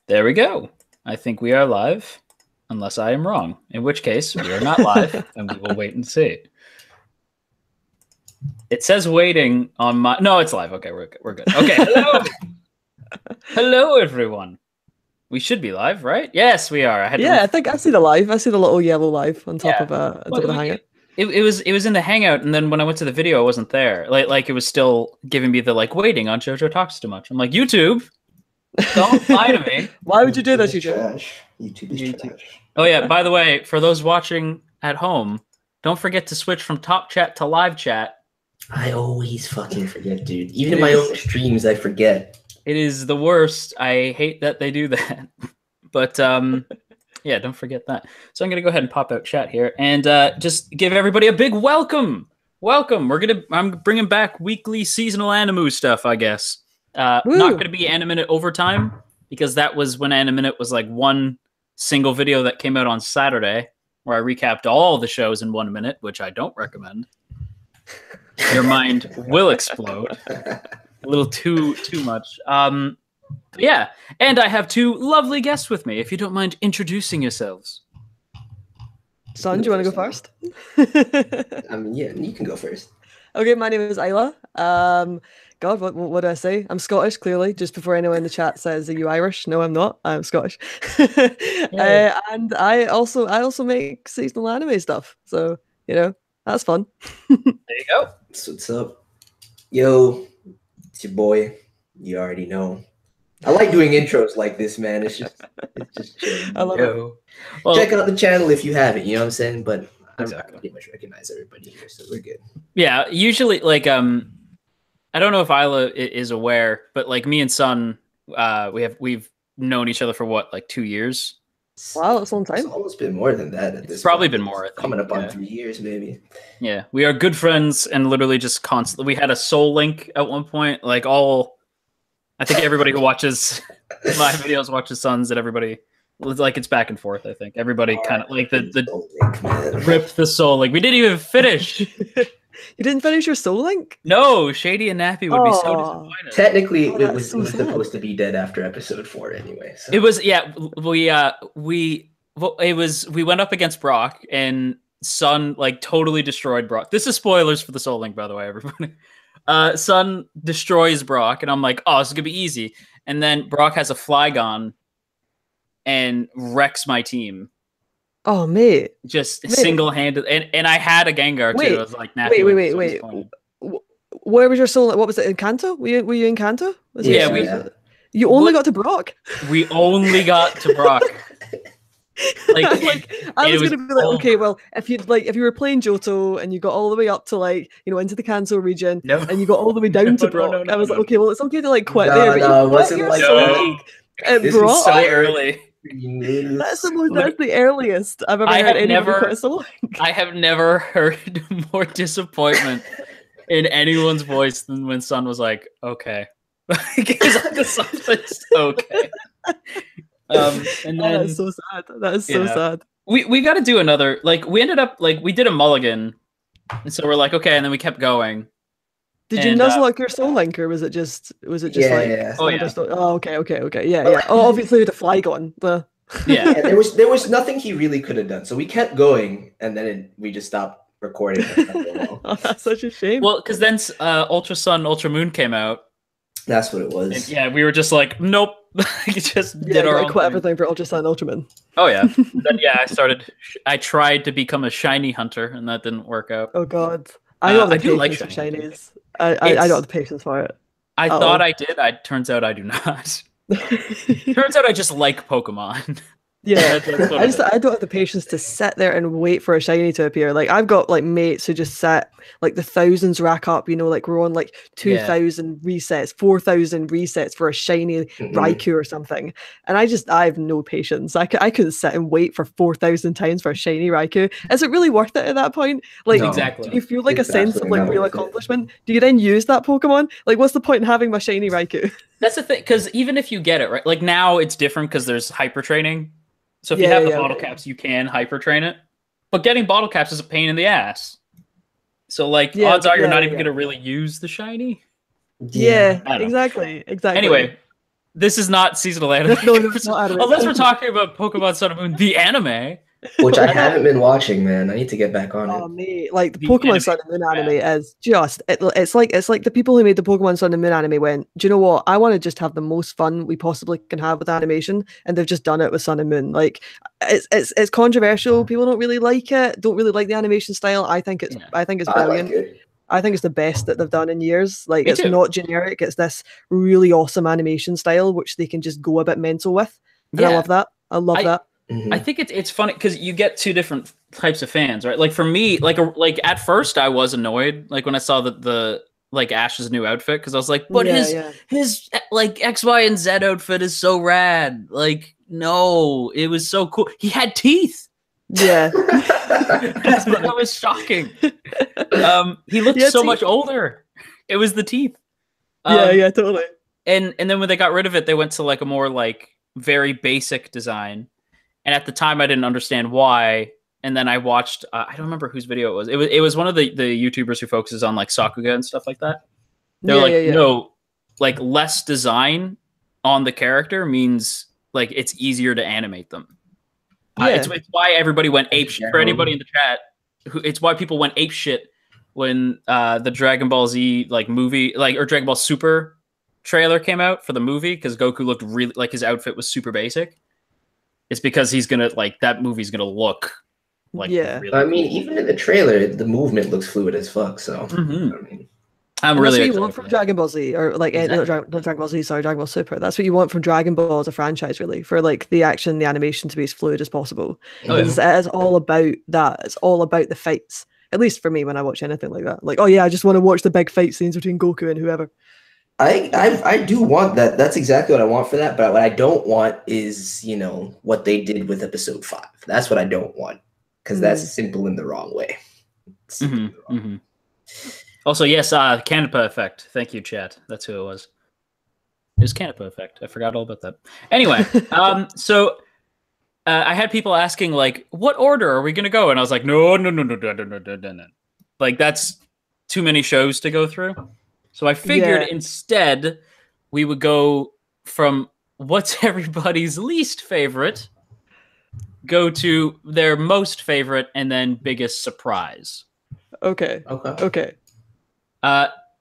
There we go. I think we are live, unless I am wrong. In which case, we are not live, and we will wait and see. It says waiting on my... No, it's live. Okay, we're good. Okay, hello! Hello, everyone. We should be live, right? Yes, we are. I think I see the live. I see the little yellow live on top of the hangout. It was in the hangout, and then when I went to the video, it wasn't there. Like it was still giving me the waiting on JoJo talks too much. I'm like, YouTube, don't lie to me. Why would you do this, YouTube? Trash. YouTube is trash. Oh yeah, by the way, for those watching at home, don't forget to switch from top chat to live chat. I always fucking forget, dude. Even in my own streams, I forget. It is the worst. I hate that they do that. But yeah, don't forget that. So I'm gonna go ahead and pop out chat here and just give everybody a big welcome. Welcome. I'm bringing back weekly seasonal Animu stuff, I guess. Not gonna be Animinute Overtime because that was when Animinute was like one single video that came out on Saturday where I recapped all the shows in 1 minute, which I don't recommend. Your mind will explode. A little too much. Yeah, and I have two lovely guests with me. If you don't mind introducing yourselves. Son, do you want to go first? Yeah, you can go first. Okay, my name is Isla. God, what do I say? I'm Scottish, clearly. Just before anyone in the chat says, "Are you Irish?" No, I'm not. I'm Scottish. And I also make seasonal anime stuff. So that's fun. There you go. So what's up? Yo, it's your boy. You already know. I like doing intros like this, man. It's just chill. I love it. Well, check out the channel if you haven't. You know what I'm saying? But exactly. I pretty much recognize everybody here, so we're good. Yeah, usually I don't know if Isla is aware, but like me and Sun, we've known each other for what, like 2 years? Wow, that's a long time. It's almost been more than that at this. It's probably point. been more. I think. Coming up on 3 years, maybe. Yeah, we are good friends and literally just constantly. We had a soul link at one point. I think everybody who watches my videos watches Sun's, and everybody it's back and forth. I think everybody kind of like the rip the soul link. We didn't even finish. You didn't finish your soul link? No, Shady and Nappy would be so disappointed. Technically, it was supposed to be dead after episode 4 anyway. So. It was, yeah. We went up against Brock, and Sun totally destroyed Brock. This is spoilers for the Soul Link, by the way, everybody. Sun destroys Brock, and I'm like, oh, this is gonna be easy. And then Brock has a Flygon and wrecks my team. Oh, mate. Just single-handed. And I had a Gengar, too. I was like, wait. Where was your soul? What was it, in Kanto? Were you in Kanto? You only got to Brock? We only got to Brock. I was gonna be like, okay, well, if you were playing Johto and you got all the way up to into the Kanto region, and you got all the way down to Brock, I was like, okay, well, it's okay to quit there. No, it wasn't like this is so early. That's the earliest I've ever heard anybody quit a soul link. I have never heard more disappointment in anyone's voice than when Sun was like, okay. Something's okay. And then that's so sad. That is so sad. We got to do another. We ended up we did a mulligan, and so we're like, okay, and then we kept going. Did you nuzzle your soul link, or was it just yeah. Oh, yeah. Okay. Yeah. Oh, obviously with the Flygon. Yeah. There was nothing he really could have done, so we kept going, and then we just stopped recording. Oh, that's such a shame. Well, because then Ultra Sun, Ultra Moon came out. That's what it was. And, yeah, we were just like, nope. Just did our own quit everything for Ultra Sun, Ultra Moon. Oh yeah. Then I tried to become a shiny hunter, and that didn't work out. Oh god. I don't have the do patience for shinies. I don't have the patience for it. I thought I did. Turns out I do not. Turns out I just like Pokemon. Yeah, I don't have the patience to sit there and wait for a shiny to appear. I've got mates who just sit the thousands rack up. We're on 2,000 resets, 4,000 resets for a shiny Raikou or something, and I have no patience. I couldn't sit and wait for 4,000 times for a shiny Raikou. Is it really worth it at that point? No, exactly. Do you feel a sense of real accomplishment? Do you then use that Pokemon? What's the point in having my shiny Raikou? That's the thing, because even if you get it right, now it's different because there's hyper training. So if you have the bottle caps, you can hyper train it. But getting bottle caps is a pain in the ass. So odds are you're not even going to really use the shiny. Yeah, exactly. Anyway, This is not seasonal anime. No, it's not anime. Unless we're talking about Pokemon Sun and Moon, the anime. Which I haven't been watching, man. I need to get back on it. Oh mate, like the The Pokemon anime Sun and Moon is anime is just it's like the people who made the Pokemon Sun and Moon anime went, do you know what? I want to just have the most fun we possibly can have with animation, and they've just done it with Sun and Moon. Like it's controversial. People don't really like it. Don't really like the animation style. I think it's brilliant. I think it's the best that they've done in years. Like it's not generic. It's this really awesome animation style which they can just go a bit mental with. And I love that. I love that. Mm-hmm. I think it's funny because you get two different types of fans, right? Like for me, like at first I was annoyed, like when I saw the like Ash's new outfit, because I was like, but his like X, Y, and Z outfit is so rad. Like, no, it was so cool. He had teeth. Yeah, that was shocking. He looked so much older. It was the teeth. Yeah, totally. And then when they got rid of it, they went to like a more like very basic design. And at the time, I didn't understand why. And then I watched, I don't remember whose video it was. It was one of the YouTubers who focuses on like Sakuga and stuff like that. They're no, like less design on the character means like it's easier to animate them. It's why everybody went ape shit. For anybody in the chat, it's why people went ape shit when the Dragon Ball Z like movie, like or Dragon Ball Super trailer came out for the movie, because Goku looked really like his outfit was super basic. It's because he's gonna like that movie's gonna look like really I mean, even in the trailer, the movement looks fluid as fuck. So I mean, I'm really that's what you want from Dragon Ball Z, or like not Dragon Ball Z, sorry, Dragon Ball Super. That's what you want from Dragon Ball as a franchise, really, for like the action, the animation to be as fluid as possible. It is all about that. It's all about the fights. At least for me, when I watch anything like that, like, oh yeah, I just want to watch the big fight scenes between Goku and whoever. I do want that. That's exactly what I want for that. But what I don't want is, you know, what they did with episode 5. That's what I don't want, because that's simple in the wrong way. Also, yes, Canapa Effect. Thank you, chat. That's who it was. It was Canapa Effect. I forgot all about that. Anyway, so I had people asking like, what order are we gonna go? And I was like, no. Like that's too many shows to go through. So I figured instead we would go from what's everybody's least favorite, go to their most favorite, and then biggest surprise. Okay.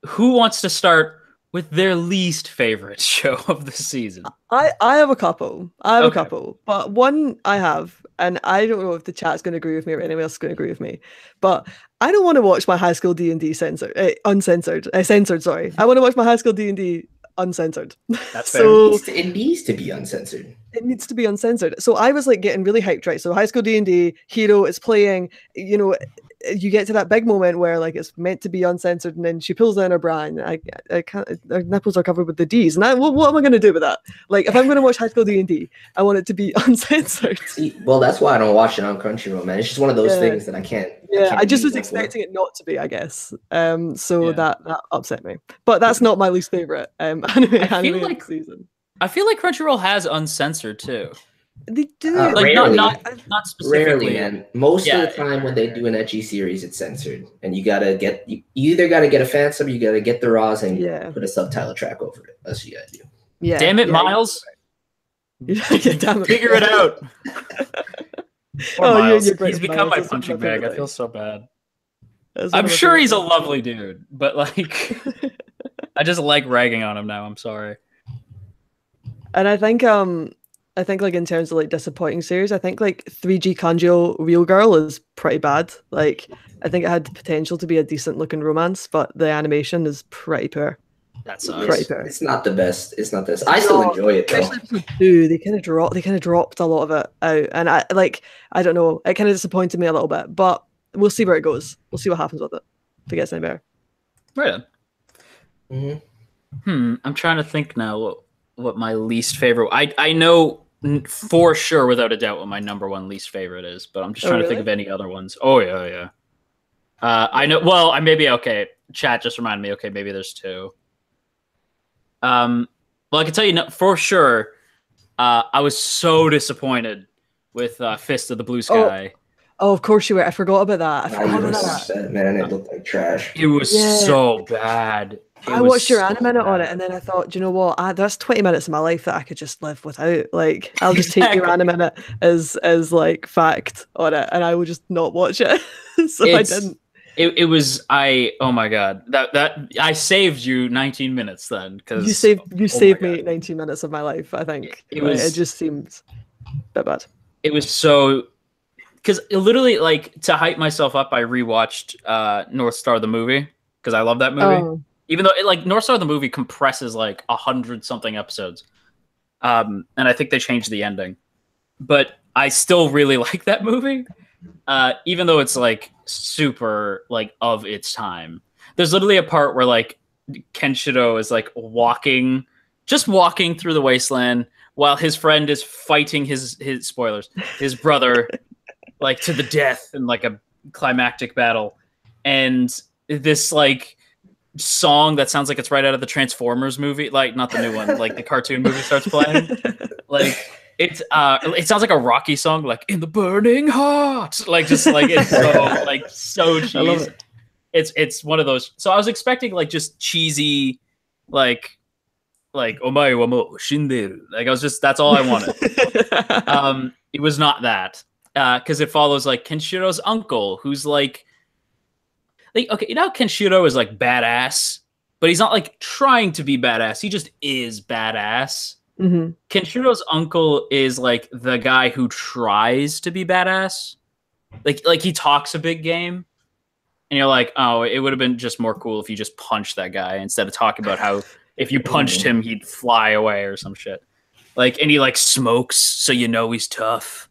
Who wants to start with their least favorite show of the season? I have a couple. A couple. But one I have, and I don't know if the chat's going to agree with me or anyone else is going to agree with me, but I don't want to watch my High School D&D censored. Sorry. I want to watch my High School D&D uncensored. That's fair. So it needs to be uncensored. It needs to be uncensored. So I was like getting really hyped, right? So High School D&D, Hero is playing, you know, you get to that big moment where like it's meant to be uncensored, and then she pulls down her bra, and I can't. Her nipples are covered with the D's, and what am I going to do with that? Like, if I'm going to watch High School D&D, I want it to be uncensored. See, well, that's why I don't watch it on Crunchyroll, man. It's just one of those things that I can't. I just was expecting it not to be, I guess. That upset me. But that's not my least favorite anime like, season. I feel like Crunchyroll has uncensored too. They do. Like rarely, not specifically. Rarely, and most of the time when they do an ecchi series, it's censored, and you either gotta get a fan sub, or you gotta get the raws and put a subtitle track over it. That's what you gotta do. Yeah. Damn it, Miles. Damn it. Figure it out. Miles. You're he's become my punching bag. I feel so bad. I'm sure he's a lovely dude, but like, I just like ragging on him now. I'm sorry. And I think like in terms of like disappointing series, I think like 3G Kanjo Real Girl is pretty bad. Like I think it had the potential to be a decent looking romance, but the animation is pretty poor. That sucks. Pretty poor. It's not the best. It's not this. I still enjoy it though. Especially episode 2, they kind of dropped a lot of it out, and I don't know. It kind of disappointed me a little bit, but we'll see where it goes. We'll see what happens with it if it gets any better. Right on. I'm trying to think now what my least favorite. I know for sure, without a doubt, what my number one least favorite is, but I'm just trying to think of any other ones. Oh yeah. I know. Well, I maybe okay. Chat just reminded me. Okay, maybe there's 2. Well, I can tell you for sure. I was so disappointed with Fist of the Blue Sky. Oh, of course you were. I forgot about that. Man, it looked like trash. It was so bad. I watched your anime minute on it, and then I thought, do you know what? That's 20 minutes of my life that I could just live without. Like, I'll just take your anime minute as like fact on it, and I will just not watch it. So I didn't. It was oh my god, that I saved you 19 minutes then, because you saved me 19 minutes of my life. I think it just seems a bit bad. It was so, because literally, like, to hype myself up, I rewatched North Star the movie because I love that movie. Even though North Star the movie compresses like 100 something episodes, and I think they changed the ending, but I still really like that movie, even though it's like super like of its time. There's literally a part where like Kenshiro is like walking through the wasteland while his friend is fighting his spoilers, his brother, like to the death in like a climactic battle, and this like song that sounds like it's right out of the Transformers movie, like not the new one, like the cartoon movie starts playing. Like it sounds like a Rocky song, like in the burning heart, like just like it's so like so cheesy. It's one of those. So I was expecting like just cheesy, like omae wa mo shinderu. Like I was just, that's all I wanted. It was not that, because it follows like Kenshiro's uncle, who's like okay, you know, Kenshiro is like badass, but he's not like trying to be badass. He just is badass. Mm-hmm. Kenshiro's uncle is like the guy who tries to be badass. Like he talks a big game, and you're like, oh, it would have been just more cool if you just punched that guy instead of talking about how if you punched him, he'd fly away or some shit. Like, and he like smokes, so you know he's tough.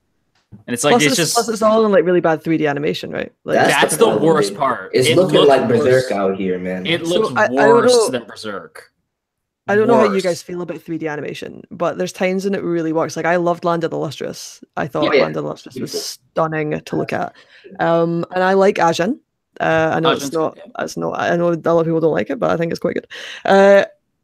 And it's like plus it's all in like really bad 3D animation, right? Like that's the worst part. It's looking like Berserk out here, man. It looks worse than Berserk. I don't know how you guys feel about 3D animation, but there's times when it really works. Like I loved Land of the Lustrous. I thought Land of the Lustrous was stunning to look at. And I like Ajin. I know it's not. I know a lot of people don't like it, but I think it's quite good.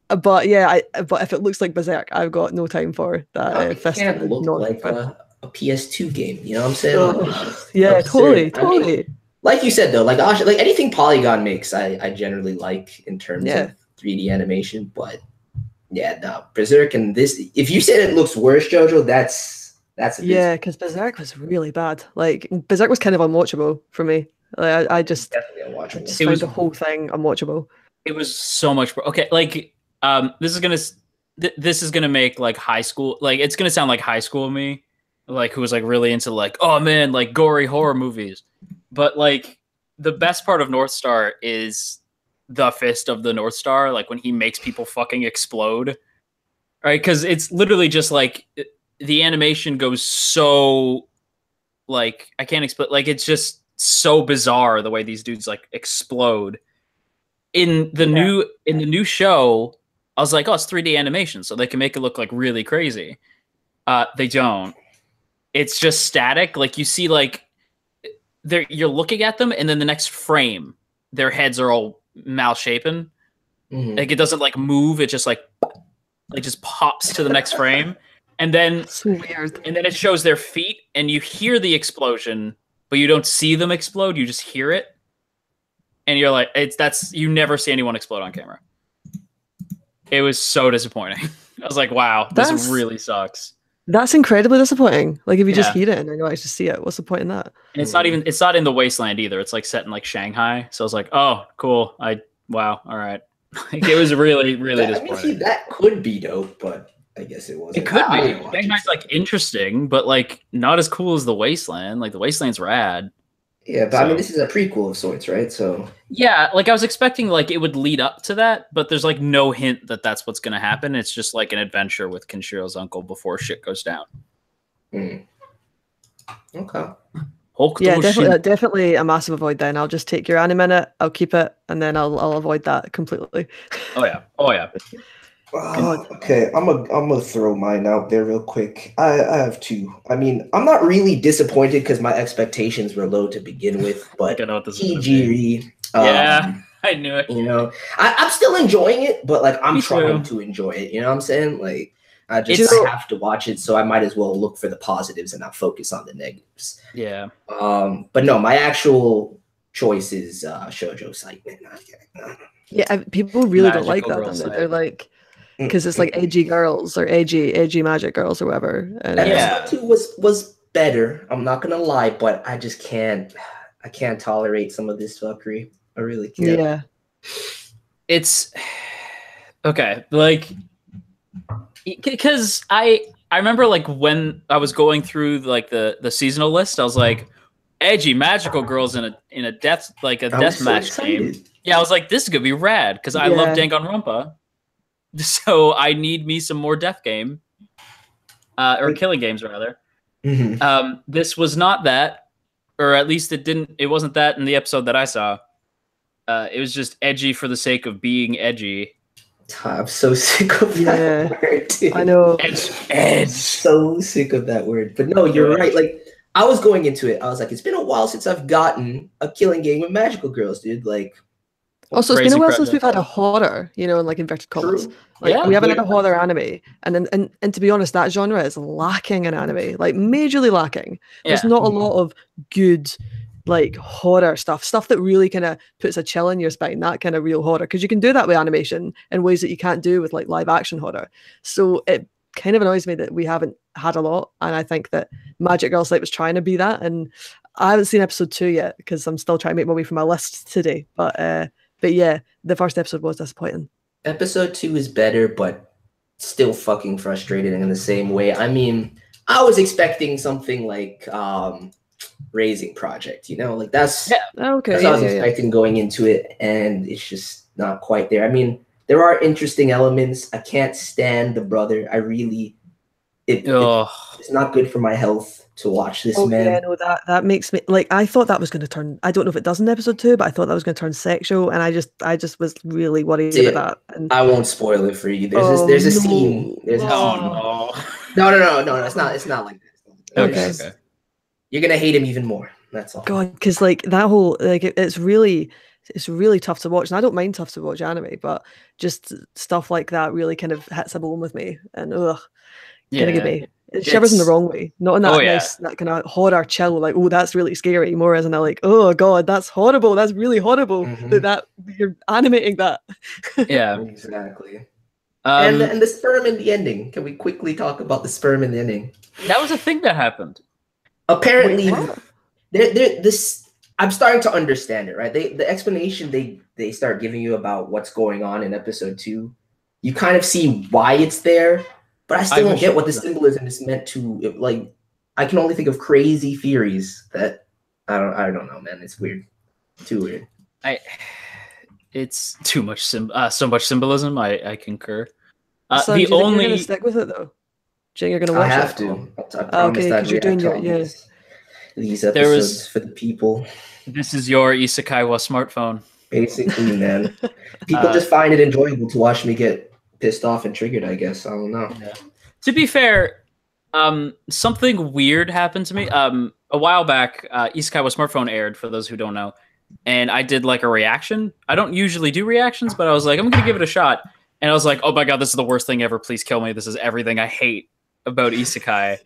But yeah, but if it looks like Berserk, I've got no time for that. It can't look like a PS2 game, you know what I'm saying? Yeah, totally. I mean, like you said though, like anything Polygon makes, I generally like in terms of 3D animation. But yeah, no, Berserk and this. If you said it looks worse, JoJo, that's because Berserk was really bad. Like Berserk was kind of unwatchable for me. Like I just definitely unwatchable. Just found the whole thing unwatchable. It was so much okay. Like this is gonna make like high school, like it's gonna sound like high school me. Like who was like really into like, oh man, like gory horror movies. But like the best part of North Star is the fist of the North Star, like when he makes people fucking explode. Right? Because it's literally just like the animation goes so like I can't explain, like it's just so bizarre the way these dudes like explode. In the new show, I was like, oh, it's 3D animation, so they can make it look like really crazy. They don't. It's just static. Like you see, like you're looking at them, and then the next frame, their heads are all malshapen. Mm-hmm. Like it doesn't like move. It just like just pops to the next frame, and then so weird. And then it shows their feet, and you hear the explosion, but you don't see them explode. You just hear it, and you're like, you never see anyone explode on camera. It was so disappointing. I was like, wow, this really sucks. That's incredibly disappointing. Like if you just hear it and then you actually see it, what's the point in that? And it's not in the wasteland either. It's like set in like Shanghai. So I was like, oh, cool. Wow, all right. Like it was really, really disappointing. I mean, that could be dope, but I guess it wasn't. It could be. Shanghai's like interesting, but like not as cool as the wasteland. Like the wasteland's rad. Yeah, but I mean, this is a prequel of sorts, right? So yeah, like I was expecting like it would lead up to that, but there's like no hint that that's what's going to happen. It's just like an adventure with Kenshiro's uncle before shit goes down. Okay. Yeah, definitely a massive avoid. Then I'll just take your anime minute, I'll keep it, and then I'll avoid that completely. Oh yeah. Okay, I'm gonna throw mine out there real quick. I have two. I mean, I'm not really disappointed because my expectations were low to begin with, but Ijiri, yeah, I knew it. You know, I'm still enjoying it, but like I'm trying to enjoy it. You know what I'm saying? Like I have to watch it, so I might as well look for the positives and not focus on the negatives. Yeah. But no, my actual choices shoujo site. Yeah, people really don't like that, don't they? They're like, because it's like edgy girls or edgy magic girls or whatever. And, Episode 2 was better. I'm not gonna lie, but I just can't. I can't tolerate some of this fuckery. I really can't. Yeah. It's okay, like, because I remember like when I was going through like the seasonal list, I was like, edgy magical girls in a death match game. Yeah, I was like, this is gonna be rad because I love Danganronpa. So I need me some more death game, or killing games rather. Mm-hmm. This was not that, or at least it wasn't that in the episode that I saw. It was just edgy for the sake of being edgy. I'm so sick of that word, dude. I know. Edge. So sick of that word. But no, you're right. Like, I was going into it. I was like, it's been a while since I've gotten a killing game with magical girls, dude. Like, also, it's been a while since we've had a horror, you know, in like inverted commas. Like, we haven't had a horror anime, and to be honest, that genre is lacking in anime, like majorly lacking. There's not a lot of good, like, horror stuff that really kind of puts a chill in your spine. That kind of real horror, because you can do that with animation in ways that you can't do with like live action horror. So it kind of annoys me that we haven't had a lot, and I think that Magic Girl Site was trying to be that, and I haven't seen episode 2 yet because I'm still trying to make my way from my list today. But yeah, the first episode was disappointing. Episode 2 is better, but still fucking frustrating in the same way. I mean, I was expecting something like Raising Project, you know, like that's okay. That's what I was expecting going into it, and it's just not quite there. I mean, there are interesting elements. I can't stand the brother. I really, it's not good for my health to watch this man. Yeah, no, that makes me like. I thought that was going to turn. I don't know if it does in episode 2, but I thought that was going to turn sexual, and I just was really worried about that. And I won't spoil it for you. There's a scene. There's a scene. No. It's not like that. Okay. You're gonna hate him even more. That's all. God, because like that whole like it's really tough to watch, and I don't mind tough to watch anime, but just stuff like that really kind of hits a bone with me, and gonna give me. It shivers in the wrong way, not in that nice, that kind of horror chill, like, oh, that's really scary, more as in a like, oh god, that's horrible, that's really horrible, that you're animating that. Yeah, exactly. And the sperm in the ending. Can we quickly talk about the sperm in the ending? That was a thing that happened. Apparently, this I'm starting to understand it, right? The explanation they start giving you about what's going on in episode 2, you kind of see why it's there. But I still don't get what the symbolism is meant to, like. I can only think of crazy theories that I don't know, man. It's weird, too weird. It's too much so much symbolism. I concur. So you're gonna stick with it though. Jing, you're gonna watch it. I have to. I promise that you're doing these episodes for the people. This is your Isekaiwa smartphone, basically, man. People just find it enjoyable to watch me get pissed off and triggered, I guess. I don't know. Yeah. To be fair, something weird happened to me. A while back, Isekaiwa Smartphone aired, for those who don't know, and I did like a reaction. I don't usually do reactions, but I was like, I'm gonna give it a shot. And I was like, oh my god, this is the worst thing ever. Please kill me. This is everything I hate about Isekai.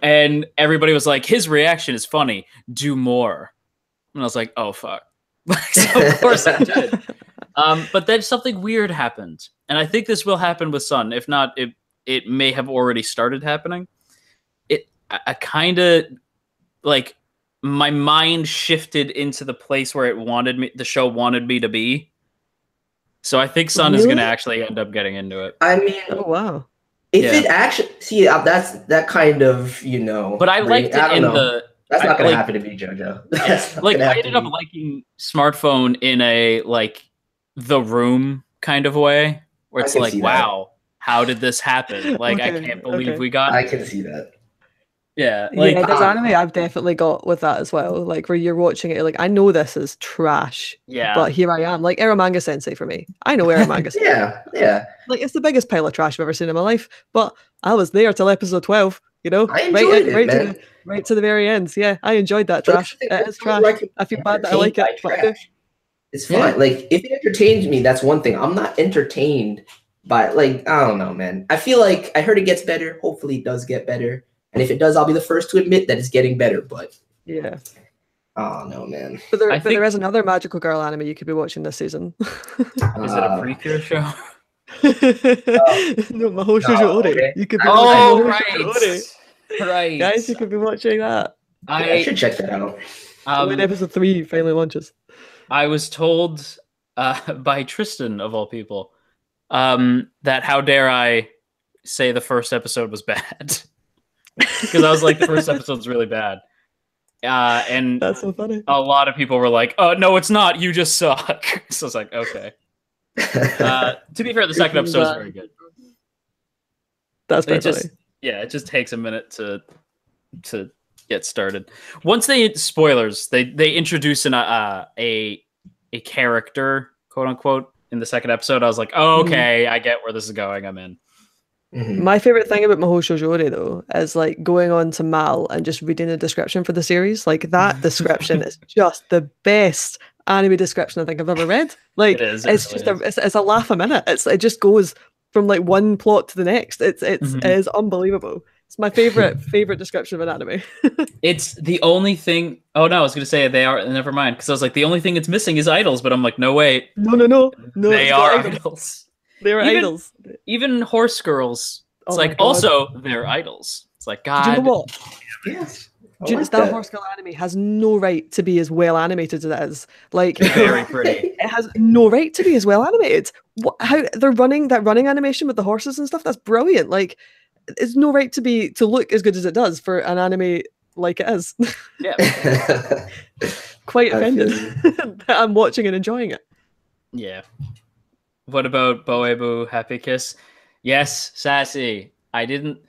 And everybody was like, his reaction is funny. Do more. And I was like, oh fuck. So of course I did. But then something weird happened. And I think this will happen with Sun. If not, it may have already started happening. I kind of, like, my mind shifted into the place where the show wanted me to be. So I think Sun is going to actually end up getting into it. I mean, oh wow. If it actually, that's that kind of, you know. But I liked it in the. That's not going to happen to me, JoJo. Yeah, like, I ended up liking Smartphone in a, like, The Room kind of way, where it's like, wow, how did this happen? Like, I can't believe we got. I can see that. Yeah, like, there's anime I've definitely got with that as well. Like, where you're watching it, like, I know this is trash. Yeah. But here I am, like Eromanga Sensei for me. I know Eromanga Sensei. yeah. Like, it's the biggest pile of trash I've ever seen in my life. But I was there till episode 12. You know, I enjoyed it, right to the very end. Yeah, I enjoyed that trash. It is trash. I feel bad that I like it. But it's fine. Yeah. Like, if it entertains me, that's one thing. I'm not entertained by, like, I don't know, man. I feel like I heard it gets better. Hopefully it does get better. And if it does, I'll be the first to admit that it's getting better. But yeah, Oh no, man. But there is another magical girl anime you could be watching this season. Is it a Precure show? No, Mahou Shoujo Ore. Okay. You could be watching Mahou Shoujo Ore. Right. Guys, you could be watching that. I should check that out. When episode 3 finally launches. I was told by Tristan, of all people, that how dare I say the first episode was bad. Because I was like, the first episode's really bad. And that's so funny. A lot of people were like, "Oh no, it's not. You just suck." So I was like, "Okay." To be fair, the second episode is very good. That's very funny. It just takes a minute to get started. Once they spoilers, they introduce a character, quote unquote, in the second episode. I was like, "Oh, okay, I get where this is going. I'm in." Mm-hmm. My favorite thing about Mahou Shoujo Ore though is like going on to Mal and just reading the description for the series. Like that description is just the best anime description I think I've ever read. Like it's a laugh a minute. It just goes from like one plot to the next. It is unbelievable. It's my favorite description of an anime. It's the only thing. Oh no, I was gonna say they are. Never mind, because I was like the only thing it's missing is idols, but I'm like, no wait, no, they are idols. They were idols. Even horse girls. It's like also they're idols. It's like God. Do you know what? Yes. Do you know that horse girl anime has no right to be as well animated as it is? Like very pretty. It has no right to be as well animated. How they're running that running animation with the horses and stuff? That's brilliant. Like it's no right to look as good as it does for an anime like it is. Yeah. Quite offended that I'm watching and enjoying it. Yeah. What about Boebu Happy Kiss? Yes, Sassy. I didn't.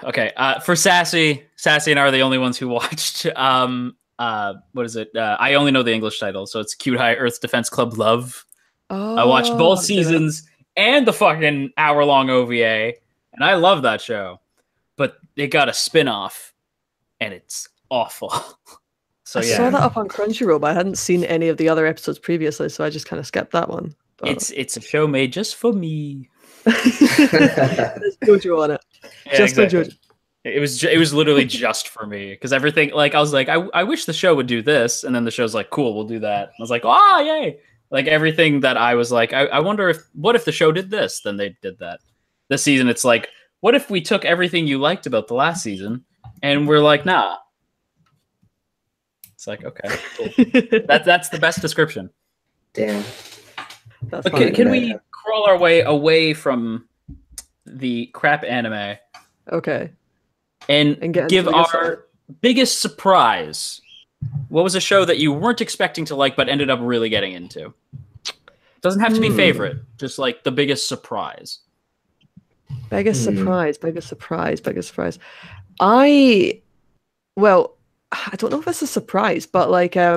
Okay. For Sassy and I are the only ones who watched. What is it? I only know the English title, so it's Cute High Earth Defense Club Love. Oh, I watched both seasons and the fucking hour-long OVA, and I love that show. But it got a spin-off, and it's awful. So I saw that up on Crunchyroll, but I hadn't seen any of the other episodes previously, so I just kind of skipped that one. But... It's a show made just for me. There's JoJo on it. Yeah, just exactly. for JoJo. It was literally just for me, because everything, like I was like, I wish the show would do this, and then the show's like, cool, we'll do that. I was like, ah, yay! Like everything that I was like, I wonder what if the show did this? Then they did that. This season, it's like, what if we took everything you liked about the last season, and we're like, nah. It's like, okay, cool. That's the best description. Damn. But can we crawl our way away from the crap anime? Okay. And give our biggest surprise. What was a show that you weren't expecting to like but ended up really getting into? Doesn't have to be favorite, just like the biggest surprise. Biggest surprise. Well, I don't know if it's a surprise, but like I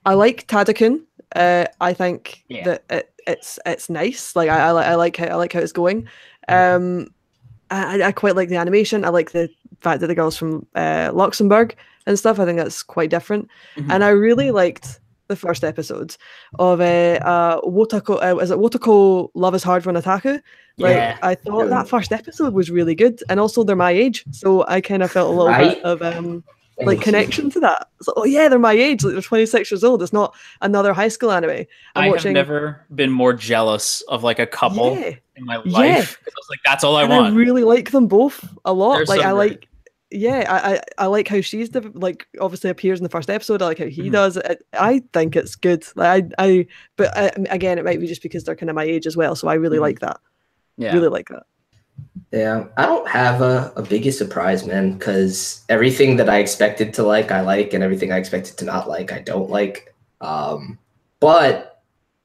like Tadakun. I think that it's nice. Like I like how it's going. I quite like the animation. I like the fact that the girl's from Luxembourg and stuff. I think that's quite different. And I really liked the first episode of Wotako. Is it Wotako Love is Hard for an Otaku? Like I thought that first episode was really good, and also they're my age, so I kind of felt a little bit of like connection to that. So, oh yeah, they're my age. Like they're 26 years old. It's not another high school anime. Have never been more jealous of like a couple in my life. I was like, that's all I want. I really like them both a lot. They're like so I great. like. Yeah, I like how she's like obviously appears in the first episode. I like how he does. I think it's good. Like again, it might be just because they're kind of my age as well. So I really like that. Yeah, really like that. Yeah, I don't have a biggest surprise, man, because everything that I expected to like, I like, and everything I expected to not like, I don't like. But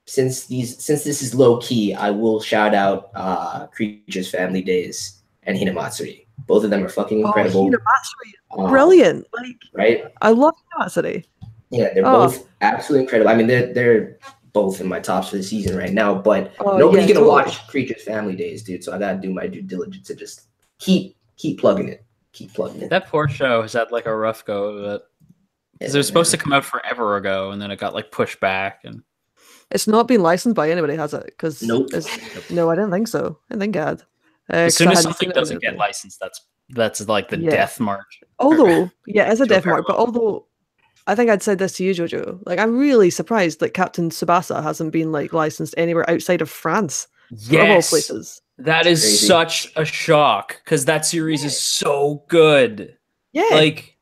since this is low key, I will shout out Creatures Family Days and Hinamatsuri. Both of them are fucking incredible. Hinamatsuri is brilliant. Like, right? I love Hinamatsuri. Yeah, they're both absolutely incredible. I mean, they're both in my tops for the season right now, but nobody's gonna watch Creatures Family Days, dude. So I gotta do my due diligence and just keep plugging it. Keep plugging it. That poor show has had like a rough go of it. Because it was supposed to come out forever ago, and then it got like pushed back. And it's not been licensed by anybody, has it? Because no, I didn't think so. I didn't think it had. As soon as something doesn't get licensed, that's like the death mark. Although, it's a death mark. But although I think I'd said this to you, Jojo. Like, I'm really surprised that Captain Tsubasa hasn't been like licensed anywhere outside of France. Of all places. That is crazy. Such a shock because that series is so good. Yeah. Like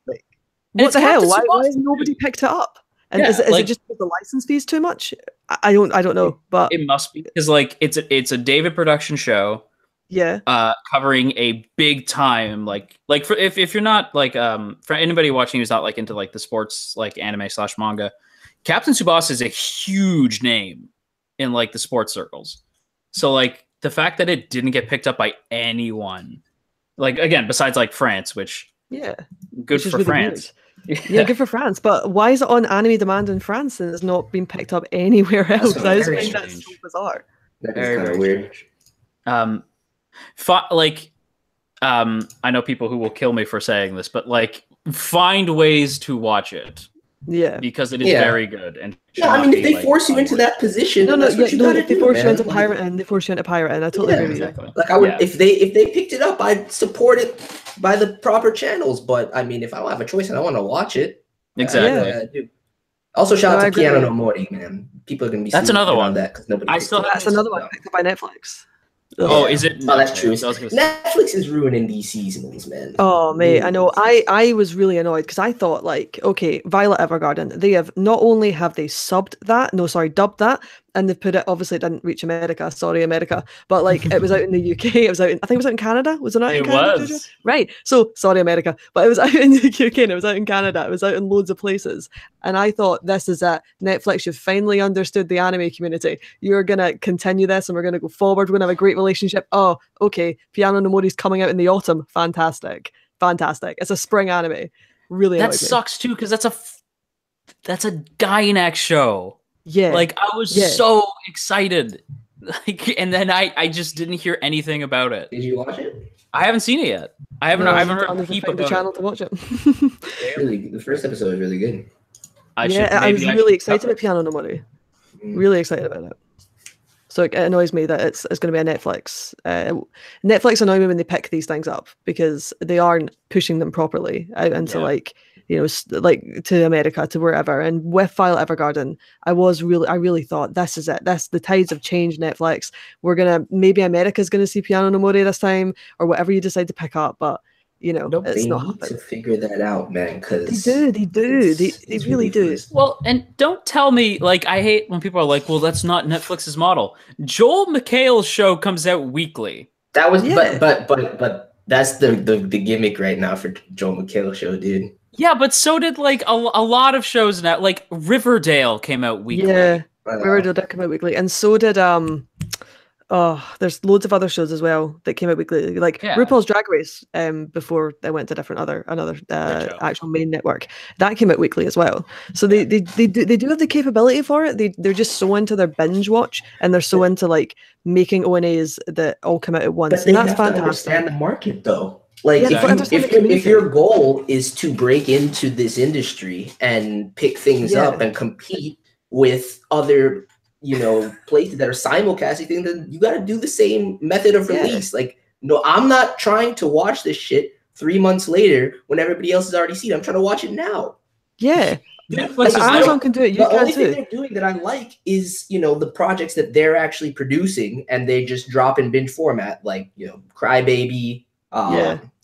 what the hell? Why has nobody picked it up? And is it just the license fees too much? I don't know, but it must be because like it's a David production show. Yeah. Covering a big time like for if you're not like for anybody watching who's not like into like the sports like anime / manga, Captain Tsubasa is a huge name in like the sports circles. So like the fact that it didn't get picked up by anyone, like again besides like France, which good for really France. Yeah, good for France. But why is it on Anime Demand in France and it's not been picked up anywhere else? That's so bizarre. That is kind of weird. I know people who will kill me for saying this, but like find ways to watch it. Yeah, because it is very good. And I mean, if they force you into that position, if they force you into pirating, they force you into pirating. I totally agree with you. Like I would, if they picked it up, I'd support it by the proper channels. But I mean, if I don't have a choice and I want to watch it, exactly. Also, shout out to Piano no Mori, man. People are gonna be. That's another one. That because nobody. That's another one picked up by Netflix. Oh, is it? Oh, that's true. Netflix is ruining these seasons, man. Oh, mate, I know. I was really annoyed because I thought, like, okay, Violet Evergarden, they have not only have they dubbed that, and they've put it, obviously it didn't reach America, sorry America, but like it was out in the UK, I think it was out in Canada, was it not in Canada? It was. Right, so sorry America, but it was out in the UK and it was out in Canada, it was out in loads of places, and I thought, this is it, Netflix, you've finally understood the anime community, you're going to continue this and we're going to go forward, we're going to have a great relationship. Oh, okay, Piano no Mori's coming out in the autumn, fantastic, it's a spring anime, really that sucks too, because that's a Gainax show. Yeah, like I was so excited, like, and then I just didn't hear anything about it. Did you watch it? I haven't seen it yet. I haven't heard a peep about the channel to watch it. The first episode is really good. I was really excited about Piano no Mori. Really excited about it. So it annoys me that it's going to be a Netflix. Netflix annoy me when they pick these things up because they aren't pushing them properly out into like, you know, like to America, to wherever. And with Violet Evergarden, I really thought, this is it. The tides have changed, Netflix. Maybe America's going to see Piano no Mori this time, or whatever you decide to pick up. But, you know, it's not happening. They need to figure that out, man, because they do. They really do. Well, and don't tell me, like, I hate when people are like, well, that's not Netflix's model. Joel McHale's show comes out weekly. That was, but that's the gimmick right now for Joel McHale's show, dude. Yeah, but so did like a lot of shows now. Like Riverdale came out weekly. Yeah, Riverdale did come out weekly, and so did there's loads of other shows as well that came out weekly, like RuPaul's Drag Race. Before they went to another actual main network, that came out weekly as well. So they do have the capability for it. They're just so into their binge watch, and they're so into like making ONAs that all come out at once. But they have to understand the market, though. Like if your goal is to break into this industry and pick things up and compete with other, you know, places that are simulcasting things, then you got to do the same method of release. Like, no, I'm not trying to watch this shit 3 months later when everybody else has already seen it. I'm trying to watch it now. Yeah. Like Amazon can do it. The only thing they're doing that I like is, you know, the projects that they're actually producing and they just drop in binge format, like, you know, Crybaby,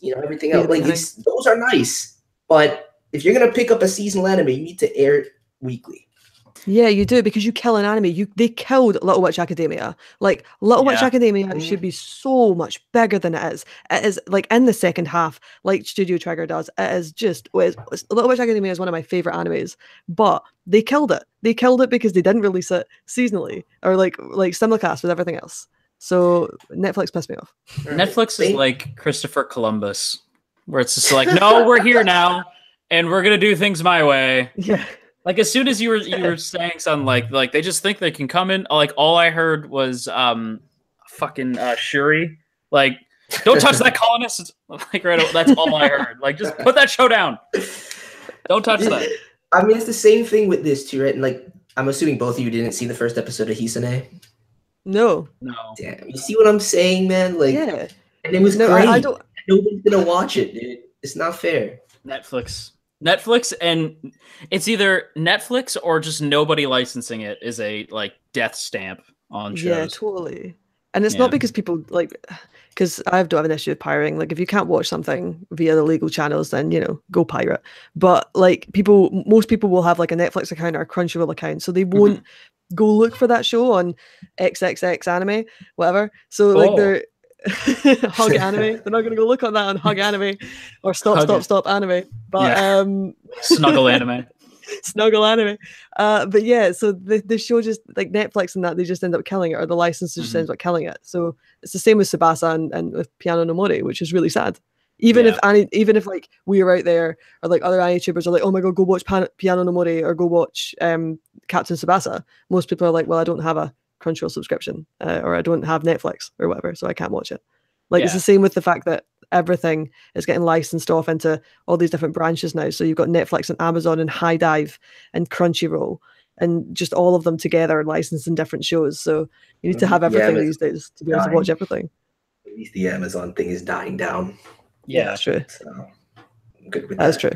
you know, everything else. Like those are nice, but if you're gonna pick up a seasonal anime, you need to air it weekly. Yeah, you do, because you kill an anime. They killed Little Witch Academia. Like Little Witch Academia should be so much bigger than it is. It is like in the second half, like Studio Trigger does. It is just Little Witch Academia is one of my favorite animes, but they killed it. They killed it because they didn't release it seasonally or like simulcast with everything else. So Netflix pissed me off. Netflix is like Christopher Columbus, where it's just like, no, we're here now, and we're gonna do things my way. Yeah. Like as soon as you were saying something like they just think they can come in. Like all I heard was fucking Shuri. Like, don't touch that colonist. Like that's all I heard. Like just put that show down. Don't touch that. I mean, it's the same thing with this too, right? And like, I'm assuming both of you didn't see the first episode of Hisane. No. Damn, you see what I'm saying, man? Like, and it was great. Nobody's gonna watch it, dude. It's not fair. Netflix, Netflix, and it's either Netflix or just nobody licensing it is a like death stamp on Yeah, shows. totally. And it's Yeah. not because people like, because I don't have an issue with pirating. Like, if you can't watch something via the legal channels, then go pirate. But like, most people will have like a Netflix account or a Crunchyroll account, so they won't go look for that show on XXX anime, whatever. So like they're Hug Anime. They're not gonna go look on that on Hug Anime or Stop Anime. But Snuggle Anime. Snuggle Anime. But yeah, so the show just like Netflix and that, they just end up killing it, or the license just ends up killing it. So it's the same with Tsubasa and with Piano no Mori, which is really sad. Even if like we are out there, or like other YouTubers are like, oh my god, go watch Piano no Mori or go watch Captain Tsubasa. Most people are like, well, I don't have a Crunchyroll subscription, or I don't have Netflix or whatever, so I can't watch it. Like it's the same with the fact that everything is getting licensed off into all these different branches now. So you've got Netflix and Amazon and High Dive and Crunchyroll, and just all of them together licensed in different shows. So you need to have everything these days to be able to watch everything. At least the Amazon thing is dying down. Yeah, that's true. So I'm good with that's true.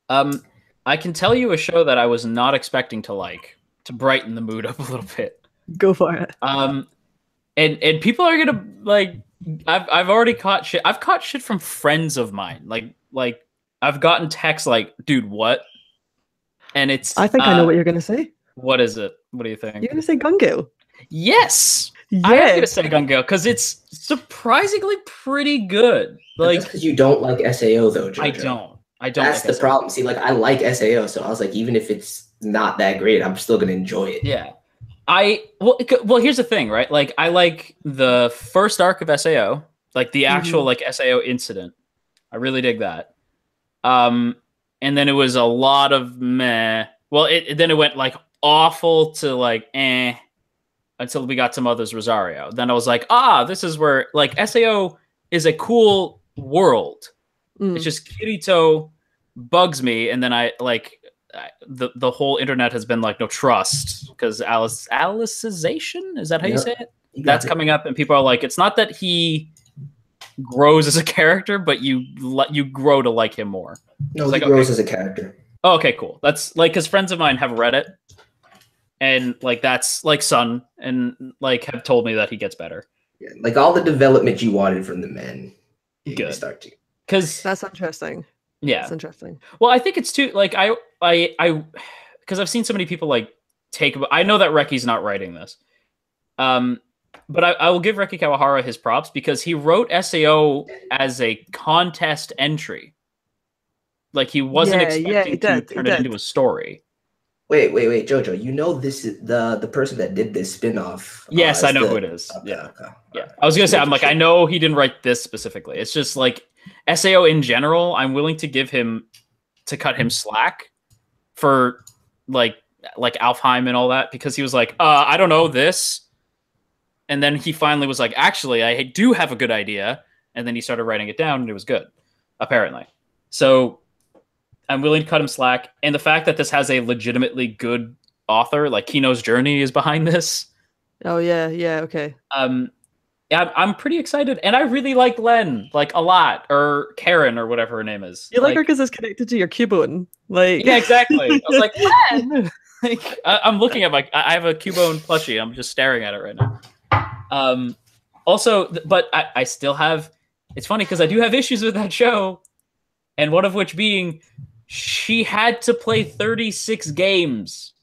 I can tell you a show that I was not expecting to like, to brighten the mood up a little bit. Go for it. And people are gonna like. I've already caught shit. I've caught shit from friends of mine. Like I've gotten texts like, "Dude, what?" And it's. I think I know what you're gonna say. What is it? What do you think? You're gonna say Gun Gale. Yes. I am gonna say Gun Gale because it's surprisingly pretty good. Like, because you don't like SAO though, JoJo. I don't. That's like the problem. See, like I like SAO, so I was like, even if it's not that great, I'm still gonna enjoy it. Yeah. Well, here's the thing, right? Like, I like the first arc of SAO, like the actual like SAO incident. I really dig that. And then it was a lot of meh. Well, then it went like awful to like until we got to Mother's Rosario. Then I was like, this is where like SAO is a cool world. It's just Kirito bugs me, and then I like. The whole internet has been like, no, trust, because Alicization, is that how you say it? That's coming up, and people are like, it's not that he grows as a character, but you grow to like him more. No, he grows as a character. Oh, okay, cool. That's like, because friends of mine have read it, and like that's like Sun, and like have told me that he gets better. Yeah, like all the development you wanted from the men. Good. Start to. Because that's interesting. Yeah, that's interesting. Well, I think it's too like I because I've seen so many people like take. I know that Reki's not writing this, but I will give Reki Kawahara his props because he wrote SAO as a contest entry. Like he wasn't expecting to turn it into a story. Wait, JoJo. You know this is the person that did this spinoff. Yes, I know who it is. Okay, yeah. I was gonna say, I'm like, I know he didn't write this specifically. It's just like SAO in general. I'm willing to give him to cut him slack for like Alfheim and all that, because he was like, I don't know this, and then he finally was like, actually, I do have a good idea, and then he started writing it down, and it was good, apparently. So I'm willing to cut him slack, and the fact that this has a legitimately good author, like Kino's Journey, is behind this. Oh yeah, okay. Yeah, I'm pretty excited, and I really like Len like a lot, or Karen, or whatever her name is. You like her because it's connected to your Cubone, like yeah, exactly. I was like, Len. Like, I'm looking at I have a Cubone plushie. I'm just staring at it right now. Also, but I still have. It's funny because I do have issues with that show, and one of which being she had to play 36 games.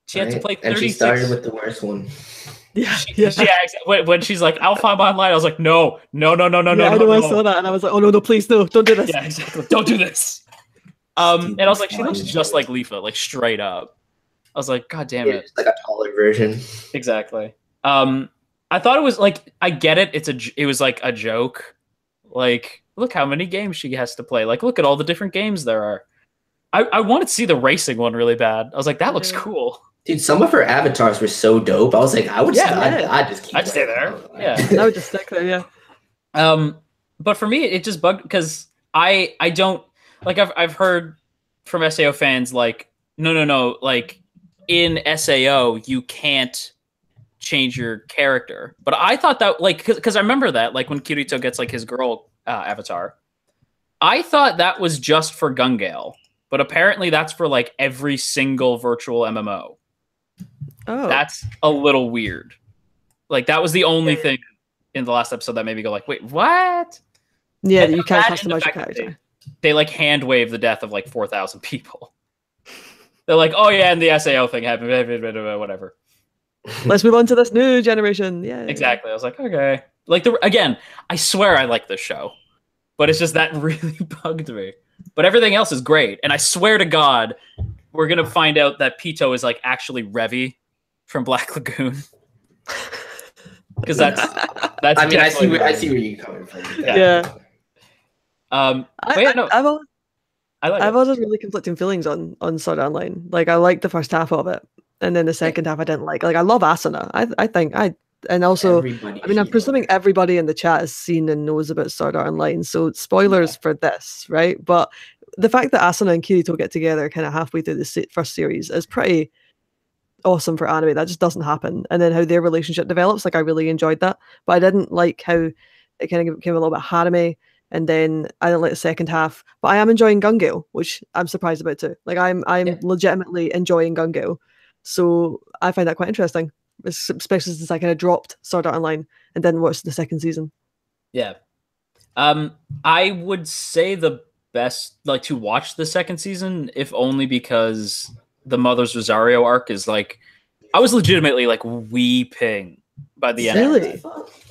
She had to play 36. And she started with the worst one. Yeah. When she's like Alpha Online, I was like, no. I saw that, and I was like, oh no, please no, don't do this. Yeah, exactly. Don't do this. And I was like, she looks just like Leafa, like straight up. I was like, God damn it. It's like a taller version. Exactly. I thought it was like, I get it. It was like a joke. Like, look how many games she has to play. Like, look at all the different games there are. I wanted to see the racing one really bad. I was like, that looks cool. Dude, some of her avatars were so dope. I was like, I'd just keep. I'd stay there. Yeah, I would just stick there. Yeah. But for me, it just bugged because I don't like. I've heard from SAO fans like, no, like in SAO you can't change your character. But I thought that like because I remember that like when Kirito gets like his girl avatar, I thought that was just for Gun Gale, but apparently that's for like every single virtual MMO. Oh, that's a little weird. Like that was the only thing in the last episode that made me go like, wait, what? Yeah, that you can't customize your character. They like hand wave the death of like 4,000 people. They're like, oh yeah, and the SAO thing happened, whatever. Let's move on to this new generation. Yeah, exactly. I was like, okay. Like again, I swear I like this show, but it's just that really bugged me. But everything else is great, and I swear to God, we're gonna find out that Pito is like actually Revy from Black Lagoon. Because that's. I mean, I see where you're coming from. Yeah. I've always really conflicting feelings on Sword Art Online. Like I liked the first half of it, and then the second half I didn't like. Like I love Asuna. And also, I'm presuming everybody in the chat has seen and knows about Sword Art Online, so spoilers for this, right? But the fact that Asuna and Kirito get together kind of halfway through the first series is pretty awesome for anime. That just doesn't happen. And then how their relationship develops, like I really enjoyed that. But I didn't like how it kind of became a little bit harem, and then I didn't like the second half. But I am enjoying Gun Gale, which I'm surprised about too. Like I'm legitimately enjoying Gun Gale. So I find that quite interesting, especially since I kind of dropped Sword Art Online and didn't watch the second season. Yeah. I would say the best, like, to watch the second season, if only because the Mother's Rosario arc is like, I was legitimately like weeping by the end. Really?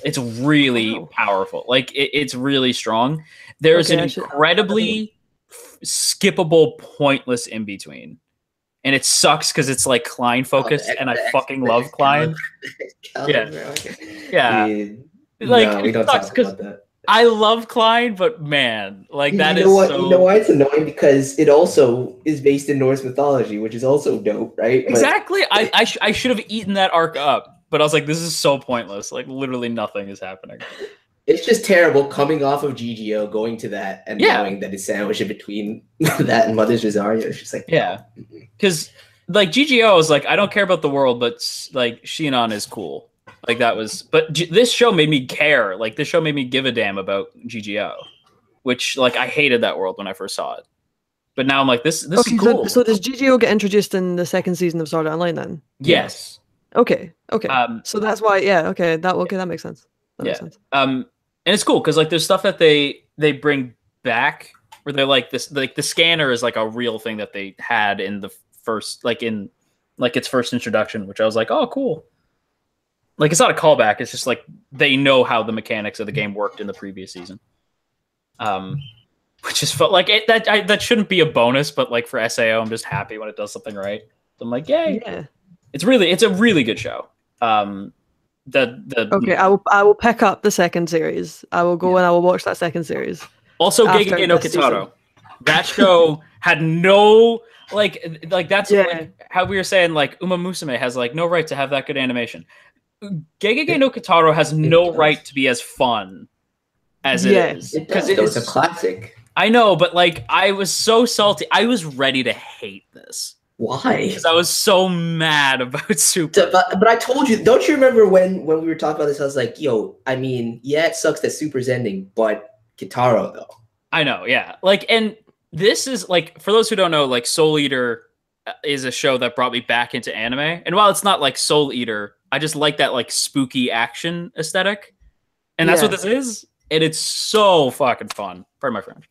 It's really powerful. Like it's really strong. There's an incredibly skippable, pointless in between. And it sucks because it's like Klein focused, and I fucking love Klein. Yeah. Like no, we don't talk about that. I love Klein, but man, like that is what? So... You know why it's annoying? Because it also is based in Norse mythology, which is also dope, right? Exactly. I should have eaten that arc up, but I was like, this is so pointless. Like literally nothing is happening. It's just terrible coming off of GGO, going to that, and knowing that it's sandwiched in between that and Mother's Rosario. It's just like, because like GGO is like, I don't care about the world, but like Shinon is cool. Like that was, but this show made me care. Like this show made me give a damn about GGO, which like I hated that world when I first saw it. But now I'm like, this is cool. So does GGO get introduced in the second season of Sword Art Online then? Yes. Okay. So that's why. Yeah. Okay. That makes sense. That makes sense. And it's cool because like there's stuff that they bring back where they're like this, like the scanner is like a real thing that they had in the first, like in like its first introduction, which I was like, oh, cool. Like it's not a callback. It's just like they know how the mechanics of the game worked in the previous season. Which just felt like that shouldn't be a bonus, but like for SAO, I'm just happy when it does something right. So I'm like, yay! Yeah. It's a really good show. Okay, I will pick up the second series. I will go and I will watch that second series. Also, Gegege no Kitaro. That show had no like that's like how we were saying like Uma Musume has like no right to have that good animation. Gegege no Kitaro has no right to be as fun as it is. Because it's a classic. I know, but like I was so salty. I was ready to hate this. Why? Because I was so mad about Super. But I told you, don't you remember when we were talking about this? I was like, yo, I mean, yeah, it sucks that Super's ending, but Kitaro though. I know, yeah. Like, and this is like, for those who don't know, like Soul Eater is a show that brought me back into anime. And while it's not like Soul Eater, I just like that like spooky action aesthetic. And that's what this is. And it's so fucking fun. Pardon my French.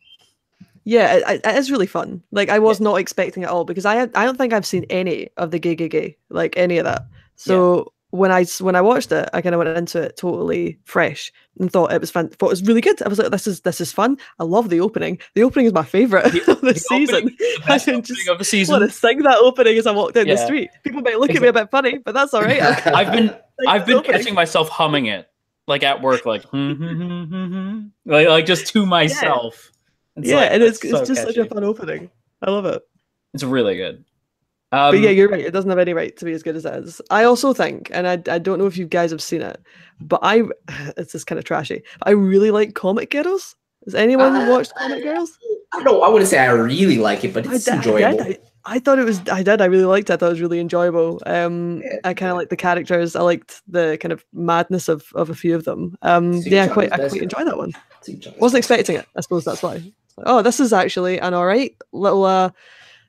Yeah, it is really fun. Like I was not expecting it at all because I don't think I've seen any of the Gegege, like any of that. So when I watched it, I kind of went into it totally fresh and thought it was fun. Thought it was really good. I was like, this is fun. I love the opening. The opening is my favorite of the season. I can just want to sing that opening as I walk down the street. People might look at me a bit funny, but that's all right. I've been catching myself humming it like at work, like like just to myself. It's just catchy. Such a fun opening. I love it. It's really good. But yeah, you're right. It doesn't have any right to be as good as it is. I also think, and I don't know if you guys have seen it, but it's just kind of trashy. I really like Comic Girls. Has anyone watched Comic Girls? I wouldn't say I really like it, but it's enjoyable. I thought it was. I really liked it. I thought it was really enjoyable. I kind of liked the characters. I liked the kind of madness of a few of them. I quite enjoyed that one. Wasn't expecting it. I suppose that's why. Oh, this is actually an all right little a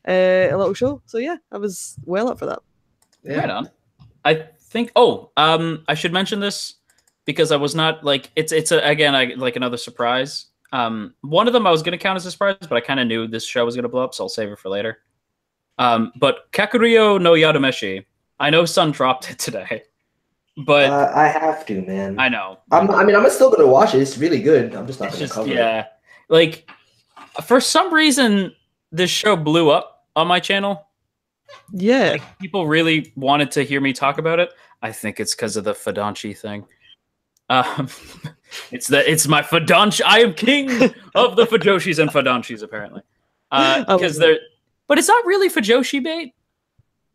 little show. So yeah, I was well up for that. Yeah. Right on. I think. Oh, I should mention this because I was not like it's again like another surprise. One of them I was going to count as a surprise, but I kind of knew this show was going to blow up, so I'll save it for later. But Kakuryou no Yadameshi, I know Sun dropped it today, but I have to, man. I know. I'm still going to watch it. It's really good. I'm just not going to cover it. Yeah, like for some reason, this show blew up on my channel. Yeah, like, people really wanted to hear me talk about it. I think it's because of the Fidanchi thing. It's my Fidanchi. I am king of the Fujoshis and Fidanchis, apparently. Because they're, but it's not really Fujoshi bait.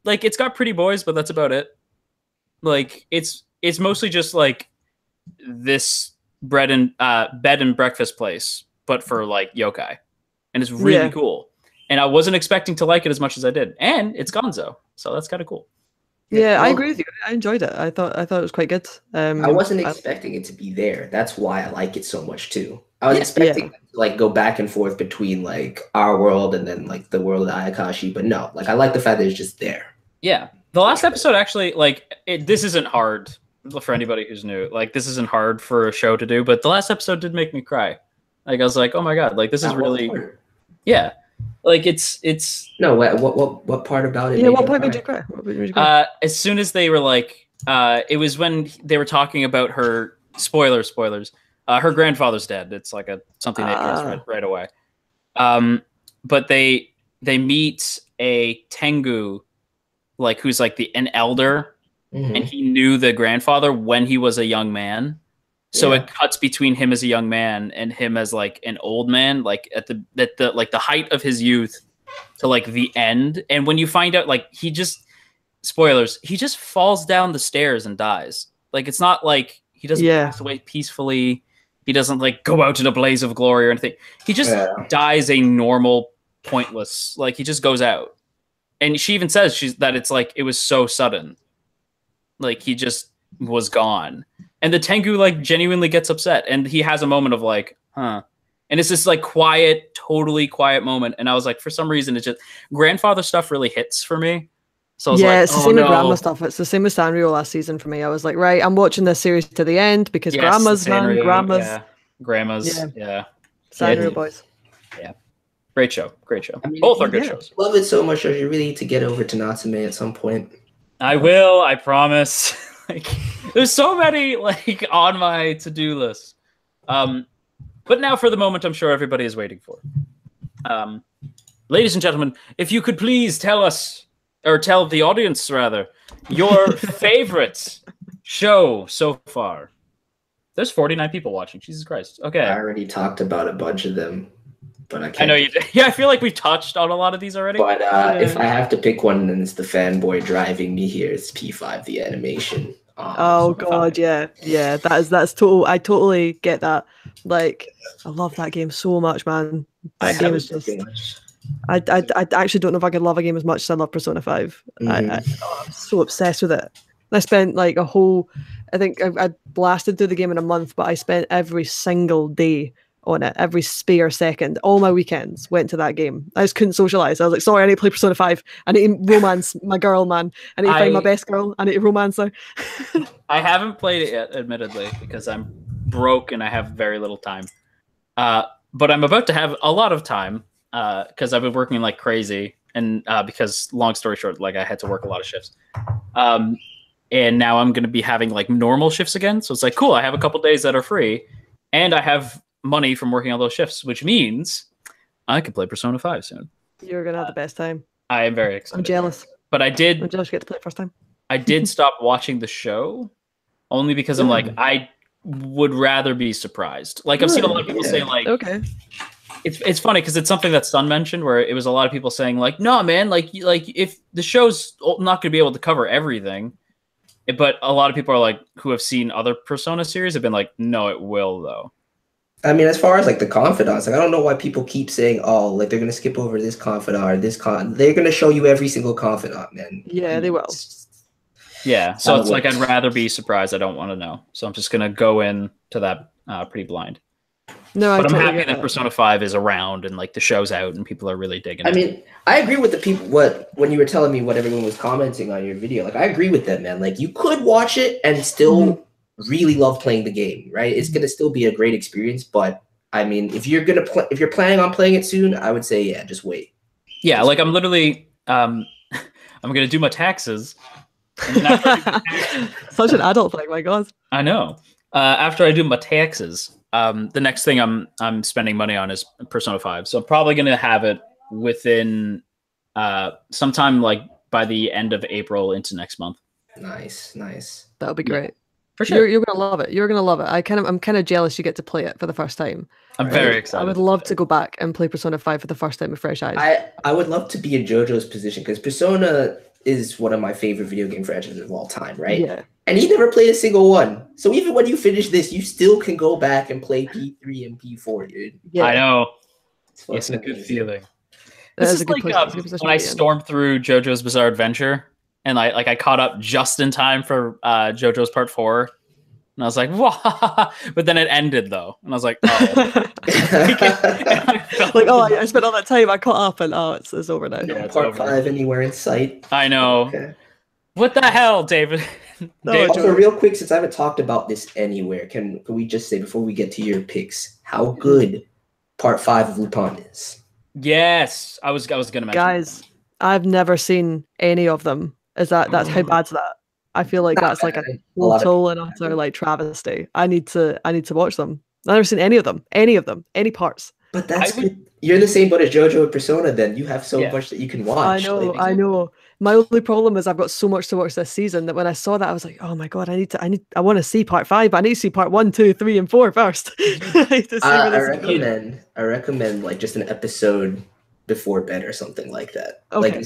Like it's got pretty boys, but that's about it. Like it's mostly just like this bed and breakfast place, but for like yokai, and it's really cool. And I wasn't expecting to like it as much as I did, and it's Gonzo, so that's kind of cool. Yeah, I agree with you. I enjoyed it. I thought it was quite good. I wasn't expecting it to be there. That's why I like it so much too. I was expecting to like go back and forth between like our world and then like the world of Ayakashi, but no, like I like the fact that it's just there. Yeah, the last episode actually, like this isn't hard for anybody who's new. Like this isn't hard for a show to do, but the last episode did make me cry. Like I was like, oh my god, like this is really, yeah. Like it's no. What part about it? Yeah, what part made you cry? As soon as they were like, it was when they were talking about her spoilers. Her grandfather's dead. It's like something they address right away. But they meet a Tengu, like who's like an elder, and he knew the grandfather when he was a young man. So it cuts between him as a young man and him as like an old man, like at the height of his youth to like the end. And when you find out, like he just falls down the stairs and dies. Like it's not like he doesn't pass away peacefully. He doesn't like go out in a blaze of glory or anything. He just dies a normal, pointless. Like he just goes out. And she even says that it's like it was so sudden. Like he just was gone. And the Tengu like genuinely gets upset, and he has a moment of like, huh. And it's this like quiet, totally quiet moment. And I was like, for some reason, it's just grandfather stuff really hits for me. So I was like, it's the same with grandma stuff. It's the same with Sanrio last season for me. I was like, right, I'm watching this series to the end because grandma's. Sanrio, Sanrio boys. Yeah, great show. I mean, both are good shows. Love it so much. You really need to get over to Natsume at some point. I will. I promise. Like, there's so many like on my to-do list. But now for the moment I'm sure everybody is waiting for. Ladies and gentlemen, if you could please tell us, or tell the audience rather, your favorite show so far. There's 49 people watching. Jesus Christ. Okay. I already talked about a bunch of them, but I can't. I know you did. Yeah, I feel like we've touched on a lot of these already. But if I have to pick one, then it's the fanboy driving me here. It's P5, the animation. Oh god, yeah, that's total. I totally get that. Like, I love that game so much, man. That game is just. I actually don't know if I could love a game as much as I love Persona 5. I'm so obsessed with it. I spent like a whole. I think I blasted through the game in a month, but I spent every single day on it, every spare second. All my weekends went to that game. I just couldn't socialize. I was like, sorry, I need to play Persona 5. I need to romance my girl, man. I need to find my best girl. I need to romance her. I haven't played it yet, admittedly, because I'm broke and I have very little time. But I'm about to have a lot of time because I've been working like crazy. And because, long story short, like I had to work a lot of shifts. And now I'm going to be having like normal shifts again. So it's like, cool, I have a couple days that are free. And I have money from working on those shifts, which means I can play Persona 5 soon. You're gonna have the best time. I am very excited. I'm jealous. But I'm jealous you get to play it first time. I did stop watching the show only because I'm like, I would rather be surprised. Like I've seen a lot of people say like, okay. It's funny because it's something that Sun mentioned where it was a lot of people saying like, no man, like if the show's not going to be able to cover everything, but a lot of people are like who have seen other Persona series have been like, no, it will though. I mean, as far as like the confidants, like I don't know why people keep saying, "Oh, like they're gonna skip over this confidant or this They're gonna show you every single confidant, man." Yeah, they will. Yeah, so it's like I'd rather be surprised. I don't want to know, so I'm just gonna go in to that pretty blind. No, but I'm happy that Persona 5 is around and like the show's out and people are really digging it. I mean, I agree with the people. When you were telling me what everyone was commenting on your video, like I agree with them, man. Like you could watch it and still really love playing the game, right? It's gonna still be a great experience. But I mean, if you're planning on playing it soon, I would say just wait. Yeah, like I'm literally I'm gonna do my taxes. And then after I do my taxes, such an adult thing, my God. I know. After I do my taxes, the next thing I'm spending money on is Persona 5. So I'm probably gonna have it within sometime like by the end of April into next month. Nice. That would be great. For sure. You're gonna love it. You're gonna love it. I'm kind of jealous you get to play it for the first time. I'm very excited. I would love to go back and play Persona 5 for the first time with fresh eyes. I would love to be in JoJo's position because Persona is one of my favorite video game franchises of all time, right? Yeah. And he never played a single one. So even when you finish this, you still can go back and play P3 and P4, dude. Yeah. I know. It's a good feeling. This is like when I stormed through JoJo's Bizarre Adventure and I caught up just in time for JoJo's Part 4. And I was like, "Wow!" But then it ended though, and I was like, "Oh!" I spent all that time. I caught up, and it's over now. Yeah, Part 5 anywhere in sight. I know. Okay. What the hell, David? Also, real quick, since I haven't talked about this anywhere, can we just say before we get to your picks, how good Part 5 of Lupin is? Yes, I was gonna mention. Guys, I've never seen any of them. That's how bad's that? I feel like that's like a total and utter like travesty. I need to watch them. I've never seen any of them, any parts. But you're the same boat as JoJo and Persona. Then you have so much that you can watch. I know. My only problem is I've got so much to watch this season that when I saw that I was like, oh my God, I want to see Part 5, but I need to see Part 1, 2, 3, and 4 first. I recommend like just an episode before bed or something like that. Okay. Like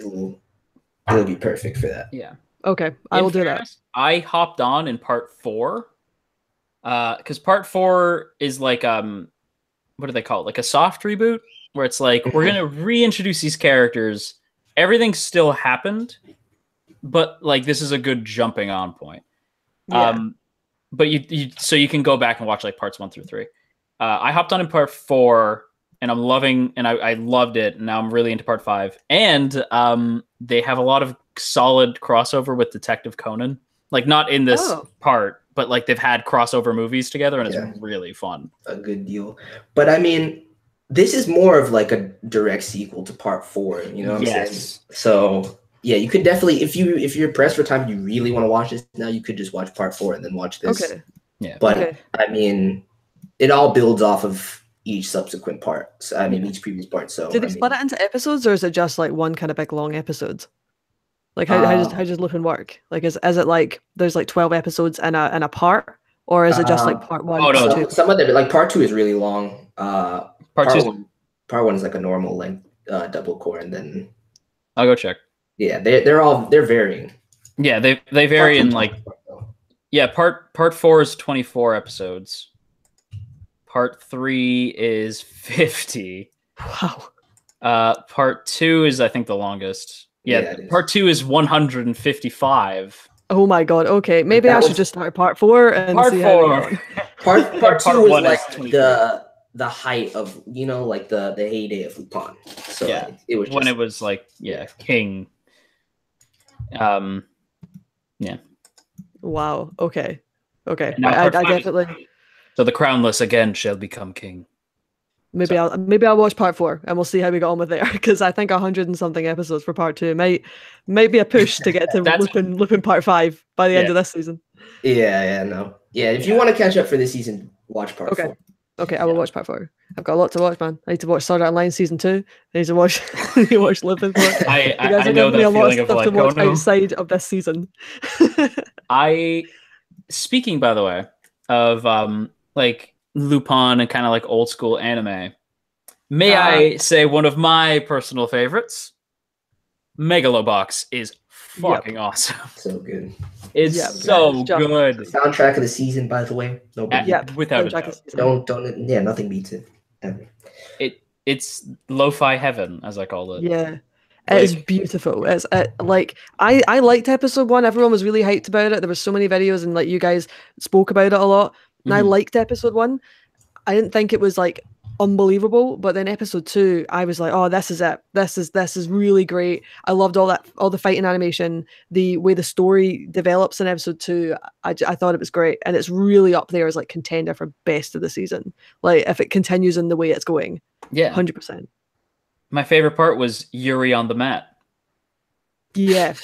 it'll be perfect for that. Yeah. Okay, I will do that. I hopped on in Part 4, because Part 4 is like what do they call it? Like a soft reboot, where it's like we're gonna reintroduce these characters. Everything still happened, but like this is a good jumping on point. Yeah. But you can go back and watch like parts 1 through 3. I hopped on in Part 4. And I'm loving, and I loved it. And now I'm really into Part 5. And they have a lot of solid crossover with Detective Conan. Like not in this part, but like they've had crossover movies together, and it's really fun. A good deal. But I mean, this is more of like a direct sequel to Part 4. You know what I'm saying? So yeah, you could definitely, if you're pressed for time, you really want to watch this now, you could just watch Part 4 and then watch this. Okay. Yeah. But I mean, it all builds off of each subsequent part. So, I mean, each previous part. So, did they split it into episodes, or is it just like one kind of big long episodes? Like how does Lupin work? Like is it like there's like 12 episodes and a part, or is it just like Part 1? Oh no, some of them like Part 2 is really long. Part 1 is like a normal length double core, and then I'll go check. Yeah, they're varying. Yeah, they vary in like Part 4 is 24 episodes. Part 3 is 50. Wow. Part 2 is, I think, the longest. Yeah, Part 2 is 155. Oh my God. Okay, maybe I should just start Part 4 and see how it goes. Part 2 was like the height of, like the heyday of Lupin. So yeah, it was when it was like king. Yeah. Wow. Okay. I definitely. So the crownless again shall become king. Maybe I'll watch Part 4 and we'll see how we got on with there, because I think 100 and something episodes for Part 2 might be a push to get to Lupin Part 5 by the end of this season. Yeah. If you want to catch up for this season, watch Part 4. Okay, I will watch Part 4. I've got a lot to watch, man. I need to watch Sword Art Online Season 2. I need to watch Lupin. I know that feeling of like, watch outside of this season. Speaking, by the way, of like Lupin and kind of like old school anime, may I say one of my personal favorites? Megalobox is fucking awesome. So good. It's so good. The soundtrack of the season, by the way. Without a doubt. Don't nothing beats it. It's lo-fi heaven, as I call it. Yeah. It is beautiful. It's like I liked episode 1. Everyone was really hyped about it. There was so many videos, and like you guys spoke about it a lot. And I liked episode 1. I didn't think it was like unbelievable, but then episode 2, I was like, oh, this is it. This is really great. I loved all the fighting animation, the way the story develops in episode 2. I thought it was great, and it's really up there as like contender for best of the season. Like if it continues in the way it's going, 100%. My favorite part was Yuri on the mat. Yeah.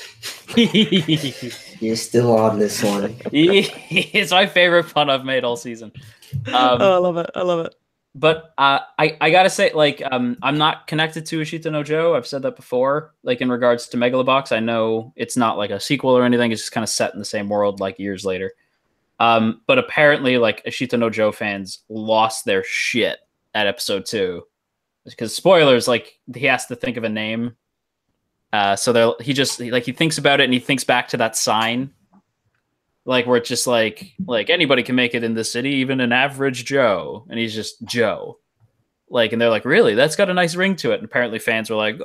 You're still on this one. It's my favorite pun I've made all season. I love it. I love it. But I gotta say, like, I'm not connected to Ashita no Joe. I've said that before. Like in regards to Megalobox, I know it's not like a sequel or anything. It's just kind of set in the same world, like years later. But apparently, like Ashita no Joe fans lost their shit at episode 2 because spoilers. Like he has to think of a name. So he thinks about it and he thinks back to that sign, like where it's just like anybody can make it in this city, even an average Joe, and he's just Joe. Like, and they're like, really? That's got a nice ring to it. And apparently fans were like,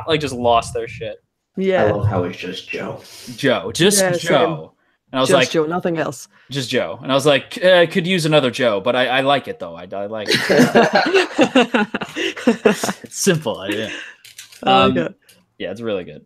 like just lost their shit. Yeah, I love how it's just Joe. Joe. And I was just like, Joe, nothing else. Just Joe. And I was like, could use another Joe, but I like it though. I like it. It's simple. Yeah. Yeah, it's really good.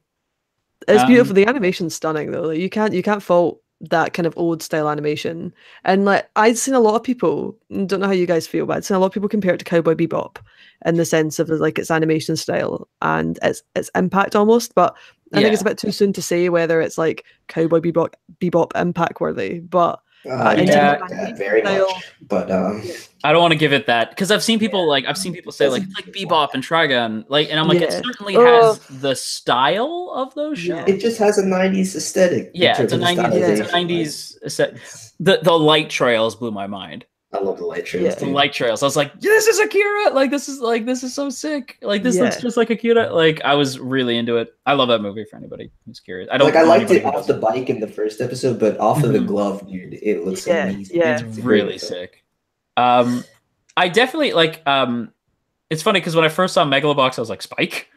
It's beautiful. The animation's stunning though. Like, you can't fault that kind of old style animation. And like I'd seen a lot of people, don't know how you guys feel, but I'd seen a lot of people compare it to Cowboy Bebop in the sense of like its animation style and its impact almost. But I think it's a bit too soon to say whether it's like Cowboy Bebop impact worthy. But very much. But I don't want to give it that because I've seen people say like it's like Bebop and Trigun, like, and I'm like, it certainly has the style of those shows. It just has a 90s aesthetic. Yeah, it's a 90s aesthetic. The light trails blew my mind. I love the light trails. The light trails. I was like, this is Akira. Like this is so sick. Like this looks just like Akira. Like I was really into it. I love that movie for anybody who's curious. I liked it off the bike in the first episode, but off of the glove, dude, it looks amazing. Yeah, it's really sick. I definitely like. It's funny because when I first saw Megalobox, I was like Spike,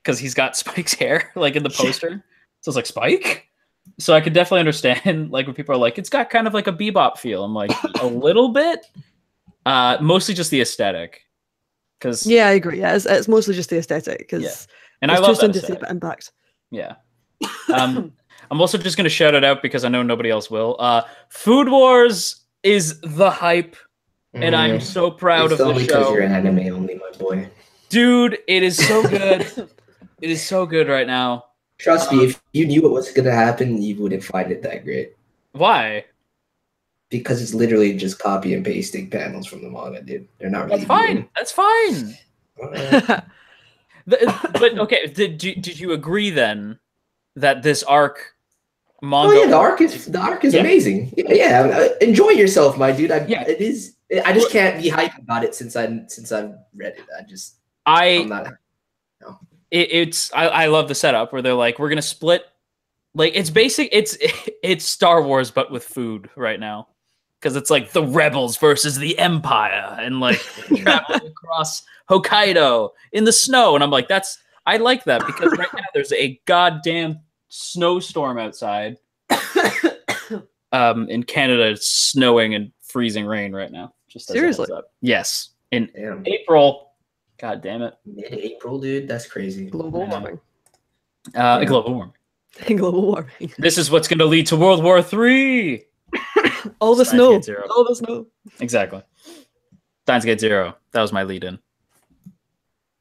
because he's got Spike's hair like in the poster. So I was like Spike. So I could definitely understand like when people are like, it's got kind of like a Bebop feel. I'm like a little bit, mostly just the aesthetic. Because I agree. Yeah, it's mostly just the aesthetic. Because and I love that to see the impact. Yeah. I'm also just gonna shout it out because I know nobody else will. Food Wars is the hype, and I'm so proud of the show. It's only because you're an anime only, my boy. Dude, it is so good. It is so good right now. Trust me, if you knew what was going to happen, you wouldn't find it that great. Why? Because it's literally just copy and pasting panels from the manga, dude. They're not really. That's fine. But okay, did you agree then that this arc manga? Oh yeah, the arc is amazing. Yeah, enjoy yourself, my dude. It is. I just can't be hyped about it since I've read it. I'm not. No. I love the setup where they're like, we're gonna split, like it's Star Wars but with food right now, because it's like the rebels versus the Empire and like traveling across Hokkaido in the snow, and I'm like, I like that because right now there's a goddamn snowstorm outside. In Canada, it's snowing and freezing rain right now. Just seriously, yes, in April. God damn it. Mid-April, dude. That's crazy. Global warming. Global warming. Global warming. This is what's going to lead to World War III. All the snow. All the snow. Exactly. Steins Gate Zero. That was my lead-in.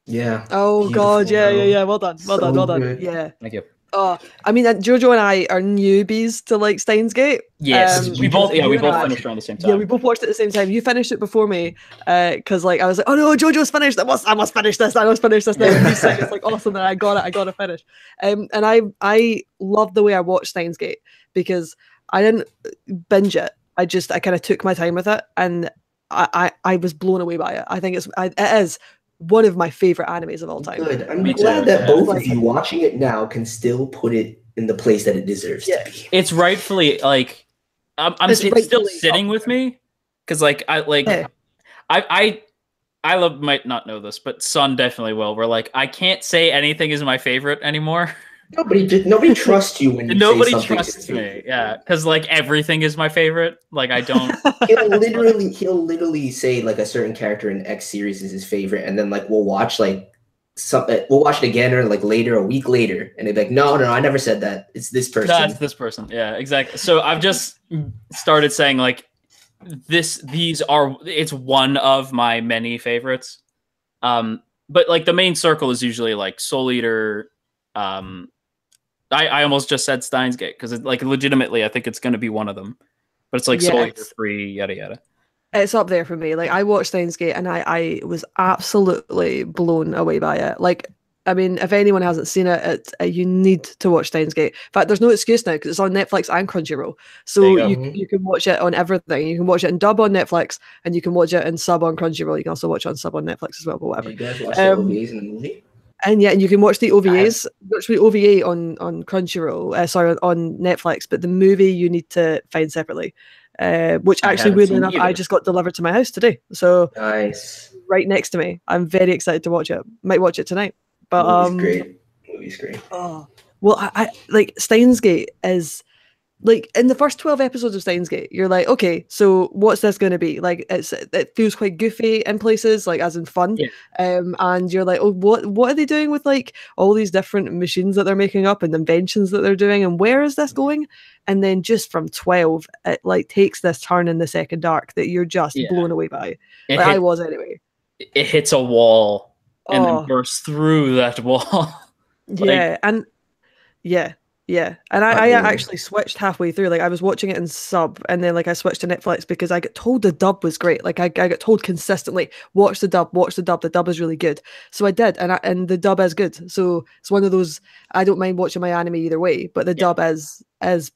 Yeah. Oh, God. Yeah. Well done. Well done. Yeah. Thank you. I mean, JoJo and I are newbies to like Steins Gate. Yes, we both finished around the same time. Yeah, we both watched it at the same time. You finished it before me, because like I was like, oh no, JoJo's finished. I must finish this. I must finish this now. And he said it's like awesome, and I got to finish. And I love the way I watched Steins Gate because I didn't binge it. I kind of took my time with it, and I was blown away by it. I think it is one of my favorite animes of all time. Good. I'm glad that both of you watching it now can still put it in the place that it deserves to be. It's rightfully like it's still sitting with me because like I love might not know this, but Sun definitely will. Where like I can't say anything is my favorite anymore. Nobody trusts you when you Nobody say something. trusts me. Yeah, because like everything is my favorite. Like I don't. He'll literally say like a certain character in X series is his favorite, and then like we'll watch like we'll watch it again or like later, a week later, and they'd be like, no, I never said that. It's this person. No, it's this person. Yeah, exactly. So I've just started saying like it's one of my many favorites. But like the main circle is usually like Soul Eater. I almost just said Steins Gate because like legitimately I think it's going to be one of them, but it's like Soul Eater 3, yada yada. It's up there for me. Like I watched Steins Gate and I was absolutely blown away by it. Like, I mean, if anyone hasn't seen it, you need to watch Steins Gate. In fact, there's no excuse now because it's on Netflix and Crunchyroll. So you can watch it on everything. You can watch it in dub on Netflix and you can watch it in sub on Crunchyroll. You can also watch it on sub on Netflix as well, but whatever. You guys watch the OVAs in the movie? And yeah, and you can watch the OVAs, watch the OVA on Crunchyroll, sorry, on Netflix, but the movie you need to find separately. Which actually, weirdly enough, I just got delivered to my house today. So nice, right next to me. I'm very excited to watch it. Might watch it tonight. But movie's great. Oh, well, I like Steins Gate is like in the first 12 episodes of Steins Gate, you're like, okay, so what's this going to be? Like, it feels quite goofy in places, like as in fun. Yeah. And you're like, oh, what are they doing with like all these different machines that they're making up and inventions that they're doing, and where is this going? And then just from 12, it like takes this turn in the second arc that you're just blown away by. I was anyway. It hits a wall and then bursts through that wall. Yeah, and I actually switched halfway through. Like I was watching it in sub, and then like I switched to Netflix because I got told the dub was great. Like I got told consistently, watch the dub. The dub is really good. So I did, and the dub is good. So it's one of those, I don't mind watching my anime either way, but the dub is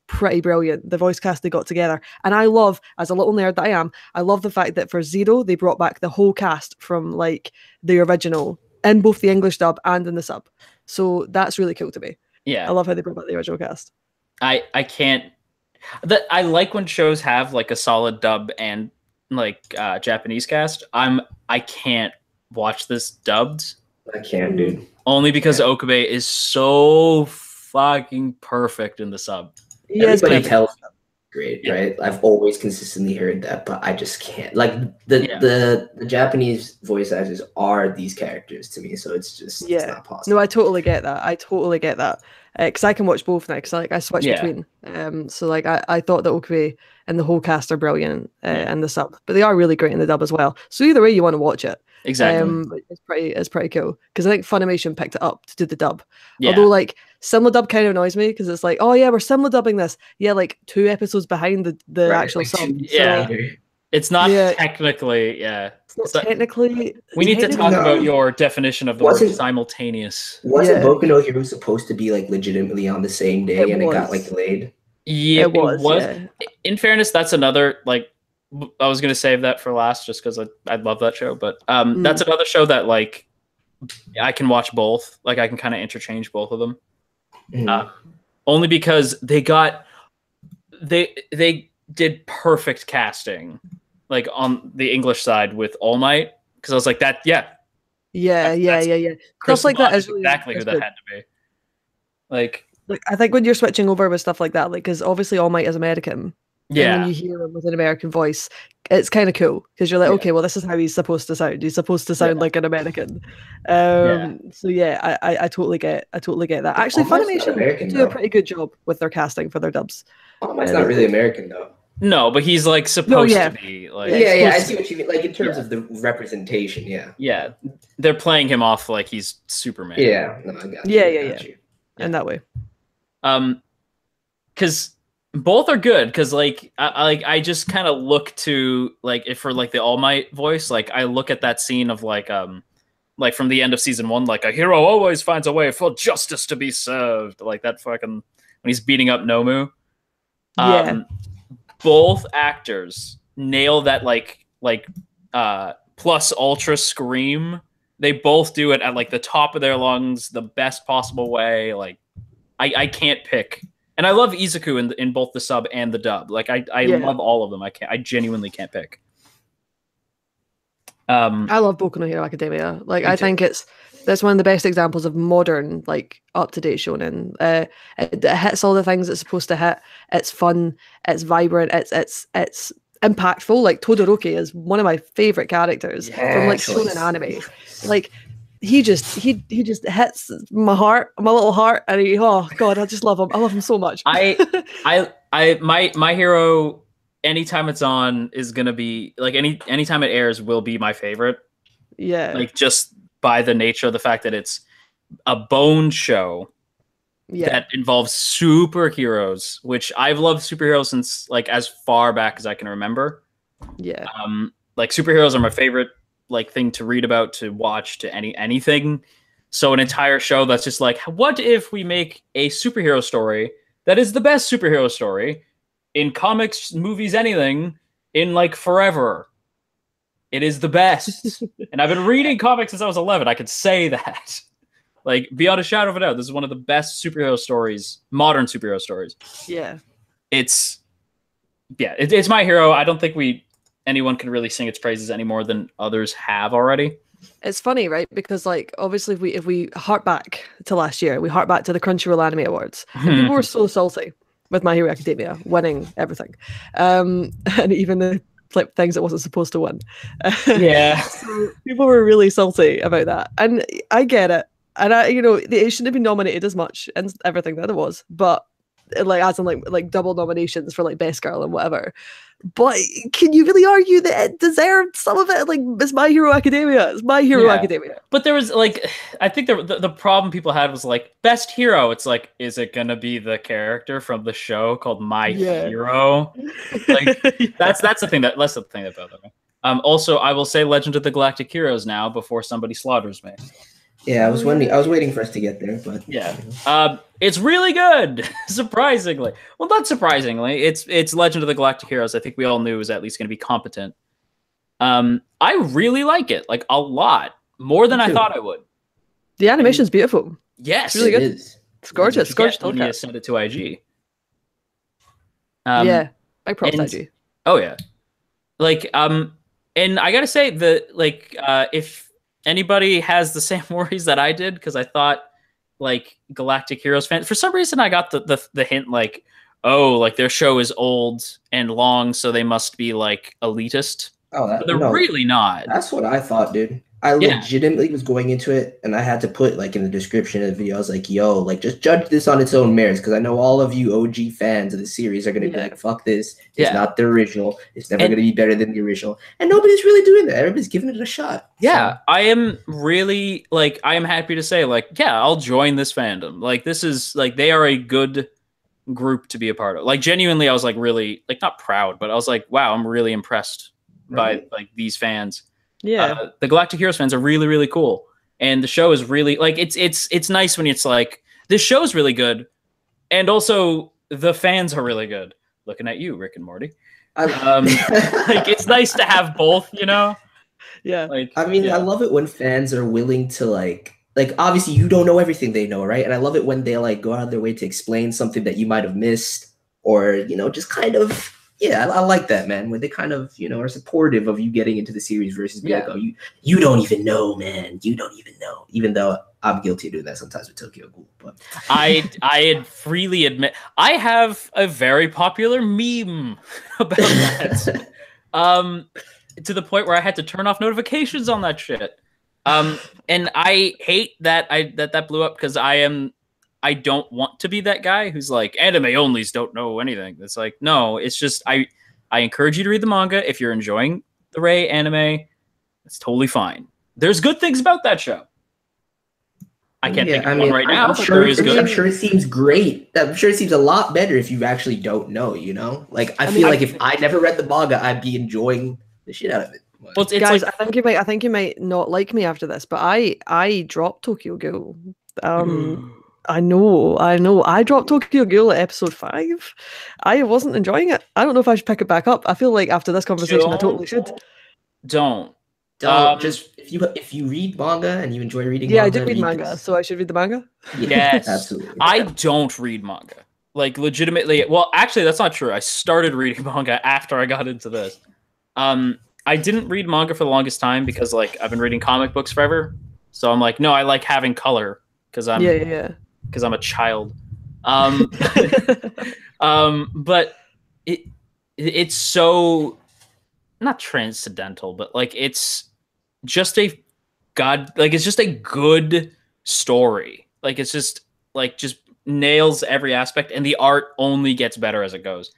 pretty brilliant. The voice cast they got together, and I love, as a little nerd that I am, I love the fact that for Zero they brought back the whole cast from like the original in both the English dub and in the sub. So that's really cool to me. Yeah, I love how they brought back the original cast. I can't. I like when shows have like a solid dub and like Japanese cast. I can't watch this dubbed. I can't, dude. Only because Okabe is so fucking perfect in the sub. Everybody tells me great, right? I've always consistently heard that, but I just can't. Like the Japanese voice actors are these characters to me, so it's just it's not possible. No, I totally get that. Because I can watch both now. Because like I switch between. So like I thought that Okabe and the whole cast are brilliant in the sub, but they are really great in the dub as well. So either way, you want to watch it. Exactly. It's pretty cool because I think Funimation picked it up to do the dub. Although like simula dub kind of annoys me because it's like, oh yeah, we're simula dubbing this. Yeah, like 2 episodes behind the actual sub. Yeah. So, it's not technically, It's not technically. We need to talk about your definition of the word simultaneous. Wasn't Boku no Hero supposed to be like legitimately on the same day and it got like delayed? Yeah, it was. Yeah. In fairness, that's another like I was gonna save that for last just because I love that show, but that's another show that like I can watch both. Like I can kind of interchange both of them. Only because they did perfect casting. Like on the English side with All Might, because I was like that, yeah. Stuff like that is really, exactly who that had to be. Like I think when you're switching over with stuff like that, like because obviously All Might is American, and when you hear him with an American voice, it's kind of cool because you're like, okay, well, this is how he's supposed to sound. He's supposed to sound like an American. So I totally get that. Actually, Funimation do a pretty good job with their casting for their dubs. All Might's not really American though. No, but he's like supposed to be like. Yeah, I see what you mean. Like in terms of the representation, yeah, they're playing him off like he's Superman. Yeah, no, I got you. Yeah. In that way. Because both are good. Because like I just kind of look to like if for like the All Might voice, like I look at that scene of like from the end of season 1, like a hero always finds a way for justice to be served, like that fucking when he's beating up Nomu. Both actors nail that like plus ultra scream. They both do it at like the top of their lungs, the best possible way. Like I can't pick, and I love Izuku in both the sub and the dub. Like I love all of them. I genuinely can't pick. I love Boku no Hero Academia. Like I think it's That's one of the best examples of modern, like up-to-date shonen. It hits all the things it's supposed to hit. It's fun. It's vibrant. It's impactful. Like Todoroki is one of my favorite characters from like shonen anime. Like he just hits my heart, my little heart, and oh god, I just love him. I love him so much. My Hero, anytime it's on, is gonna be like anytime it airs will be my favorite. Yeah, like just by the nature of the fact that it's a bone show that involves superheroes, which I've loved superheroes since like as far back as I can remember. Yeah. Like superheroes are my favorite like thing to read about, to watch, to anything. So an entire show that's just like, what if we make a superhero story that is the best superhero story in comics, movies, anything, in like forever? It is the best. And I've been reading comics since I was 11. I could say that. Like, beyond a shadow of a doubt, this is one of the best superhero stories, modern superhero stories. Yeah. It's My Hero. I don't think anyone can really sing its praises any more than others have already. It's funny, right? Because like obviously if we hark back to last year, we hark back to the Crunchyroll Anime Awards. And people were so salty with My Hero Academia winning everything. And even the like things it wasn't supposed to win. Yeah. So people were really salty about that. And I get it. And it shouldn't have been nominated as much and everything that it was, but like as in like double nominations for like best girl and whatever. But can you really argue that it deserved some of it? Like, it's My Hero Academia. It's My Hero Academia. But there was like, I think the problem people had was like best hero. It's like, is it gonna be the character from the show called My Hero? Like that's the thing that bothered me. Also, I will say Legend of the Galactic Heroes now before somebody slaughters me. Yeah, I was waiting for us to get there, but yeah, it's really good. Surprisingly, well, not surprisingly, it's Legend of the Galactic Heroes. I think we all knew was at least going to be competent. I really like it, like a lot more than I thought I would. The animation's beautiful. Yes, it's really good. It is. It's gorgeous. Gorgeous. You sent it to IG. Yeah, I props IG. Oh yeah, like and I gotta say that like if anybody has the same worries that I did, because I thought like Galactic Heroes fans, for some reason I got the hint like, oh, like their show is old and long, so they must be like elitist. Oh, but they're really not. That's what I thought, dude. I legitimately was going into it, and I had to put like in the description of the video, I was like, yo, like just judge this on its own merits, because I know all of you OG fans of the series are going to be like, fuck this. It's not the original. It's never going to be better than the original. And nobody's really doing that. Everybody's giving it a shot. Yeah, so. I am really, like, I am happy to say, like, yeah, I'll join this fandom. Like, this is, like, they are a good group to be a part of. Like, genuinely, I was, like, really, like, not proud, but I was like, wow, I'm really impressed by, like, these fans. Yeah, the Galactic Heroes fans are really, really cool, and the show is really like it's nice when it's like this show is really good, and also the fans are really good. Looking at you, Rick and Morty. Like it's nice to have both, you know. Yeah, like I mean, I love it when fans are willing to like obviously you don't know everything they know, right? And I love it when they like go out of their way to explain something that you might have missed, or just kind of. Yeah, I like that, man. When they kind of, are supportive of you getting into the series versus being like, oh, you don't even know, man. You don't even know. Even though I'm guilty of doing that sometimes with Tokyo Ghoul. But I freely admit I have a very popular meme about that. To the point where I had to turn off notifications on that shit. And I hate that that blew up, because I don't want to be that guy who's like, anime onlys don't know anything. It's like, no, it's just, I encourage you to read the manga. If you're enjoying the Ray anime, it's totally fine. There's good things about that show. I can't think of one right now, but there is good. I'm sure it seems great. I'm sure it seems a lot better if you actually don't know, Like, I feel like if I never read the manga, I'd be enjoying the shit out of it. Well, it's guys, like, I think you might not like me after this, but I dropped Tokyo Ghoul. I know. I dropped Tokyo Ghoul at episode 5. I wasn't enjoying it. I don't know if I should pick it back up. I feel like after this conversation, I totally should. Don't. Just if you read manga and you enjoy reading. Yeah, manga, I do read manga, so I should read the manga. Yes, absolutely. I don't read manga. Like legitimately. Well, actually, that's not true. I started reading manga after I got into this. I didn't read manga for the longest time because like I've been reading comic books forever. So I'm like, no, I like having color because I'm because I'm a child. But it's so not transcendental, but like it's just a it's just a good story. Like it's just nails every aspect, and the art only gets better as it goes.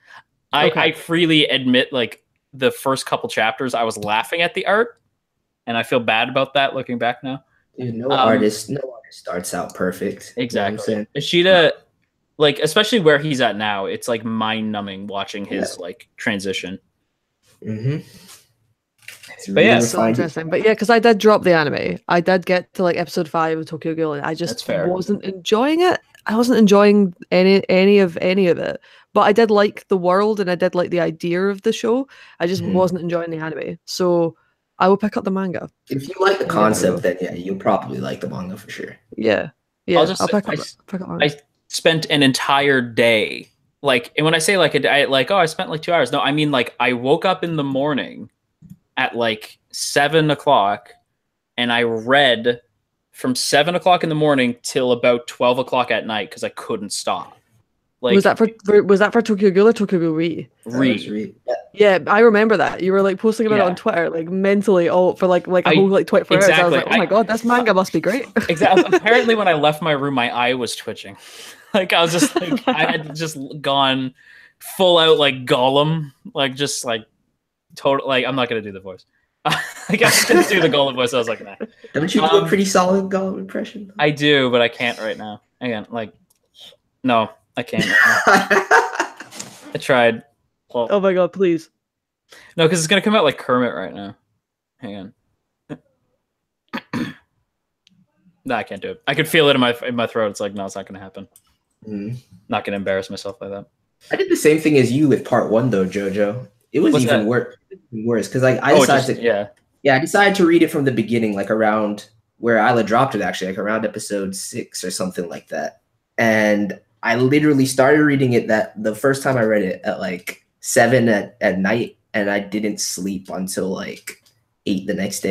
I freely admit, like the first couple chapters, I was laughing at the art, and I feel bad about that looking back now. Dude, no artist starts out perfect. Exactly. You know Ishida, like especially where he's at now, it's like mind numbing watching his like transition. Mm-hmm. But yeah, so interesting. But yeah, because I did drop the anime. I did get to like episode 5 of Tokyo Ghoul, and I just wasn't enjoying it. I wasn't enjoying any of it. But I did like the world, and I did like the idea of the show. I just wasn't enjoying the anime. So I will pick up the manga. If you like the concept, then yeah, you'll probably like the manga for sure. Yeah. I'll pick up manga. I spent an entire day, like, and when I say like I spent like 2 hours. No, I mean like I woke up in the morning at like 7 o'clock, and I read from 7 o'clock in the morning till about 12 o'clock at night because I couldn't stop. Like, was that for Tokyo Ghoul or Tokyo Ghoul Re? Yeah, I remember that. You were like posting about it on Twitter, like mentally all for like a whole like 24 hours. I was like, oh my god, this manga must be great. Exactly. Apparently, when I left my room, my eye was twitching. Like I was just like I had just gone full out like Gollum, like just like total. Like I'm not gonna do the voice. Like I was gonna do the Gollum voice. I was like, nah. Don't you do a pretty solid Gollum impression? I do, but I can't right now. Again, like no. I can't. I tried. Well, oh my god, please. No, because it's gonna come out like Kermit right now. Hang on. No, I can't do it. I could feel it in my throat. It's like, no, it's not gonna happen. Not gonna embarrass myself like that. I did the same thing as you with part 1 though, JoJo. It was even worse because like I decided to read it from the beginning, like around where Isla dropped it, actually, like around episode 6 or something like that, and I literally started reading it the first time I read it at like 7 at night, and I didn't sleep until like 8 the next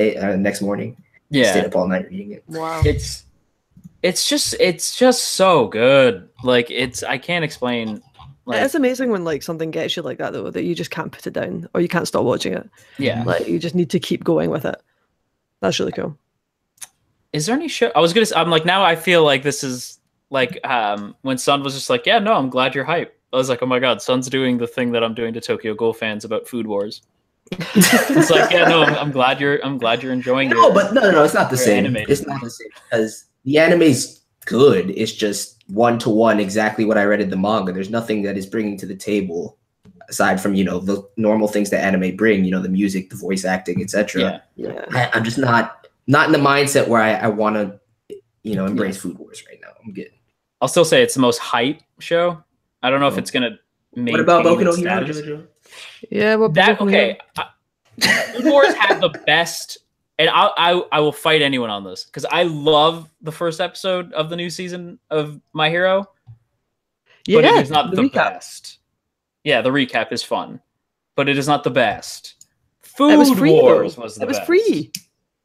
morning. Yeah, stayed up all night reading it. Wow, it's just so good. Like I can't explain. Like, it's amazing when like something gets you like that though, that you just can't put it down or you can't stop watching it. Yeah, like you just need to keep going with it. That's really cool. Is there any show? I'm like, now I feel like this is. Like when Sun was just like, yeah, no, I'm glad you're hype. I was like, oh my god, Sun's doing the thing that I'm doing to Tokyo Ghoul fans about Food Wars. It's like, yeah, no, I'm glad you're enjoying it. No, but no, it's not the same. Animated. It's not the same because the anime's good. It's just 1-to-1 exactly what I read in the manga. There's nothing that is bringing to the table aside from the normal things that anime bring. The music, the voice acting, etc. Yeah. I'm just not in the mindset where I want to embrace Food Wars right now. I'm good. I'll still say it's the most hype show. I don't know if it's gonna maintain. What about Boku no Hero, JoJo? Yeah, well, okay. Food Wars had the best, and I will fight anyone on this because I love the first episode of the new season of My Hero. But it is not the best. Yeah, the recap is fun, but it is not the best. Food Wars was the best. It was free.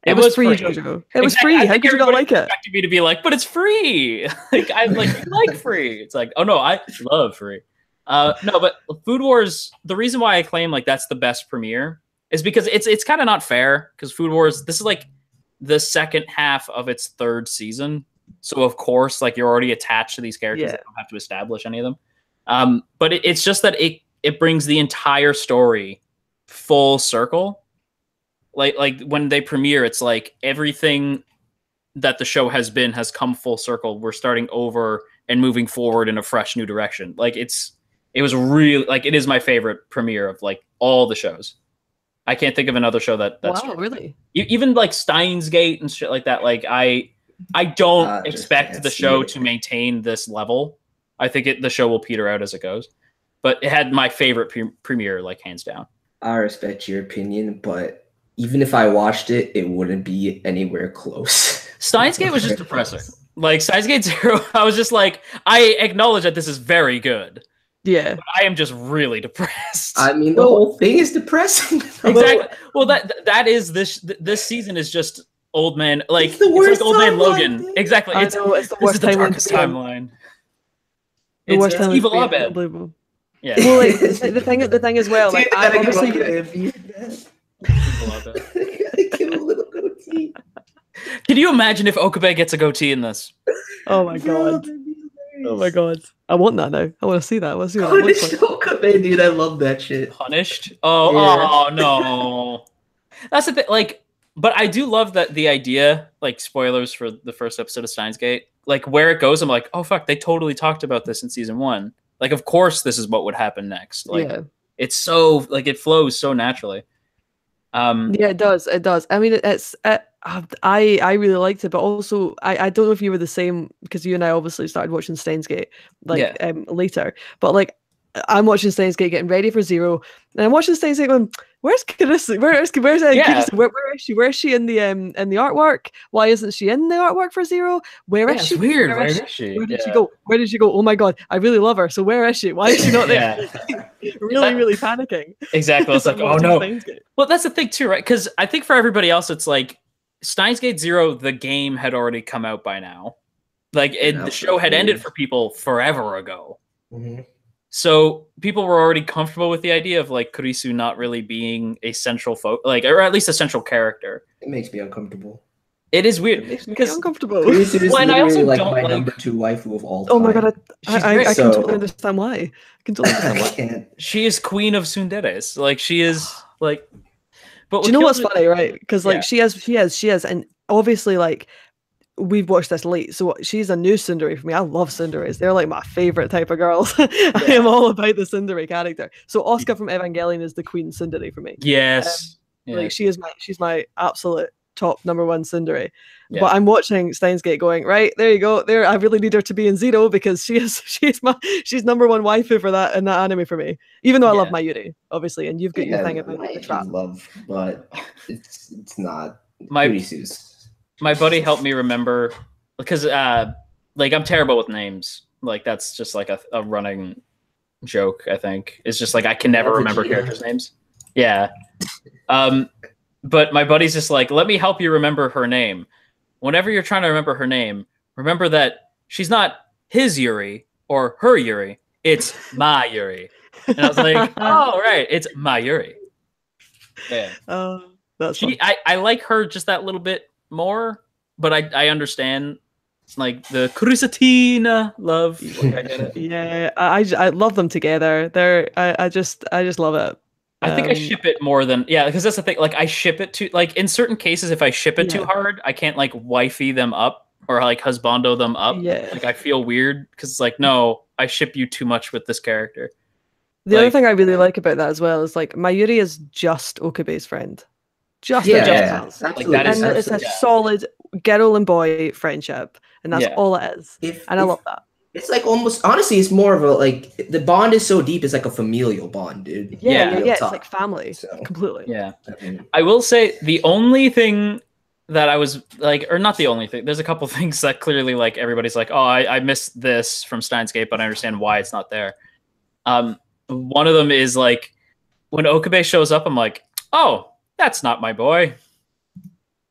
It was free, JoJo. It was free. How could you not like it? Expected me to be like, but it's free. Like I like free. It's like, oh no, I love free. No, but Food Wars. The reason why I claim like that's the best premiere is because it's kind of not fair because Food Wars. This is like the second half of its 3rd season, so of course, like you're already attached to these characters. You don't have to establish any of them. But it's just that it brings the entire story full circle. Like when they premiere, it's like everything that the show has come full circle. We're starting over and moving forward in a fresh new direction. Like it was really like it is my favorite premiere of like all the shows. I can't think of another show that's wow, really. Even like Steins Gate and shit like that. Like I don't expect the show to maintain this level. I think the show will peter out as it goes. But it had my favorite premiere, like hands down. I respect your opinion, but even if I watched it, it wouldn't be anywhere close. Steins Gate was just depressing. Like Steins Gate 0, I was just like, I acknowledge that this is very good. Yeah. But I am just really depressed. I mean, the whole thing is depressing. Exactly. Well, that is this season is just old man, like it's the worst like old man timeline, Logan. dude. Exactly. I know, it's the worst the darkest timeline. It's evil Abed. Unbelievable. Yeah. Well, like the thing as well, like I obviously Evil Abed. give a little goatee. Can you imagine if Okabe gets a goatee in this? Oh my god. Oh my god. I want that now. I want to see that. I want to see what that looks like. Okabe, dude, I love that shit. Punished? Oh no. That's the thing, like, but I do love that the idea, like, spoilers for the first episode of Steins Gate, like, where it goes, I'm like, oh fuck, they totally talked about this in season 1. Like, of course this is what would happen next. Like, it's so, like, it flows so naturally. Yeah, it does. It does. I mean, I really liked it, but also I don't know if you were the same, because you and I obviously started watching Steins Gate later. But like, I'm watching Steins Gate getting ready for Zero, and I'm watching Steins Gate going, "Where's Carissa? Where's Carissa? Where is she? Where is she in the artwork? Why isn't she in the artwork for Zero? Where is she? It's weird. Where is she? Where did she go? Where did she go? Oh my god, I really love her. So where is she? Why is she not there? really panicking. Exactly. It's like, oh no. Well, that's the thing too, right? Because I think for everybody else, it's like Steins Gate Zero, the game had already come out by now. Like, the show had ended for people forever ago. Mm-hmm. So people were already comfortable with the idea of like Kurisu not really being a central or at least a central character. It makes me uncomfortable. It is weird. It makes me uncomfortable. Kurisu is literally like my number 2 waifu of all time. Oh my god, I can totally understand why. I can totally understand why. Can't. She is queen of tsunderes. Like, she is like. But do you know what's funny, right? Because like she has, and obviously like, we've watched this late, so she's a new tsundere for me. I love tsunderes; they're like my favorite type of girls. I am all about the tsundere character. So Asuka from Evangelion is the queen tsundere for me. Yes, like she's my absolute top number 1 tsundere. Yeah. But I'm watching Steins Gate going, right, there you go. There, I really need her to be in Zero, because she's number 1 waifu for that in that anime for me. Even though I love Mayuri, obviously, and you've got your thing about the trap. Love, but it's not my buddy helped me remember, because like, I'm terrible with names. Like, that's just like a running joke, I think. It's just like I can never remember characters' names. Yeah. But my buddy's just like, let me help you remember her name. Whenever you're trying to remember her name, remember that she's not his Yuri or her Yuri. It's my Yuri. And I was like, oh, right. It's my Yuri. Yeah. That's I like her just that little bit more, but I understand like the Crusatina love. Like, I get it. Yeah, I love them together. I just love it. I think I ship it more than because that's the thing. Like, I ship it too. Like, in certain cases, if I ship it too hard, I can't like wifey them up or like husbando them up. Yeah, like I feel weird because it's like, no, I ship you too much with this character. The other thing I really like about that as well is like Mayuri is just Okabe's friend. Just like that is, and it's a solid girl and boy friendship, and that's all it is. I love that. It's like almost, honestly, it's more of a, like, the bond is so deep, it's like a familial bond, dude. Yeah, it's like family, completely. Yeah. I will say the only thing that I was like, or not the only thing, there's a couple things that clearly like everybody's like, oh, I missed this from Steins Gate, but I understand why it's not there. One of them is like, when Okabe shows up, I'm like, oh, that's not my boy.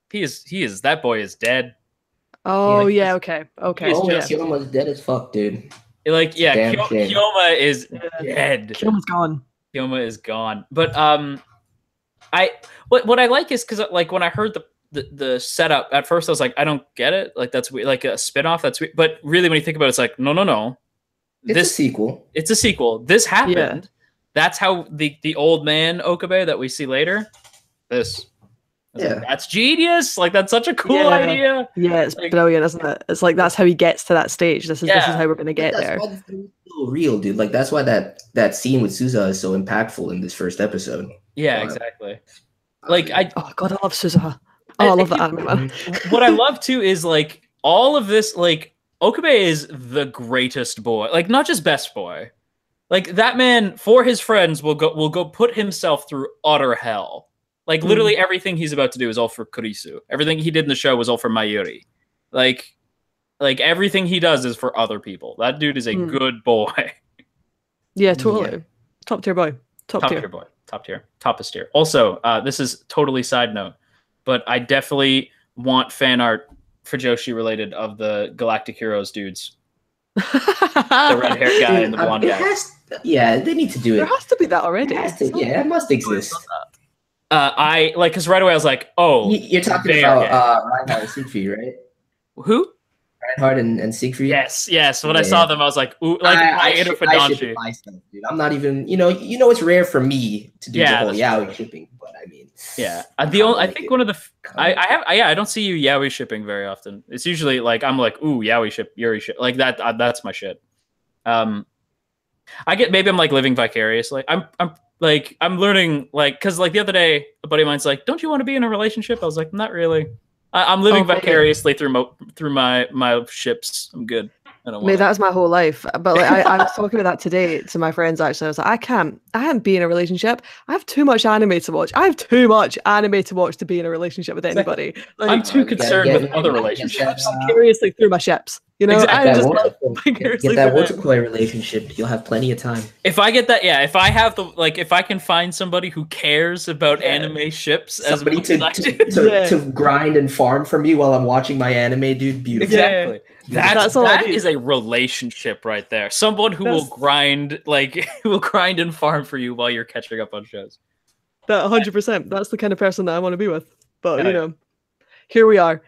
That boy is dead. Oh yeah, okay. Kyoma's dead as fuck, dude. Like, Kyoma is dead. Kyoma's gone. Kyoma is gone. But what I like is because like when I heard the setup at first, I was like, I don't get it. Like, that's weird. Like a spinoff. That's weird. But really, when you think about it, it's like, no. It's a sequel. It's a sequel. This happened. Yeah. That's how the old man Okabe that we see later. That's genius. Like, that's such a cool idea. Yeah, it's like, brilliant, isn't it? It's like that's how he gets to that stage. This is how we're gonna get there. Why it's so real, dude. Like, that's why that scene with Suzuha is so impactful in this first episode. Yeah, exactly. Like, oh god, I love Suzuha. Oh, I love that anime, man. What I love too is like all of this. Like, Okabe is the greatest boy. Like, not just best boy. Like, that man, for his friends, will go put himself through utter hell. Like, literally everything he's about to do is all for Kurisu. Everything he did in the show was all for Mayuri. Like everything he does is for other people. That dude is a good boy. Yeah, totally. Yeah. Top tier boy. Top tier boy. Top tier. Toppest tier. Also, this is totally side note, but I definitely want fan art for Joshi related of the Galactic Heroes dudes. The red haired guy and the blonde guy. Yeah, they need to do it. There has to be that already. It must exist. I like because right away I was like, oh, you're talking about Reinhardt and Siegfried, right? Who? Reinhardt and Siegfried. Yes. When I saw them, I was like, ooh, like I should buy stuff, dude. I'm not even, it's rare for me to do the whole yaoi shipping, but I mean, yeah. I think one of the I don't see you yaoi shipping very often. It's usually like I'm like, ooh, yaoi ship, yuri ship, like that. That's my shit. I get maybe I'm like living vicariously. I'm learning like because like the other day a buddy of mine's like, don't you want to be in a relationship? I was like, not really. I'm living vicariously through my ships. I'm good. I don't want. Mate, that's my whole life. But like, I was talking about that today to my friends. Actually, I was like, I can't be in a relationship. I have too much anime to watch. I have too much anime to watch to be in a relationship with anybody. Like, I'm too concerned with other relationships. Vicariously through my ships. Exactly. Get that Wotakoi relationship. You'll have plenty of time. If I get that, if I have if I can find somebody who cares about anime ships, somebody to grind and farm for me while I'm watching my anime, dude. Beautiful. Exactly. That is a relationship right there. Someone who will grind, and farm for you while you're catching up on shows. That 100%. That's the kind of person that I want to be with. But here we are.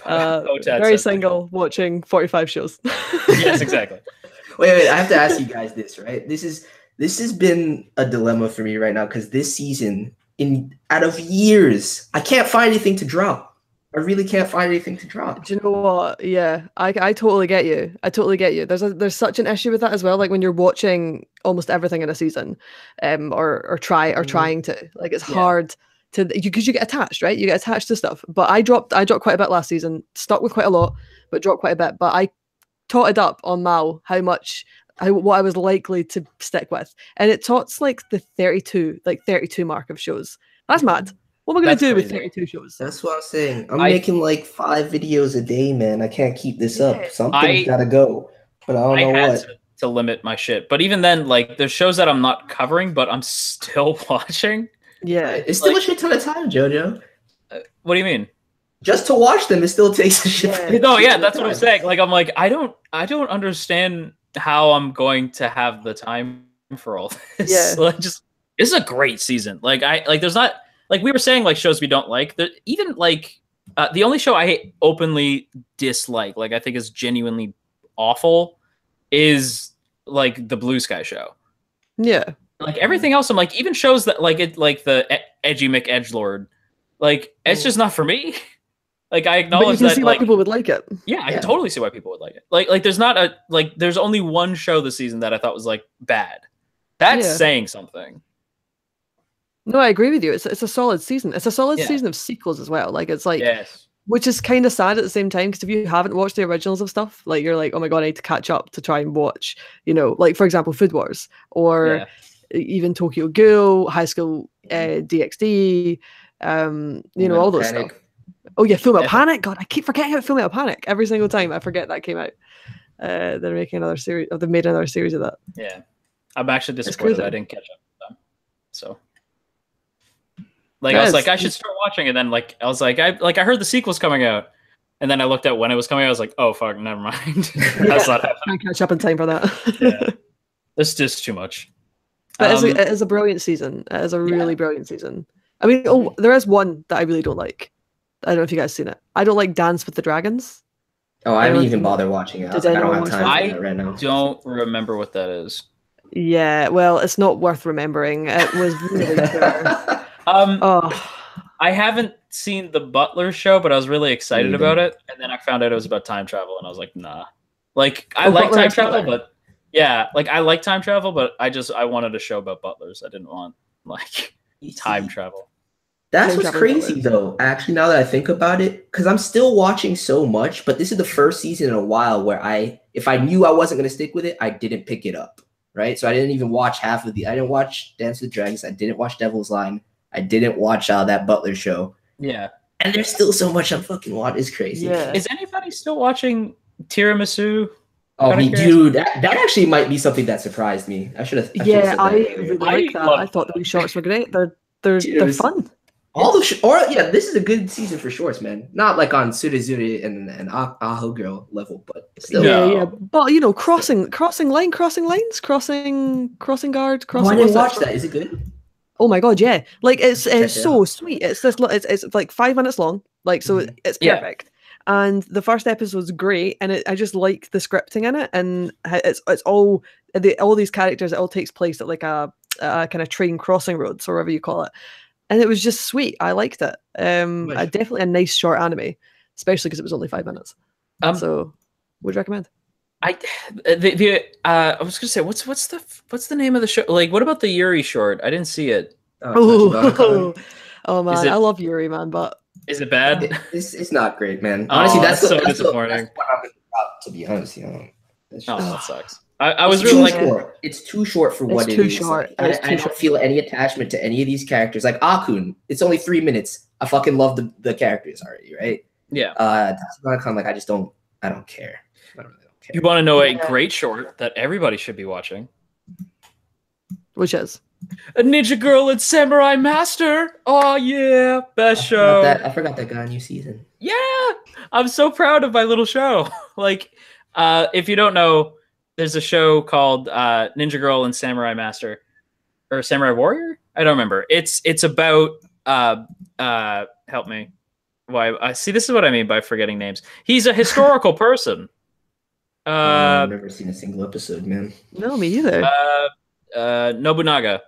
Very single, watching 45 shows. Yes, exactly. Wait, I have to ask you guys this, right? This has been a dilemma for me right now because this season, out of years, I can't find anything to drop. I really can't find anything to drop. Do you know what? Yeah, I totally get you. There's such an issue with that as well. Like when you're watching almost everything in a season, or trying to, like, it's hard to, because you get attached, right? You get attached to stuff. But I dropped quite a bit last season. Stuck with quite a lot, but dropped quite a bit. But I totted up on Mao what I was likely to stick with, and it tots like the 32 mark of shows. That's mad. What am I going to do with 32 shows? That's what I'm saying. I'm making like 5 videos a day, man. I can't keep this up. Something's got to go. But I don't know what. To limit my shit. But even then, like, there's shows that I'm not covering, but I'm still watching. Yeah. It's still a shit ton of time, JoJo. What do you mean? Just to watch them, it still takes a shit. No, yeah, that's what I'm saying. Like, I'm like, I don't understand how I'm going to have the time for all this. Yeah. Like, this is a great season. There's not. Like we were saying, like shows we don't like. Even like the only show I openly dislike, like I think is genuinely awful, is like the Blue Sky show. Yeah. Like everything else, I'm like even shows that like the Edgy McEdgelord, like it's just not for me. Like I acknowledge but you can that see why people would like it. Yeah, I can totally see why people would like it. Like there's only one show this season that I thought was like bad. That's saying something. No, I agree with you. It's a solid season. It's a solid season of sequels as well. Like it's like, which is kind of sad at the same time because if you haven't watched the originals of stuff, like you're like, oh my god, I need to catch up to try and watch. Like for example, Food Wars or even Tokyo Ghoul, High School DxD, all those stuff. Oh yeah, Full Metal Panic. God, I keep forgetting about Full Metal Panic every single time. I forget that came out. They're making another series. They've made another series of that. Yeah, I'm actually disappointed I didn't catch up with them. So. Like I was like, I should start watching, and then like I was like, I heard the sequel's coming out, and then I looked at when it was coming out. I was like, oh fuck, never mind. That's not happening. Can't catch up in time for that. Yeah, it's just too much. But it is a brilliant season. It is a really brilliant season. I mean, there is one that I really don't like. I don't know if you guys seen it. I don't like Dance with the Dragons. Oh, I haven't even bothered watching it. I don't have time for that right now. I don't remember what that is. Yeah, well, it's not worth remembering. It was really poor. I haven't seen the Butler show, but I was really excited about it, and then I found out it was about time travel, and I was like, nah. Like I like time travel, but I like time travel, but I wanted a show about butlers. I didn't want like time travel. That's what's crazy though. Actually, now that I think about it, because I'm still watching so much, but this is the first season in a while where if I knew I wasn't going to stick with it, I didn't pick it up. Right, so I didn't even watch I didn't watch Dance with Dragons. I didn't watch Devil's Line. I didn't watch that Butler show. Yeah. And there's still so much I'm fucking watching. It's crazy. Yeah. Is anybody still watching Tiramisu? Oh, dude, that actually might be something that surprised me. I really like that. I thought the wee shorts were great. They're fun. This is a good season for shorts, man. Not like on Surezure and Aho Girl level, but still. Yeah. But you know, crossing guards, crossing. Oh, I didn't watch that. Is it good? Oh my god, yeah! Like it's so sweet. It's it's like 5 minutes long. Like so, it's perfect. And the first episode's great, and I just like the scripting in it, and it's all these characters. It all takes place at like a kind of train crossing roads, or whatever you call it. And it was just sweet. I liked it. Definitely a nice short anime, especially because it was only 5 minutes. So, would you recommend? I was gonna say, what's the name of the show? Like, what about the Yuri short? I didn't see it. Oh man, I love Yuri, man, but is it bad? It's not great, man. Honestly, that's so disappointing. That's what I'm about, to be honest, that sucks. I was really like, short. It's too short for what it is. Short. I don't feel any attachment to any of these characters. Like Akun, it's only 3 minutes. I fucking love the characters already, right? Yeah. That's not kind of like I don't care. I don't really care. You want to know a great short that everybody should be watching? Which is A Ninja Girl and Samurai Master. Oh yeah, best show. I forgot that got a new season. Yeah, I'm so proud of my little show. Like, if you don't know, there's a show called Ninja Girl and Samurai Master, or Samurai Warrior. I don't remember. It's about help me. Why? I see. This is what I mean by forgetting names. He's a historical person. I've never seen a single episode, man. No, me either. Nobunaga.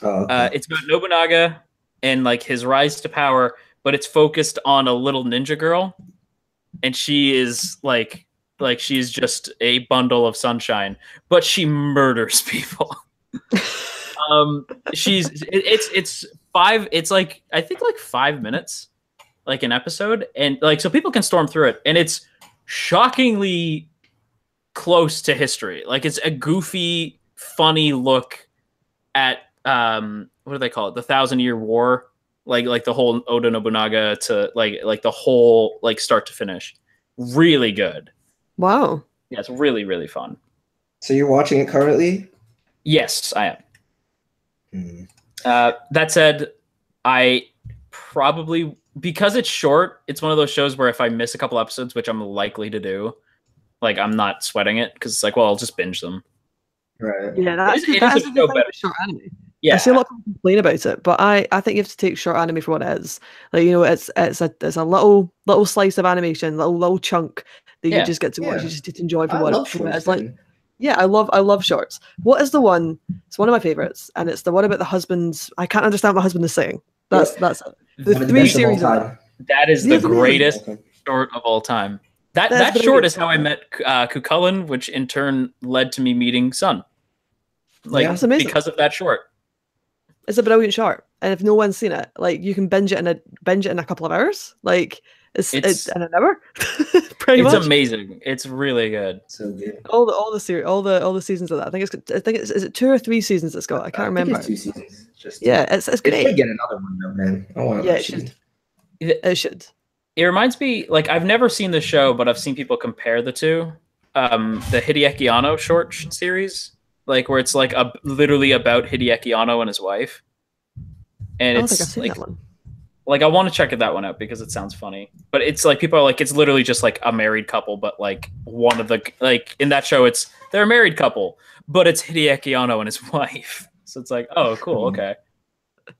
Oh, okay. It's about Nobunaga and like his rise to power, but it's focused on a little ninja girl, and she is like she's just a bundle of sunshine, but she murders people. It's like I think like 5 minutes, like an episode, and like so people can storm through it, and it's shockingly close to history. Like it's a goofy, funny look at what do they call it? The 1,000-Year War, like the whole Oda Nobunaga to like the whole like start to finish. Really good. Wow. Yeah, it's really, really fun. So you're watching it currently? Yes, I am. That said, I probably, because it's short, it's one of those shows where if I miss a couple episodes, which I'm likely to do, like I'm not sweating it because it's like, well, I'll just binge them. Right. Yeah, that's it is a show better. Short anime. Yeah, I see a lot of people complain about it, but I think you have to take short anime for what it is. Like, you know, it's a little slice of animation, little chunk that you just get to watch. You just get to enjoy for what it is. Like, yeah, I love shorts. What is the one? It's one of my favorites, and it's the one about the husband's. I can't understand what my husband is saying. That's it. The 3 series of that. That is the greatest short of all time. That short is how I met Kukulin, which in turn led to me meeting Sun. Like, that's amazing. Because of that short. It's a brilliant short, and if no one's seen it, like you can binge it in a couple of hours. Like it's in an hour. Pretty much. It's amazing. It's really good. So good. All the seasons of that. I think it's is it 2 or 3 seasons it's got. I can't remember. It's 2 seasons. It's It great. should get another one though, man. It should. It should. It reminds me, like I've never seen the show, but I've seen people compare the two. The Hideaki Anno short series. Like where it's like literally about Hideaki Anno and his wife, and it's I've seen that one. Like I want to check that one out because it sounds funny. But it's like people are like it's literally just like a married couple, but like one of the like in that show they're a married couple, but it's Hideaki Anno and his wife. So it's like, oh, cool, okay.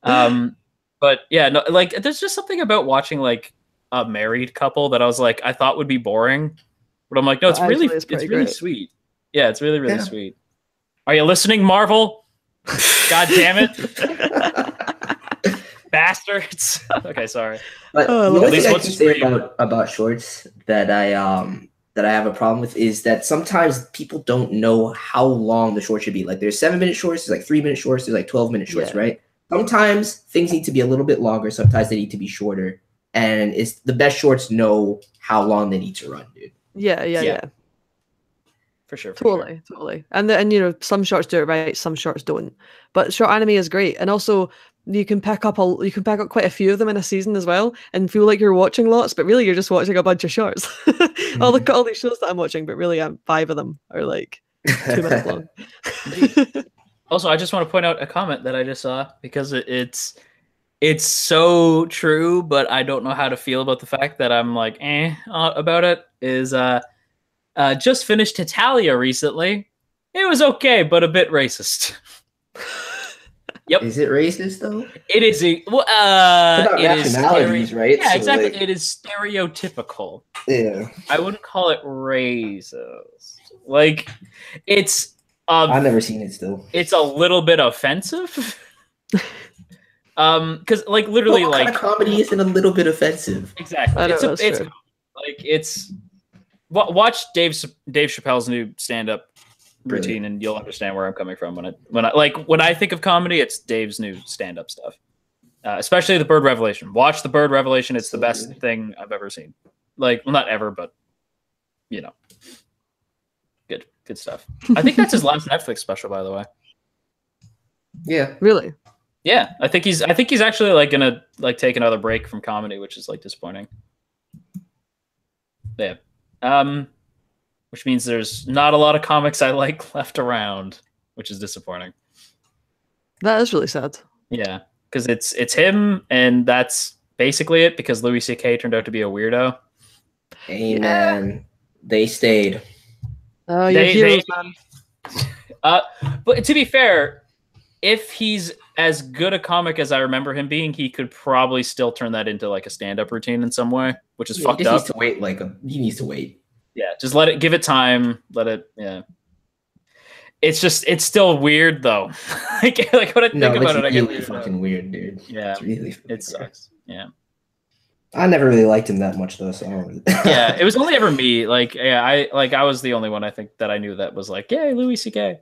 But yeah, no, like there's just something about watching like a married couple that I was like I thought would be boring, but I'm like no, it's really sweet. Yeah, it's really sweet. Are you listening, Marvel? God damn it. Bastards. Okay, sorry. But the only thing I can say about shorts that I have a problem with is that sometimes people don't know how long the short should be. Like there's 7-minute shorts, there's like 3-minute shorts, there's like 12-minute shorts, right? Sometimes things need to be a little bit longer, sometimes they need to be shorter. And it's the best shorts know how long they need to run, dude. Yeah. For sure. Totally. And you know, some shorts do it right, some shorts don't. But short anime is great, and also you can pick up quite a few of them in a season as well, and feel like you're watching lots, but really you're just watching a bunch of shorts. Oh, look at all these shows that I'm watching, but really 5 of them are like 2 minutes long. Also, I just want to point out a comment that I just saw because it It's so true, but I don't know how to feel about the fact that I'm like about it. Just finished Italia recently. It was okay, but a bit racist. Yep. Is it racist though? It is about nationalities, right? Yeah, so, exactly. like, it is stereotypical. Yeah. I wouldn't call it racist. Like, it's I've never seen it still. It's a little bit offensive. Because like literally, what kind of comedy isn't a little bit offensive? Exactly. Watch Dave Chappelle's new stand-up routine, and you'll understand where I'm coming from when I think of comedy, it's Dave's new stand-up stuff. Especially the Bird Revelation. Watch the Bird Revelation. It's the best thing I've ever seen. Like, well, not ever, but you know, good stuff. I think that's his last Netflix special, by the way. Yeah. Really? Yeah, I think he's actually like gonna like take another break from comedy, which is like disappointing. Yeah. Which means there's not a lot of comics I like left around, which is disappointing. That is really sad. Yeah, because it's him, and that's basically it. Because Louis C.K. turned out to be a weirdo. Hey man, they stayed. Oh, you're heroes, man. But to be fair, if he's as good a comic as I remember him being, he could probably still turn that into like a stand-up routine in some way, which is fucked up. He needs to wait. Yeah, just give it time. Yeah. It's still weird though. like when I think about it, I get really fucking weird, dude. Yeah, it's really it sucks. Yeah. I never really liked him that much though, so I don't really... Yeah, it was only ever me. I was the only one I think that I knew that was like, yay, Louis C.K.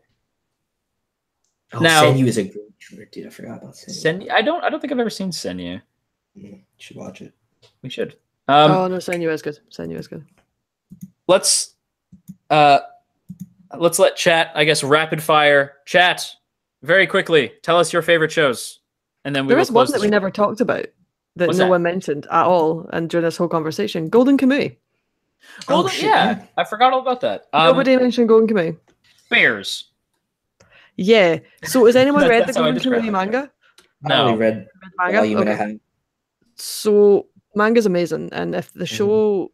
Oh, now, Senyu is a great short, dude. I forgot about Senyu. I don't think I've ever seen Senyu. You should watch it. We should. Oh no, Senyu is good. Senyu is good. Let's let chat, I guess, rapid fire chat very quickly. Tell us your favorite shows, and then there is one that we never talked about that no one mentioned at all, and during this whole conversation, Golden Kamuy. Yeah, I forgot all about that. Nobody mentioned Golden Kamuy. Bears. Yeah. So has anyone read the Golden Kamuy manga? No. I only read manga. Okay. So manga's amazing, and if the show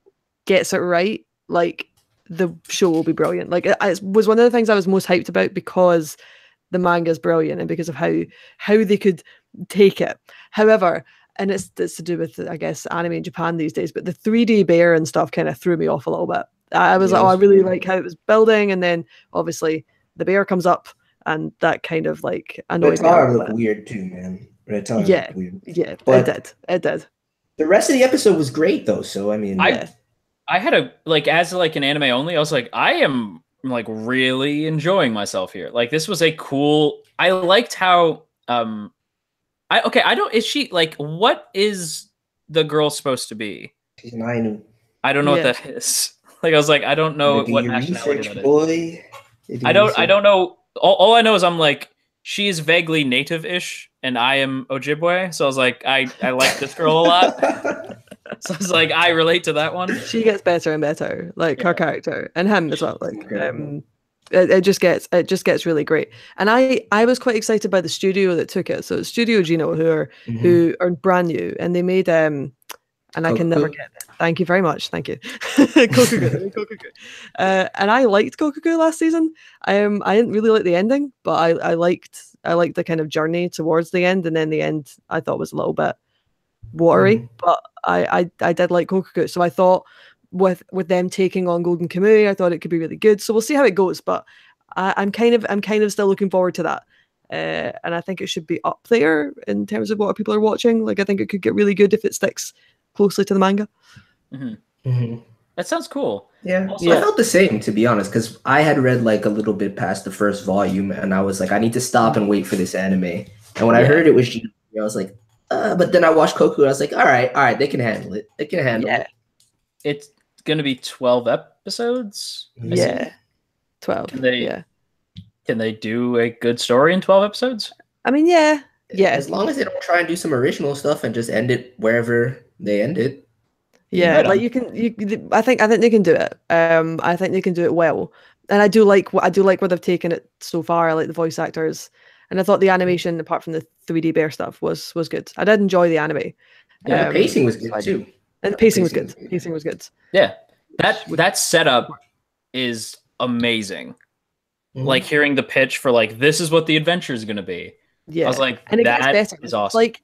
gets it right, like the show will be brilliant. Like it was one of the things I was most hyped about because the manga is brilliant and because of how they could take it. However, and it's to do with, I guess, anime in Japan these days, but the 3D bear and stuff kind of threw me off a little bit. I was like, I really like how it was building, and then obviously the bear comes up, and that kind of like annoys me. It looked weird too, man. Yeah, weird. Yeah, but it did. The rest of the episode was great though, so I mean, I had as an anime only, I was like, I am like really enjoying myself here. Like this was a cool. I liked how is she like, what is the girl supposed to be? She's an Ainu. I don't know what that is. Like I was like, I don't know what nationality that is. Boy. I don't know. All I know is I'm like, she is vaguely native-ish, and I am Ojibwe. So I was like, I like this girl a lot. So I was like, I relate to that one. She gets better and better, like her character, and him as well. Like, it just gets really great. And I was quite excited by the studio that took it. So it's Studio Gino, who are brand new, and they made and I can never get it. Thank you very much. Thank you. Kokugo. And I liked Kokugo last season. I didn't really like the ending, but I liked the kind of journey towards the end, and then the end I thought was a little bit watery, but I did like Kokugo. So I thought with them taking on Golden Kamuy, I thought it could be really good. So we'll see how it goes, but I'm kind of still looking forward to that. And I think it should be up there in terms of what people are watching. Like I think it could get really good if it sticks closely to the manga. That sounds cool. Yeah. I felt the same, to be honest, because I had read like a little bit past the first volume, and I was like, I need to stop and wait for this anime. And when I heard it was Gino, I was like, but then I watched Koku, and I was like, all right, they can handle it. They can handle it. It's gonna be 12 episodes. 12. Can they do a good story in 12 episodes? I mean, yeah. As long as they don't try and do some original stuff and just end it wherever they end it. Yeah, like I think they can do it. I think they can do it well, and I do like where they've taken it so far. I like the voice actors. and I thought the animation, apart from the 3D bear stuff, was good. I did enjoy the anime. Yeah, the pacing was good too. And the pacing was good. Pacing was good. Yeah, that setup is amazing. Like hearing the pitch for like this is what the adventure is going to be. Yeah, I was like, and it that gets better. is awesome. Like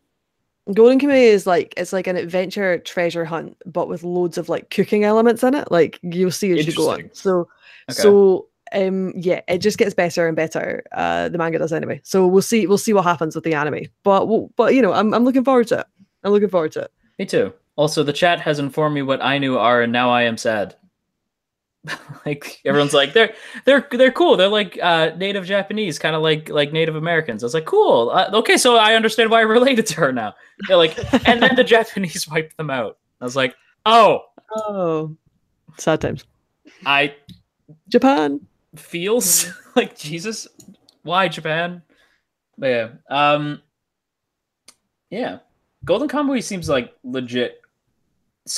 Golden Kamuy is like an adventure treasure hunt, but with loads of like cooking elements in it. Like you'll see as you go on. So yeah, it just gets better and better. The manga does anyway. So we'll see what happens with the anime. But you know, I'm looking forward to it. I'm looking forward to it. Me too. Also, the chat has informed me what Ainu are, and now I am sad. Like everyone's like they're cool. They're like native Japanese, kind of like Native Americans. I was like, cool. Okay, so I understand why I related to her now. They're like, and then the Japanese wiped them out. I was like, oh, sad times. Japan feels like Jesus. Why Japan? But yeah, Golden Kamuy seems like legit.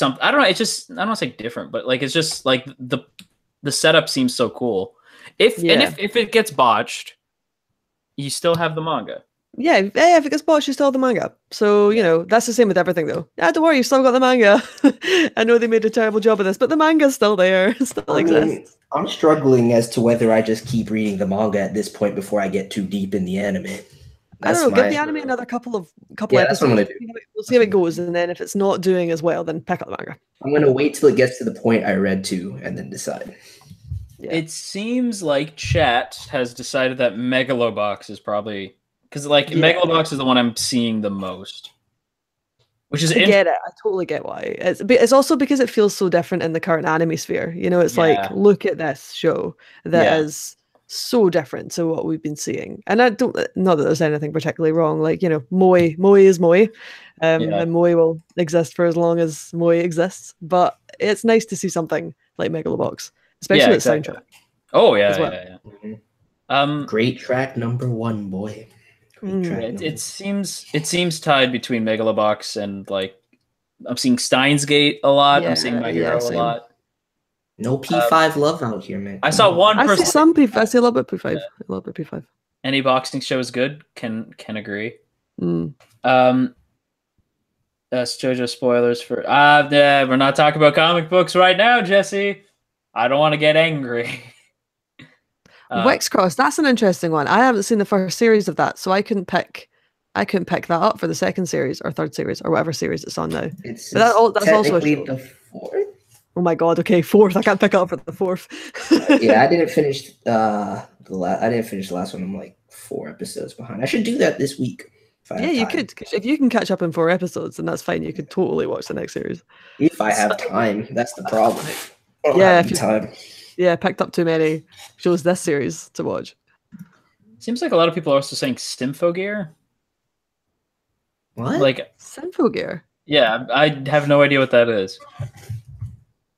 I don't know. It's just, I don't want to say different, but like it's just like the setup seems so cool. If it gets botched, you still have the manga. Yeah, if it gets botched, you still have the manga. So you know that's the same with everything, though. Yeah, don't worry, you still got the manga. I know they made a terrible job of this, but the manga's still there. It still exists. I'm struggling as to whether I just keep reading the manga at this point before I get too deep in the anime. I don't know. Give the anime another couple episodes. That's what I'm gonna do. We'll see how it goes, and then if it's not doing as well, then pick up the manga. I'm gonna wait till it gets to the point I read to, and then decide. Yeah. It seems like chat has decided that Megalobox is probably because Megalobox is the one I'm seeing the most. Which is I get it. I totally get why. It's also because it feels so different in the current anime sphere. You know, it's like look at this show that is so different to what we've been seeing, and I don't, not that there's anything particularly wrong. Like, you know, Moe is Moe, and Moe will exist for as long as Moe exists. But it's nice to see something like Megalobox, especially with soundtrack. Oh yeah, great track number 1, boy. It seems tied between Megalobox and like I'm seeing Steins Gate a lot. I'm seeing My Hero a lot. No P5 love out here, man. I saw one person. I see some P5. I see a little bit P5. A little bit P5. Any boxing show is good. Can agree. Mm. That's JoJo spoilers for. We're not talking about comic books right now, Jesse. I don't want to get angry. Wexcross, that's an interesting one. I haven't seen the first series of that, so I couldn't pick that up for the second series or third series or whatever series it's on now. That's also the fourth. Oh my god! Okay, fourth. I can't pick it up for the fourth. Yeah, I didn't finish I didn't finish the last one. I'm like 4 episodes behind. I should do that this week. Yeah, you could. If you can catch up in 4 episodes, then that's fine. You could totally watch the next series. If I have time, that's the problem. Time. Yeah, picked up too many shows this series to watch. Seems like a lot of people are also saying Symphogear. What? Like Symphogear? Yeah, I have no idea what that is.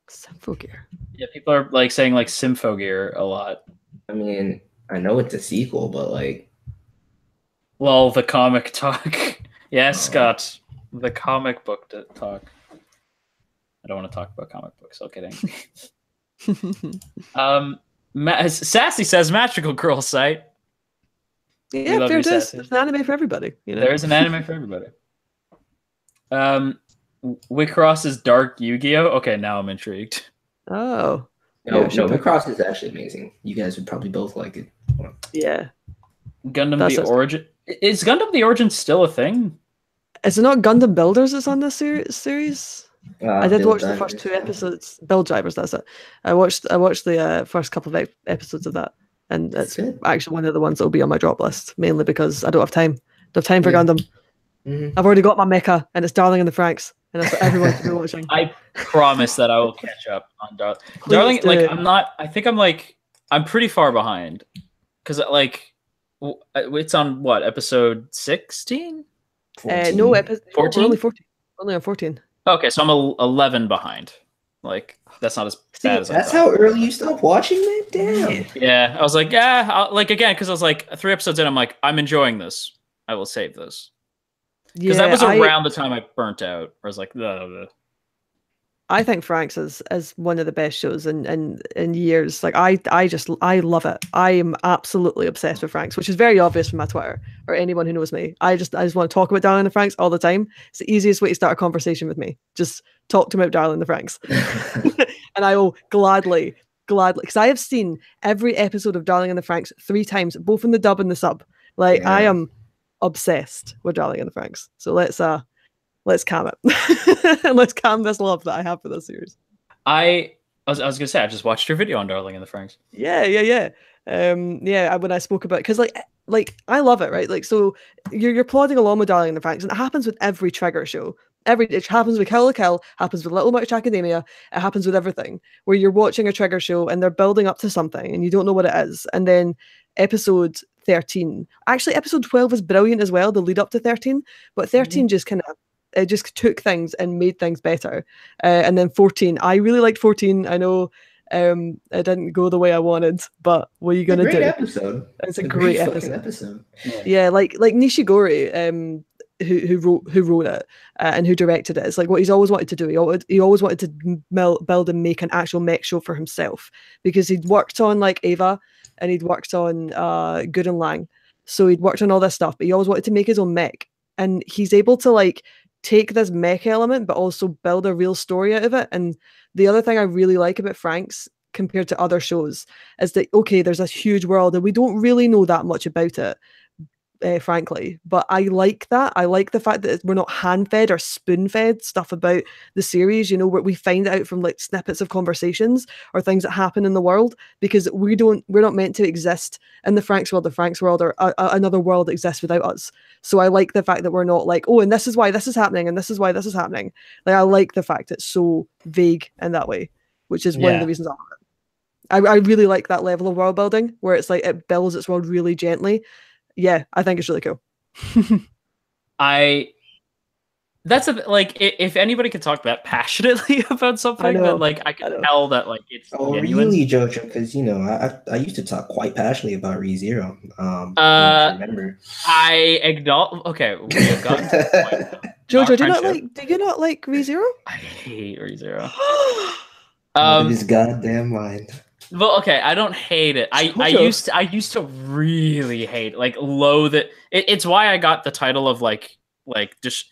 Symphogear. Yeah, people are like saying like Symphogear a lot. I mean, I know it's a sequel, but like, well, the comic talk. Yes, Scott, the comic book talk. I don't want to talk about comic books. I'll get angry. Sassy says Magical Girl site. Yeah, there it is. There's an anime for everybody. You know? There is an anime for everybody. Wicross's Dark Yu-Gi-Oh! Okay, now I'm intrigued. Oh. No, Wicross is actually amazing. You guys would probably both like it. Yeah. Gundam The Origin. Is Gundam The Origin still a thing? Is it not Gundam Builders that's on this series? I did watch the first 2 episodes. Build Drivers, that's it. I watched the first couple of episodes of that, and it's actually one of the ones that will be on my drop list, mainly because I don't have time. Don't have time for Gundam. I've already got my mecha, and it's Darling in the Franxx, and that's what everyone should be watching. I promise that I will catch up on Darling. Like I'm not. I think I'm pretty far behind, because like it's on what, episode 16? No, episode 14. Only 14. Only on 14. Okay, so I'm 11 behind. Like that's not as bad as I thought. That's how early you stopped watching, man. Damn. Yeah, I was like, again, because I was like 3 episodes in. I'm like, I'm enjoying this. I will save this. Because that was around the time I burnt out. I was like, ugh. I think Franks is one of the best shows in years. Like I love it. I am absolutely obsessed with Franks, which is very obvious from my Twitter or anyone who knows me. I just want to talk about Darling in the Franks all the time. It's the easiest way to start a conversation with me. Just talk to me about Darling in the Franks, and I will gladly, because I have seen every episode of Darling in the Franks 3 times, both in the dub and the sub. Like I am obsessed with Darling in the Franks. So let's calm it. And let's calm this love that I have for this series. I was gonna say I just watched your video on Darling in the Franks. Yeah. When I spoke about, because like I love it, right? Like, so you're plodding along with Darling in the Franks, and it happens with every Trigger show. It happens with Kill la Kill, happens with Little Witch Academia, it happens with everything, where you're watching a Trigger show and they're building up to something and you don't know what it is, and then episode 13, actually episode 12 is brilliant as well, the lead up to 13, but 13 just kind of, it just took things and made things better. And then 14, I really liked 14. I know it didn't go the way I wanted, but what are you gonna do? Episode. It's a great episode. Yeah, like Nishigori, who wrote it and who directed it. It's like what he's always wanted to do. He always wanted to build and make an actual mech show for himself, because he'd worked on like Ava and he'd worked on Gurren Lang, so he'd worked on all this stuff, but he always wanted to make his own mech, and he's able to like take this mech element but also build a real story out of it. And the other thing I really like about Franks compared to other shows is that, okay, there's this huge world and we don't really know that much about it, frankly, but I like that. I like the fact that we're not hand-fed or spoon-fed stuff about the series, where we find out from like snippets of conversations or things that happen in the world, because we're not meant to exist in the Franks world. The Franks world, or another world, exists without us. So I like the fact that we're not like, oh, and this is why this is happening, and this is why this is happening. Like, I like the fact it's so vague in that way, which is one of the reasons I love it. I really like that level of world building where it's like it builds its world really gently. Yeah, I think it's really cool. Like, if anybody could talk that passionately about something, then like I can tell that like it's genuine. Really, JoJo, because I used to talk quite passionately about ReZero. I remember. I acknowledge. Okay, we have gotten to the point. JoJo, do you not like ReZero? I hate ReZero. His goddamn mind. Well, okay, I don't hate it. I used to really hate, like, loathe it. It's why I got the title of like just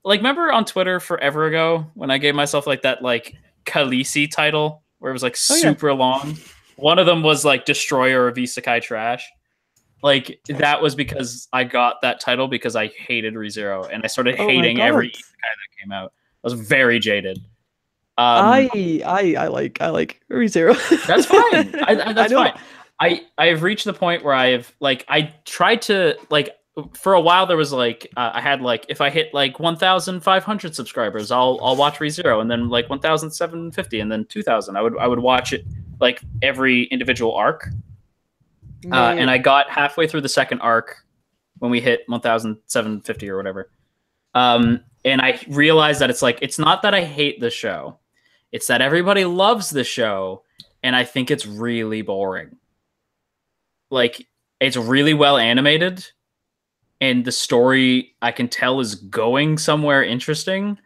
like, remember on Twitter forever ago when I gave myself like that like Khaleesi title where it was like super long. One of them was like Destroyer of Isekai Trash. Like, that was because I got that title because I hated ReZero, and I started hating every Isekai that came out. I was very jaded. I like ReZero. That's fine. That's fine. I've reached the point where I tried to, like, for a while there was like I had like, if I hit like 1,500 subscribers, I'll watch ReZero, and then like 1,750, and then 2,000. I would watch it like every individual arc. And I got halfway through the second arc when we hit 1,750 or whatever. And I realized that it's not that I hate the show. It's that everybody loves the show, and I think it's really boring. Like, it's really well animated, and the story I can tell is going somewhere interesting,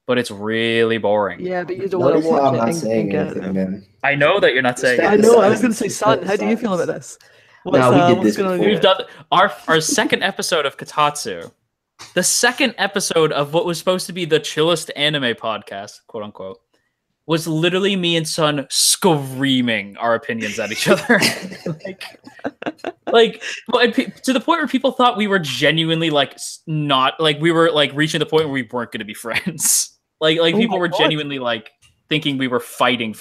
but it's really boring. Yeah, but you don't want to watch it. I'm not saying anything, man. I know that you're not saying I know. I was going to say, Son, how do you feel about this? We did this before. We've done our second episode of Kotatsu. The second episode of what was supposed to be the chillest anime podcast, quote unquote, was literally me and Son screaming our opinions at each other. like to the point where people thought we were genuinely like not like we were like reaching the point where we weren't going to be friends. Like people were genuinely like thinking we were fighting.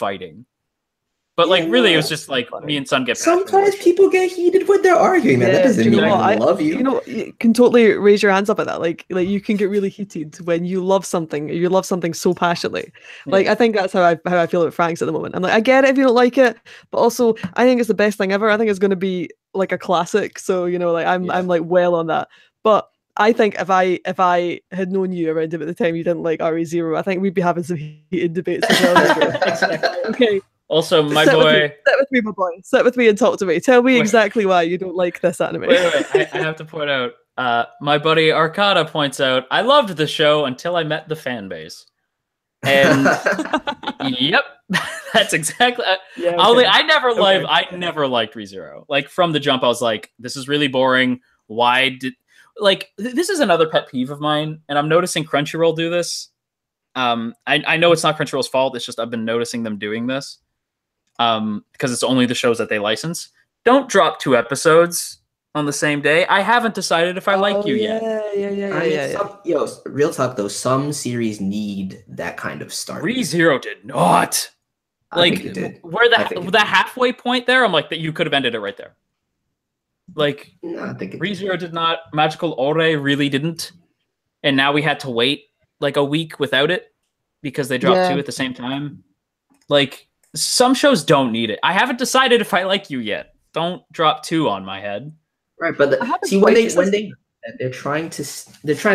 But like, really, it was just like me and Son get. Sometimes people get heated when they're arguing, man. That doesn't mean I love you. You can totally raise your hands up at that. Like you can get really heated when you love something. You love something so passionately. Like, I think that's how I feel about Franks at the moment. I'm like, I get it if you don't like it, but also I think it's the best thing ever. I think it's going to be like a classic. So like I'm like well on that. But I think if I had known you around him at the time you didn't like ReZero, I think we'd be having some heated debates as well. Okay. Also, my boy... Sit with me, my boy. Sit with me and talk to me. Tell me exactly why you don't like this anime. Wait. I have to point out, my buddy Arcada points out, I loved the show until I met the fan base. And yep, that's exactly. Yeah, okay. I never liked ReZero. Like from the jump, I was like, this is really boring. Why did this is another pet peeve of mine, and I'm noticing Crunchyroll do this. I know it's not Crunchyroll's fault. It's just I've been noticing them doing this. Because it's only the shows that they license. Don't drop 2 episodes on the same day. I haven't decided if I like you yet. Yo, real talk though, some series need that kind of start. ReZero did not. Like where the halfway point there, I'm like that you could have ended it right there. Like no, I think ReZero did not. Magical Ore really didn't. And now we had to wait like a week without it because they dropped 2 at the same time. Like some shows don't need it. I haven't decided if I like you yet. Don't drop 2 on my head. Right, but they're trying to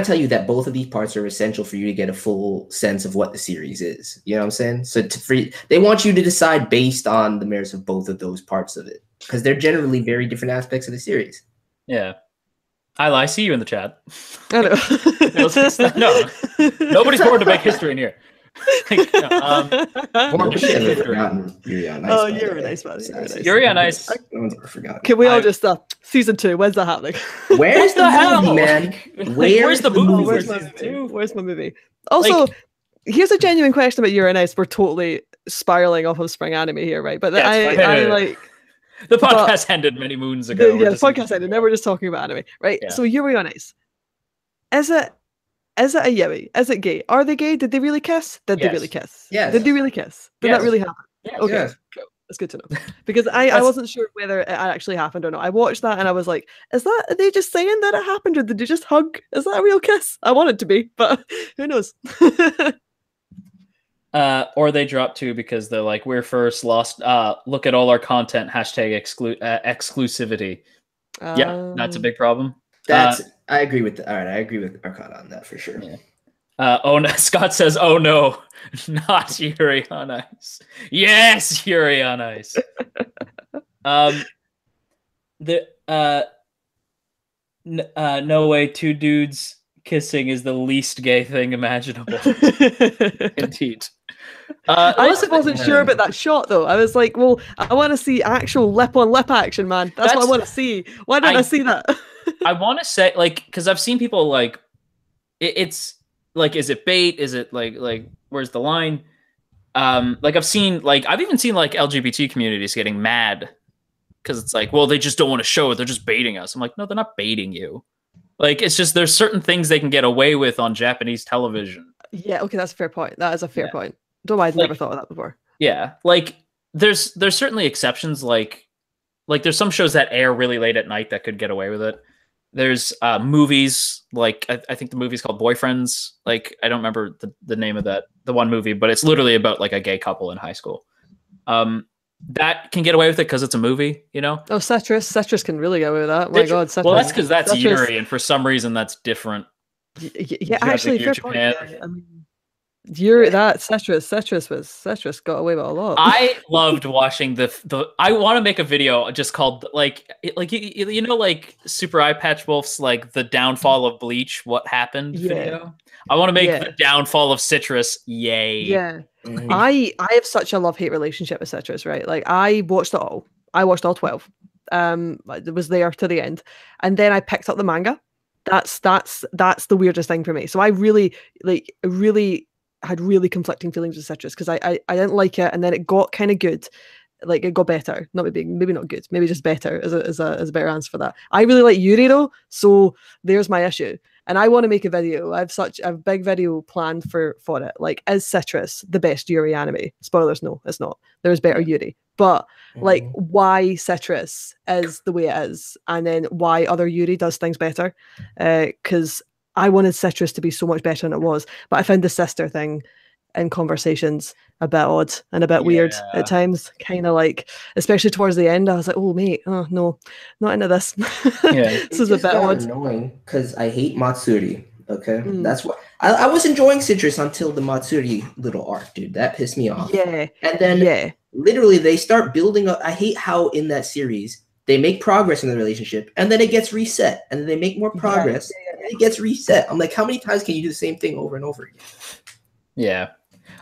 tell you that both of these parts are essential for you to get a full sense of what the series is. You know what I'm saying? So they want you to decide based on the merits of both of those parts of it, because they're generally very different aspects of the series. Yeah. I see you in the chat. I know. No, nobody's born to make history in here. Yuri on Ice, man. Yuri on Ice. No one's ever forgotten. Can we all just season 2? When's that happening? Where's the movie, man? Where's the movie? Where's my movie? Also, here's a genuine question about Yuri on Ice. We're totally spiraling off of Spring Anime here, right? But I like. The podcast ended many moons ago. The podcast ended. Now we're just talking about anime, right? Yeah. So Yuri on Ice. Is it a Yuri? Is it gay? Are they gay? Did they really kiss? Did they really kiss? Yes. Did they really kiss? Did that really happen? Yes. Okay. Yes. Cool. That's good to know. Because I wasn't sure whether it actually happened or not. I watched that and I was like, are they just saying that it happened, or did they just hug? Is that a real kiss? I want it to be, but who knows? Or they dropped 2 because they're like, we're first, lost. Look at all our content. Hashtag exclusivity. Yeah, that's a big problem. I agree with all right. I agree with Arcana on that for sure. Yeah. Scott says, "Oh no, not Yuri on Ice." Yes, Yuri on Ice. No way. 2 dudes kissing is the least gay thing imaginable. Indeed. I wasn't sure about that shot though. I was like, well, I want to see actual lip on lip action, man. That's what I want to see. Why didn't I see that? I want to say, like, because I've seen people like, it's like, is it bait? Is it like where's the line? Like I've even seen like LGBT communities getting mad because it's like, well, they just don't want to show it. They're just baiting us. I'm like, no, they're not baiting you. Like, it's just there's certain things they can get away with on Japanese television. Yeah, okay, that's a fair point. That is a fair point. Don't know why I'd never thought of that before. Yeah, like there's certainly exceptions. Like there's some shows that air really late at night that could get away with it. There's movies like I think the movie's called Boyfriends. Like I don't remember the name of the one movie, but it's literally about like a gay couple in high school. That can get away with it because it's a movie, you know. Oh, Citrus can really get away with that. My God, Citrus. Well, that's because that's Yuri, and for some reason that's different. Yeah, actually, fair point. Yeah, I mean, Citrus got away with a lot. I loved watching the. I want to make a video just called like you know, like Super Eye Patch Wolf's like the downfall of Bleach. What happened? Video. I want to make the downfall of Citrus. Yay! Yeah, I have such a love-hate relationship with Citrus. Right, like I watched it all. I watched all 12. It was there to the end, and then I picked up the manga. That's the weirdest thing for me. So I really had really conflicting feelings with Citrus because I didn't like it, and then it got kind of good. Like it got better, not maybe not good, maybe just better as a better answer for that. I really like Yuri though, so there's my issue, and I want to make a video. I have a big video planned for it. Like, is Citrus the best Yuri anime? Spoilers, no, it's not. There's better Yuri, but like why Citrus is the way it is, and then why other Yuri does things better, because I wanted Citrus to be so much better than it was, but I found the sister thing in conversations a bit odd and a bit weird at times. Kind of like, especially towards the end, I was like, "Oh mate, oh no, not into this." This is a bit odd. Annoying because I hate Matsuri. Okay, that's what I was enjoying Citrus until the Matsuri little arc, dude. That pissed me off. Yeah, and then literally they start building up. I hate how in that series they make progress in the relationship and then it gets reset, and then they make more progress and it gets reset. I'm like, how many times can you do the same thing over and over again? Yeah.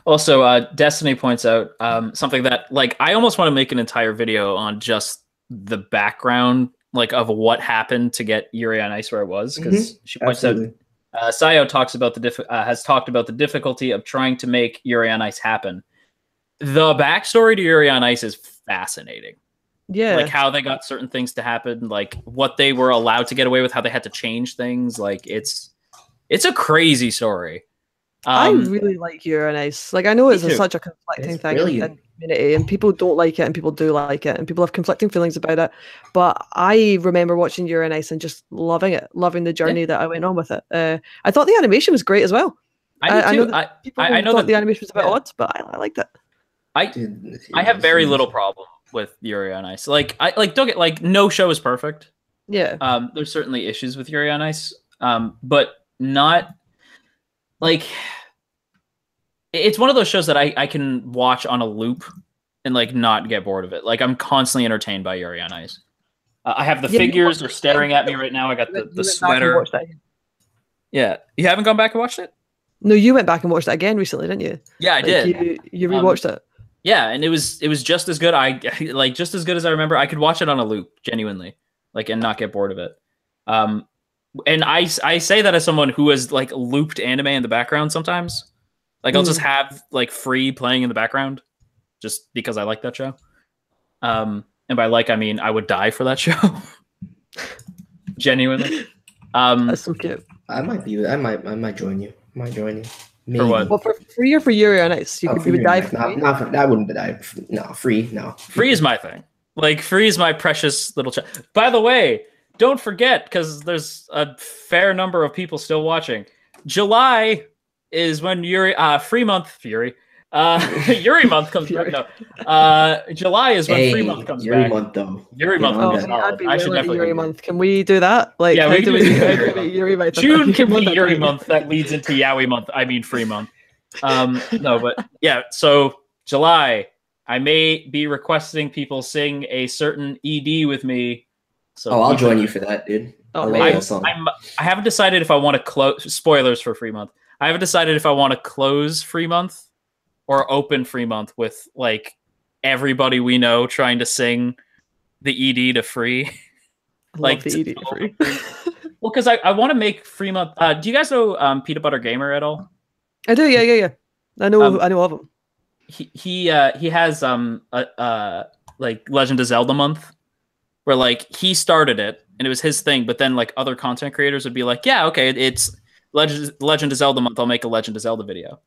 Also, Destiny points out something that like I almost want to make an entire video on just the background like of what happened to get Yuri on Ice where it was, because she points out Sayo talks about has talked about the difficulty of trying to make Yuri on Ice happen. The backstory to Yuri on Ice is fascinating. Yeah, like how they got certain things to happen, like what they were allowed to get away with, how they had to change things. Like it's a crazy story. I really like Yuri on Ice. Like I know it's such a conflicting thing in the community, and people don't like it, and people do like it, and people have conflicting feelings about it. But I remember watching Yuri on Ice and just loving it, loving the journey that I went on with it. I thought the animation was great as well. I do too. I know that the animation was a bit odd, but I liked it. I have very little problem with Yuri on Ice. Like don't get like no show is perfect. Yeah. There's certainly issues with Yuri on Ice. But not like it's one of those shows that I can watch on a loop and like not get bored of it. Like I'm constantly entertained by Yuri on Ice. I have the figures are staring at me right now. I got the sweater. Yeah. You haven't gone back and watched it? No, you went back and watched it again recently, didn't you? Yeah, I did. You rewatched it. Yeah, and it was just as good. I like just as good as I remember. I could watch it on a loop, genuinely, like and not get bored of it. And I say that as someone who has like looped anime in the background sometimes. Like I'll just have like Free playing in the background, just because I like that show. And by like I mean I would die for that show. Genuinely. That's so cute. I might join you. Maybe. For what? Well, for Free or for Yuri on Ice? You would die for Free? I wouldn't die. No, Free. No. Free is my thing. Like Free is my precious little child. By the way, don't forget, because there's a fair number of people still watching. July is when Free Month Yuri month comes back. No, July is when Free Month comes Yuri back. Month though. Yuri Month. I should definitely Yuri Month. Can we do that? Like, yeah, we can do Yuri Month. June can be Yuri Month. That leads into Yaoi Month. I mean Free Month. No, but yeah. So July, I may be requesting people sing a certain ED with me. So I'll join you for that, dude. I haven't decided if I want to close. Spoilers for Free Month. I haven't decided if I want to close Free Month or open Free Month with like everybody we know trying to sing the ED to Free. Like the ED to Free. Well, because I want to make Free Month. Do you guys know Peanut Butter Gamer at all? I do. Yeah. I know of him. He has like Legend of Zelda month, where like he started it and it was his thing, but then like other content creators would be like, yeah, okay, it's Legend of Zelda month. I'll make a Legend of Zelda video.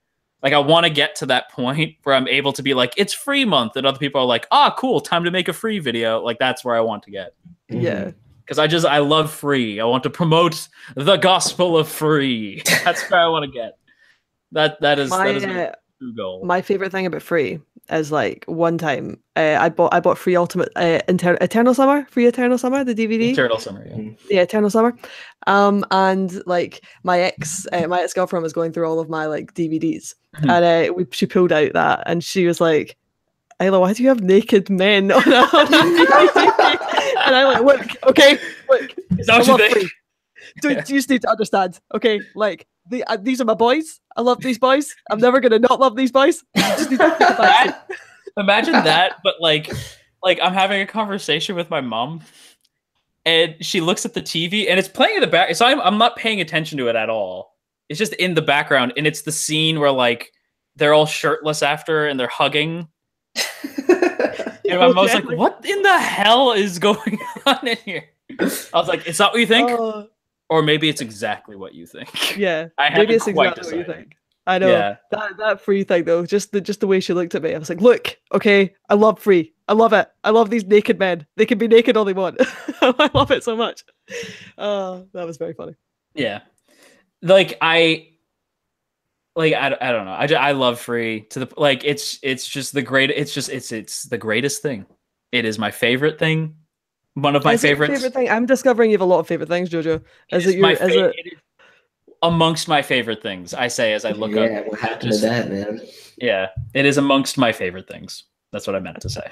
Like I want to get to that point where I'm able to be like, it's Free Month, and other people are like, cool, time to make a Free video. Like that's where I want to get. Yeah. Because I love Free. I want to promote the gospel of Free. That's where I want to get. That is my true goal. My favorite thing about Free is like one time I bought Free Ultimate Eternal Summer, Free Eternal Summer, the DVD. Eternal Summer, yeah. Yeah, Eternal Summer. And like my ex-girlfriend was going through all of my like DVDs, and she pulled out that, and she was like, Ayla, why do you have naked men on a DVD? And I'm like, look, is that what you think? You just need to understand, okay? Like, these are my boys. I love these boys. I'm never gonna not love these boys. You just need to imagine that, but like I'm having a conversation with my mom, and she looks at the TV, and it's playing in the back. So I'm not paying attention to it at all. It's just in the background, and it's the scene where like they're all shirtless after, and they're hugging. And my mom's like, "What in the hell is going on in here?" I was like, "It's not what you think." Or maybe it's exactly what you think. Yeah, maybe it's exactly what you think. I know. Yeah. That Free thing though, just the way she looked at me, I was like, look, okay, I love Free. I love it. I love these naked men. They can be naked all they want. I love it so much. That was very funny. Yeah. I don't know. I love Free to the like it's just the great it's the greatest thing. It is my favorite thing. One of my favorites. Favorite thing. I'm discovering you have a lot of favorite things, JoJo. It is amongst my favorite things, I say as I look up. Yeah, what happened to that, man? Yeah, it is amongst my favorite things. That's what I meant to say.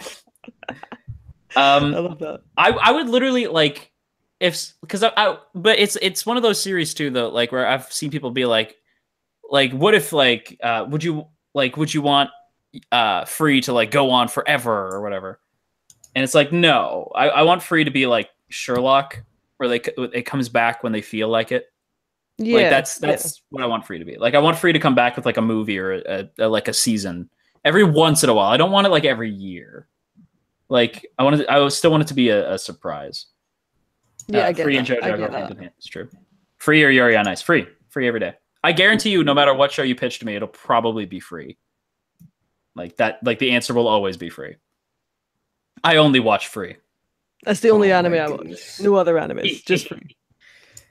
I love that. I would literally like but it's one of those series too though, like where I've seen people be like what if would you like, would you want free to like go on forever or whatever? And it's like, no, I want free to be like Sherlock, where it comes back when they feel like it. Yeah, like that's what I want free to be. Like, I want free to come back with like a movie or like a season every once in a while. I don't want it like every year. Like, I still want it to be a surprise. Yeah, I get free that. and JoJo I go get hand that. in hand. It's true. Free or Yuri on Ice. Free every day. I guarantee you, no matter what show you pitch to me, it'll probably be free. Like that. Like, the answer will always be free. I only watch free. That's the only anime I watch. No other animes, just free.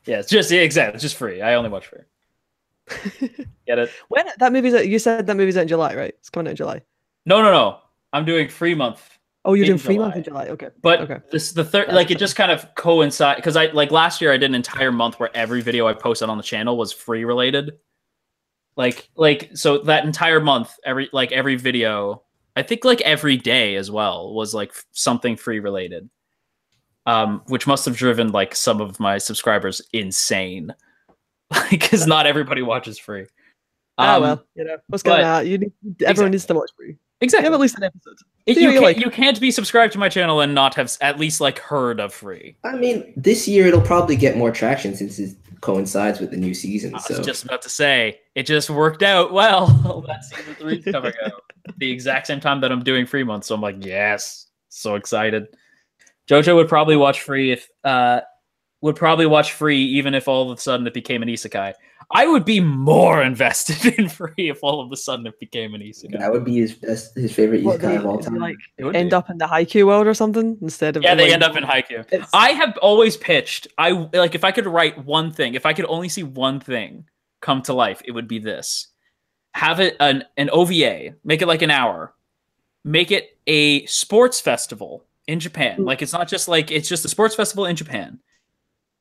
Yeah, it's just exactly. It's just free. I only watch free. Get it? When that movie's out, you said that movie's out in July, right? It's coming out in July. No. I'm doing free month. Oh, you're doing free month in July. Okay. But okay. This the third. Like, it just kind of coincide because I like last year I did an entire month where every video I posted on the channel was free related. Like so that entire month, every video, I think like every day as well was like something free related. Which must have driven like some of my subscribers insane, because not everybody watches free. Well, what's going on? Everyone needs to watch free. Exactly. Have at least an episode. You can't be subscribed to my channel and not have at least like heard of free. I mean, this year it'll probably get more traction since it coincides with the new season. I was just about to say, it just worked out well. That season 3 is coming out the exact same time that I'm doing free month, so I'm like, yes, so excited. JoJo would probably watch free even if all of a sudden it became an isekai. I would be more invested in free if all of a sudden it became an isekai. That would be his favorite isekai of all time. Like end up in the Haikyuu world or something instead of they end up in Haikyuu. I have always pitched. If I could write one thing, if I could only see one thing come to life, it would be this: have it an OVA, make it like an hour, make it a sports festival in Japan. Like, it's not just like, it's just a sports festival in Japan.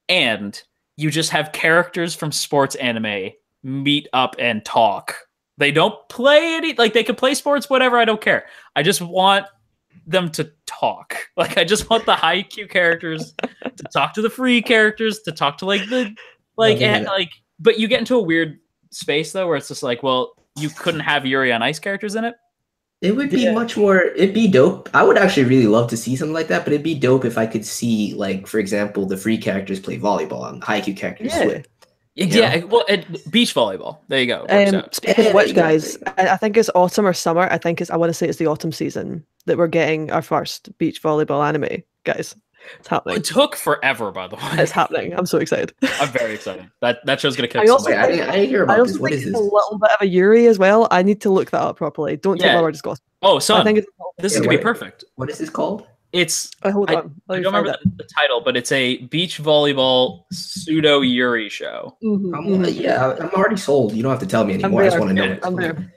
And you just have characters from sports anime meet up and talk. They don't play any, like, they could play sports, whatever, I don't care. I just want them to talk. Like, I just want the Haikyuu characters to talk to the free characters, to talk to like the, like, but you get into a weird space though, where it's just like, well, you couldn't have Yuri on Ice characters in it. It would be much more, it'd be dope. I would actually really love to see something like that, but it'd be dope if I could see, like, for example, the free characters play volleyball and the Haikyuu characters swim. Yeah, well, beach volleyball. There you go. Speaking of which, guys, I think it's autumn or summer. I want to say it's the autumn season that we're getting our first beach volleyball anime, guys. It's happening. It took forever, by the way. It's happening. I'm so excited. I'm very excited. That show's gonna kick. I didn't hear about this. What is this? A little bit of a Yuri as well. I need to look that up properly. Don't take my word as gospel. Oh, son, this is gonna be perfect. What is this called? It's hold on. I don't remember the title, but it's a beach volleyball pseudo Yuri show. Yeah, I'm already sold. You don't have to tell me anymore. I just want to know. I'm there.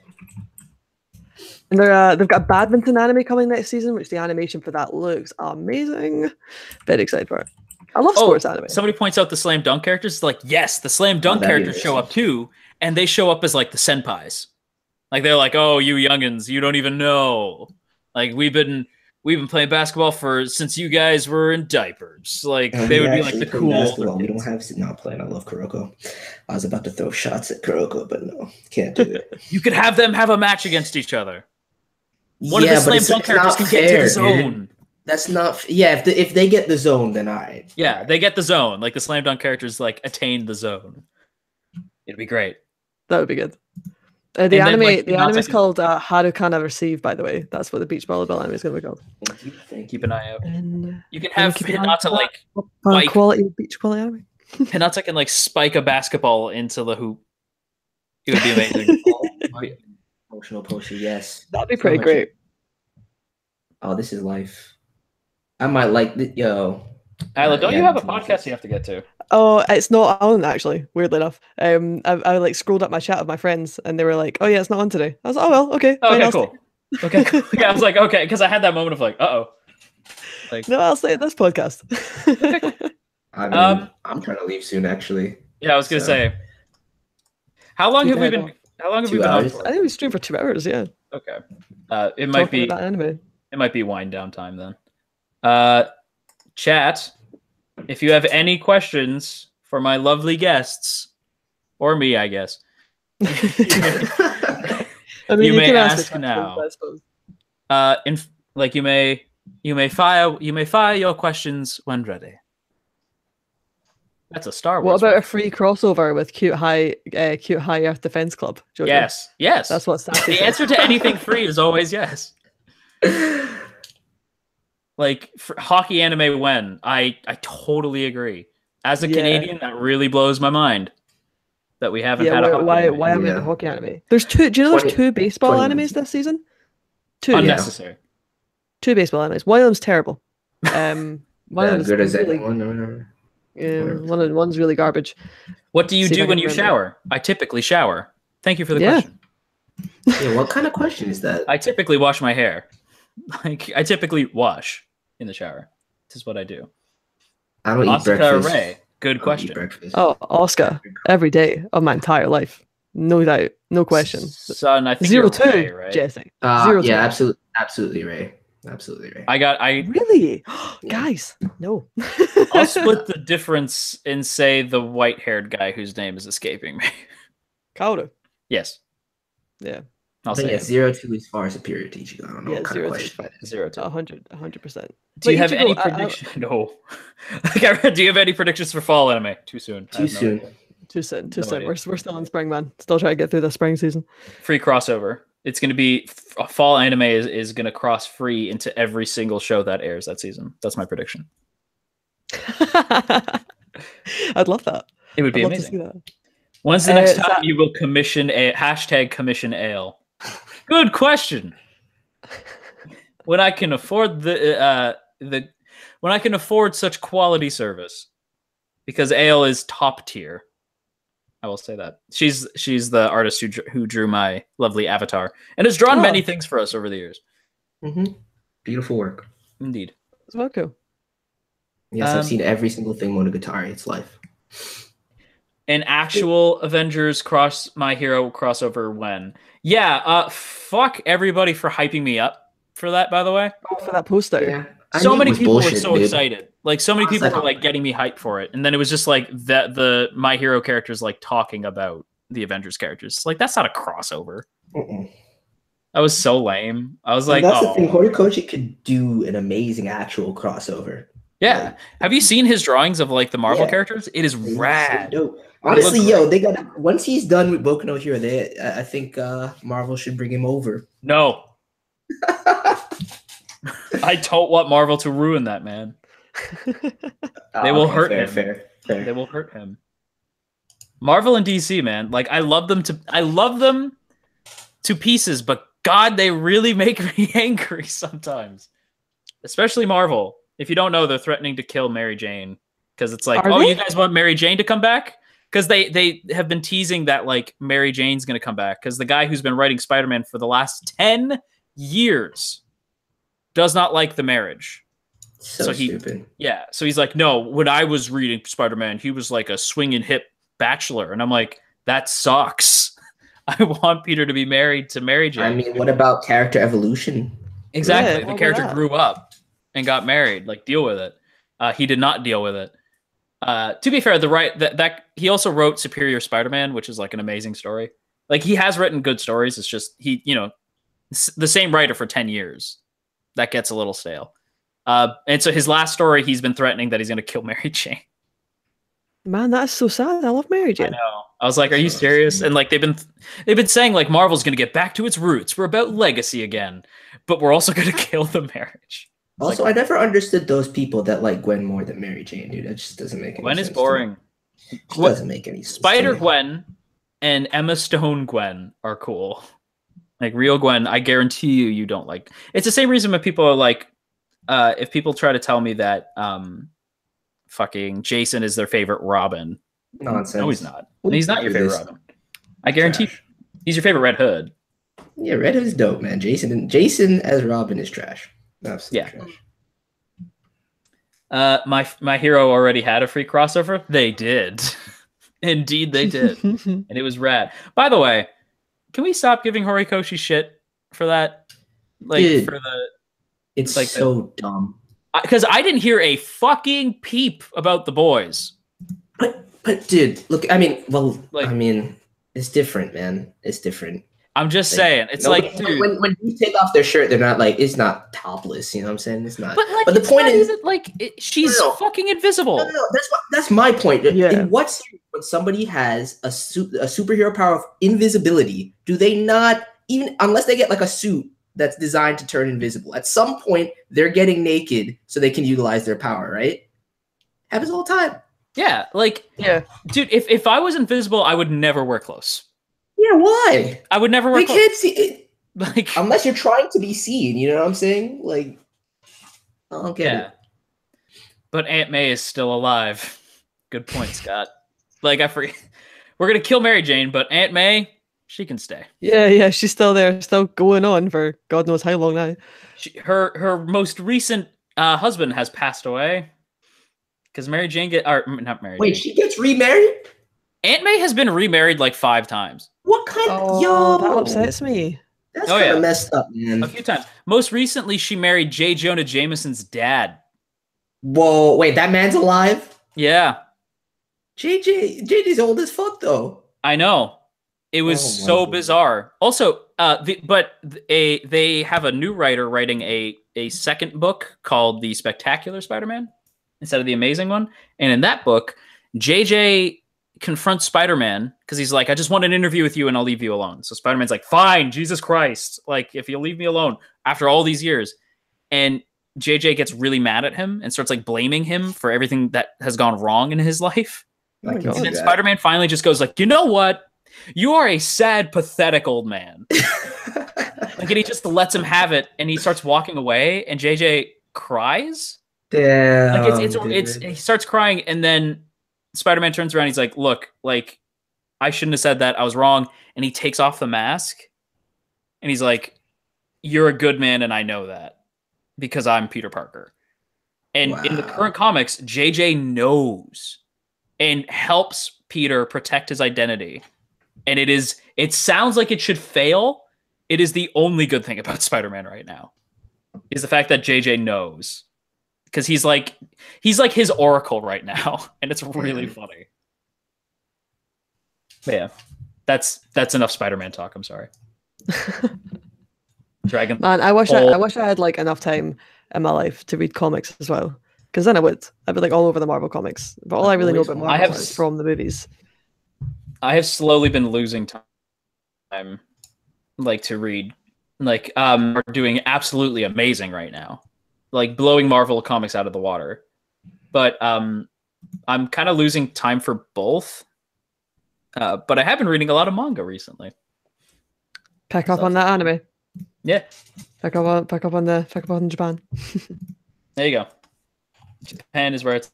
And they've got a badminton anime coming next season, which the animation for that looks amazing. Very excited for it. I love sports anime. Somebody points out the slam dunk characters. It's like, yes, the slam dunk characters show up too, and they show up as like the senpais. Like, they're like, oh, you youngins, you don't even know. Like, we've been playing basketball since you guys were in diapers. Like, they would be like the cool. We don't have not playing. I love Kuroko. I was about to throw shots at Kuroko, but no, can't do it. You could have them have a match against each other. One of the slam dunk characters can get into the zone. Dude. That's not. Yeah, if they get the zone, then Yeah, they get the zone. Like, the slam dunk characters like attain the zone. It'd be great. That would be good. The anime is called Harukana Receive, by the way. That's what the beach volleyball anime is going to be called. Keep an eye out. And you can have Hinata like quality beach quality anime. Hinata can like spike a basketball into the hoop. It would be amazing. Emotional poster, yes. That'd be pretty great. Oh, this is life. I might like yo. Isla, don't you have a podcast you have to get to? Oh, it's not on actually. Weirdly enough, I like scrolled up my chat of my friends, and they were like, "Oh yeah, it's not on today." I was like, "Oh well, okay." Okay, cool. Okay, cool. Yeah, I was like, okay, because I had that moment of like, like, no, I'll say this podcast. I mean, I'm trying to leave soon, actually. Yeah, I was gonna say. How long have we been? How long have we been on for? I think we streamed for 2 hours. Yeah. Okay. It might be about anime. It might be wind down time then. Chat, if you have any questions for my lovely guests, or me, I guess, I mean, you may can ask now. I suppose. You may fire your questions when ready. That's a Star Wars. What about reference. a free crossover with Cute High Earth Defense Club? JoJo? Yes. That's what Sassy the answer to anything free is always yes. Like hockey anime when I totally agree. As a Canadian, that really blows my mind that we haven't had a hockey anime. Why haven't we had a hockey anime? There's two. Do you know there's 2 baseball animes this season? 2. Unnecessary. 2 baseball animes. One of them's terrible. One of them's good as really, anyone. Yeah, one's really garbage. What do you do when you shower? I typically shower. Thank you for the question. Yeah, what kind of question is that? I typically wash my hair. Like I typically wash in the shower. This is what I do. I don't eat breakfast. Ray, good question. Oh, Oscar, every day of my entire life. No doubt, no question. Son, I think 0-2, Ray, right? Jesse. 0-2. Yeah, absolutely, Ray. Absolutely, Ray. I really, guys, no. I'll split the difference and say the white-haired guy whose name is escaping me. Kaoru. Yes. Yeah. I'll say 0-2 is far superior to Ichigo. I don't know what kind of question. 0-2. 100%. Do you have any predictions? No. Do you have any predictions for fall anime? Too soon. Too soon. We're still in spring, man. Still trying to get through the spring season. Free crossover. It's going to be fall anime is going to cross free into every single show that airs that season. That's my prediction. I'd love that. It would be amazing. When's the next time you will commission a #commission ale? Good question. When I can afford when I can afford such quality service, because ale is top tier. I will say that she's the artist who drew my lovely avatar and has drawn many things for us over the years. Mm-hmm. Beautiful work, indeed. It's well cool. Yes, I've seen every single thing Monogatari. It's life. An actual Avengers My Hero crossover when? Yeah, fuck everybody for hyping me up for that, by the way. Oh, for that poster. Yeah. So many people were so excited. Like so many people were like getting me hyped for it. And then it was just like that the My Hero characters like talking about the Avengers characters. It's like that's not a crossover. That was so lame. I was like, that's the thing. Horikoshi could do an amazing actual crossover. Yeah. Like, have you seen his drawings of like the Marvel characters? It is rad. So honestly, they got once he's done with Boku no Hero, I think Marvel should bring him over. No. I don't want Marvel to ruin that, man. They will hurt him. Fair. They will hurt him. Marvel and DC, man. Like I love them to pieces, but God, they really make me angry sometimes. Especially Marvel. If you don't know, they're threatening to kill Mary Jane because it's like, you guys want Mary Jane to come back? Because they have been teasing that like Mary Jane's going to come back because the guy who's been writing Spider-Man for the last 10 years does not like the marriage. So stupid. Yeah. So he's like, no, when I was reading Spider-Man, he was like a swinging hip bachelor. And I'm like, that sucks. I want Peter to be married to Mary Jane. I mean, what about character evolution? Exactly. The character grew up and got married. Like, deal with it. He did not deal with it. To be fair, that he also wrote Superior Spider-Man, which is like an amazing story. Like he has written good stories. It's just the same writer for 10 years. That gets a little stale. And so his last story, he's been threatening that he's going to kill Mary Jane. Man, that's so sad. I love Mary Jane. I know. I was like, are you serious? And like they've been saying like Marvel's going to get back to its roots. We're about legacy again, but we're also going to kill the marriage. Also, I never understood those people that like Gwen more than Mary Jane, dude. That just doesn't make any sense. Gwen is boring. It doesn't make any sense. Spider-Gwen and Emma Stone Gwen are cool. Like real Gwen, I guarantee you don't like. It's the same reason when people are like, if people try to tell me that fucking Jason is their favorite Robin. Nonsense. No, he's not. He's not your favorite Robin. I guarantee he's your favorite Red Hood. Yeah, Red Hood is dope, man. Jason as Robin is trash. Absolutely trash. My hero already had a free crossover. They did. Indeed, they did. And it was rad. By the way, can we stop giving Horikoshi shit for that? Like, dude, it's like so dumb. Because I didn't hear a fucking peep about the boys. But dude, look, I mean, it's different, man. It's different. I'm just saying, it's dude, when you take off their shirt, they're not it's not topless. You know what I'm saying? It's not. But the point is, she's fucking invisible. No, that's my point. Yeah. In what series, when somebody has a superhero power of invisibility, do they not even unless they get like a suit that's designed to turn invisible? At some point, they're getting naked so they can utilize their power. Right? Happens all the time. Yeah, dude. If I was invisible, I would never wear clothes. Yeah, why? I would never wear clothes. They can't see it. Unless you're trying to be seen, you know what I'm saying? I don't get it. But Aunt May is still alive. Good point, Scott. I forget. We're gonna kill Mary Jane, but Aunt May, she can stay. Yeah, she's still there, still going on for God knows how long now. Her most recent husband has passed away because Mary Jane not Mary. Wait, she gets remarried? Aunt May has been remarried 5 times. What kind of that upsets me. That's kind of messed up, man. A few times. Most recently, she married J. Jonah Jameson's dad. Whoa, wait, that man's alive? Yeah. JJ's old as fuck, though. I know. It was so bizarre. Also, they have a new writer writing a second book called The Spectacular Spider-Man instead of the Amazing one. And in that book, JJ confronts Spider-Man because he's like, I just want an interview with you and I'll leave you alone. So Spider-Man's like, fine, Jesus Christ. If you'll leave me alone after all these years. And JJ gets really mad at him and starts blaming him for everything that has gone wrong in his life. And then Spider-Man finally just goes you know what? You are a sad, pathetic old man. And he just lets him have it and he starts walking away and JJ cries. Damn. He starts crying and then Spider-Man turns around. He's like, look, I shouldn't have said that. I was wrong. And he takes off the mask and he's like, you're a good man. And I know that because I'm Peter Parker. And in the current comics, JJ knows and helps Peter protect his identity. And it sounds like it should fail. It is the only good thing about Spider-Man right now is the fact that JJ knows. Because he's like his oracle right now, and it's really funny. But yeah, that's enough Spider-Man talk. I'm sorry. Dragon. Man, I wish I had enough time in my life to read comics as well. Because then I'd be all over the Marvel comics. But all I really know about Marvel is from the movies. I have slowly been losing time, to read. Are doing absolutely amazing right now. Blowing Marvel comics out of the water. But I'm kind of losing time for both. But I have been reading a lot of manga recently. Pick up on that anime. Yeah. Pick up on Japan. There you go. Japan is where it's...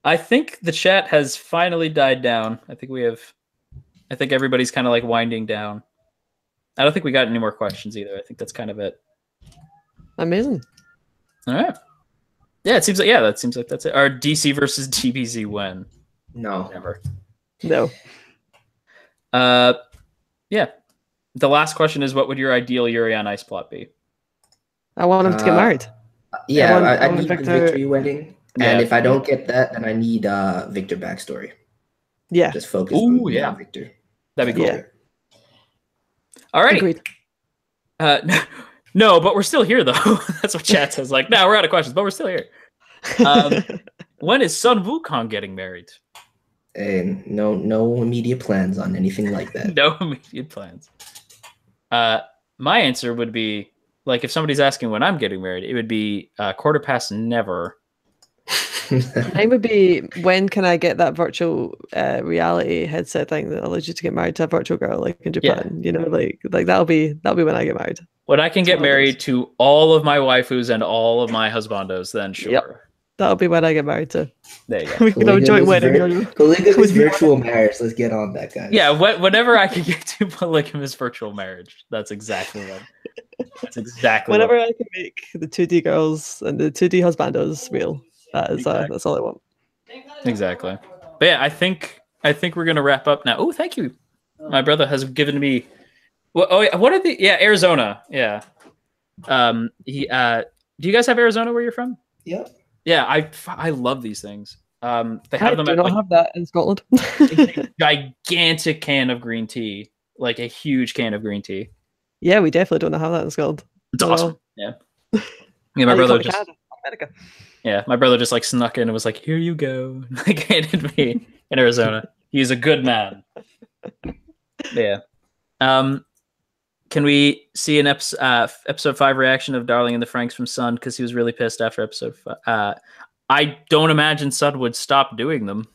I think the chat has finally died down. I think everybody's kind of winding down. I don't think we got any more questions either. I think that's kind of it. Amazing. All right. Yeah, that seems like that's it. Our DC versus DBZ win. No. Never. No. Yeah. The last question is, what would your ideal Yuri on Ice plot be? I want him to get married. Yeah, I need a victory wedding. Yeah. And if I don't get that, then I need Victor backstory. Yeah. Just focus on Victor. That'd be cool. Yeah. All right. Agreed. No, but we're still here though. That's what chat says. No, we're out of questions, but we're still here. When is Sun Wukong getting married? And no immediate plans on anything like that. No immediate plans. My answer would be if somebody's asking when I'm getting married, it would be 1/4 never. Mine would be, when can I get that virtual reality headset thing that allows you to get married to a virtual girl in Japan? Yeah. That'll be when I get married. When I can get married to all of my waifus and all of my husbandos, then sure. Yep. That'll be when I get married to. There you go. We can have a joint wedding. Polygamous virtual marriage. Let's get on that, guys. Yeah, whenever I can get to polygamous virtual marriage, that's exactly what. That's exactly. Whenever I can make the 2D girls and the 2D husbandos real, that's all I want. Exactly. But yeah, I think we're gonna wrap up now. Oh, thank you. My brother has given me. What are the? Yeah, Arizona. Yeah. Do you guys have Arizona where you're from? Yep. Yeah, I love these things. They have them do at not like, have that in Scotland. a gigantic can of green tea, like a huge can of green tea. Yeah, we definitely don't have that in Scotland. It's awesome. Yeah. Yeah, my brother just America. Yeah, my brother just like snuck in and was like, "Here you go," like handed me in Arizona. He's a good man. Yeah. Can we see an episode 5 reaction of Darling and the Franks from Sun because he was really pissed after episode 5? I don't imagine Sun would stop doing them.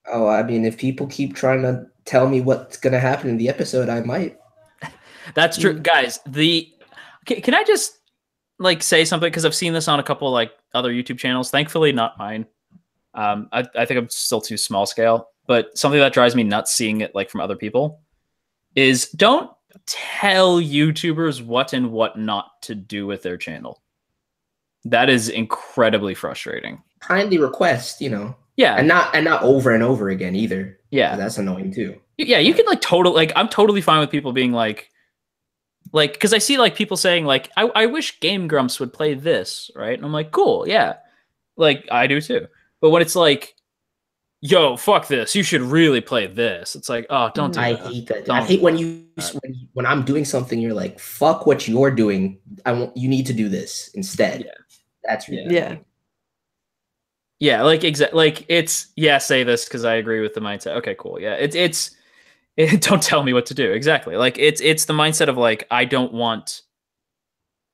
Oh, I mean, if people keep trying to tell me what's gonna happen in the episode, I might. That's true, guys. Can I just like say something because I've seen this on a couple like other YouTube channels. Thankfully, not mine. I think I'm still too small scale, but something that drives me nuts seeing it like from other people is don't tell YouTubers what and what not to do with their channel. That is incredibly frustrating. Kindly request, you know. Yeah, and not over and over again either. Yeah, that's annoying too. Yeah, you can like I'm totally fine with people being like because I see like people saying like I wish Game Grumps would play this, right? And I'm like, cool, yeah, like I do too. But when it's like, yo, fuck this, you should really play this. It's like, oh, don't do that. I hate that. I hate when I'm doing something, you're like, fuck what you're doing. You need to do this instead. Yeah, that's really yeah. Yeah, like it's say this because I agree with the mindset. Okay, cool. Yeah, it's don't tell me what to do. Exactly. Like it's the mindset of like I don't want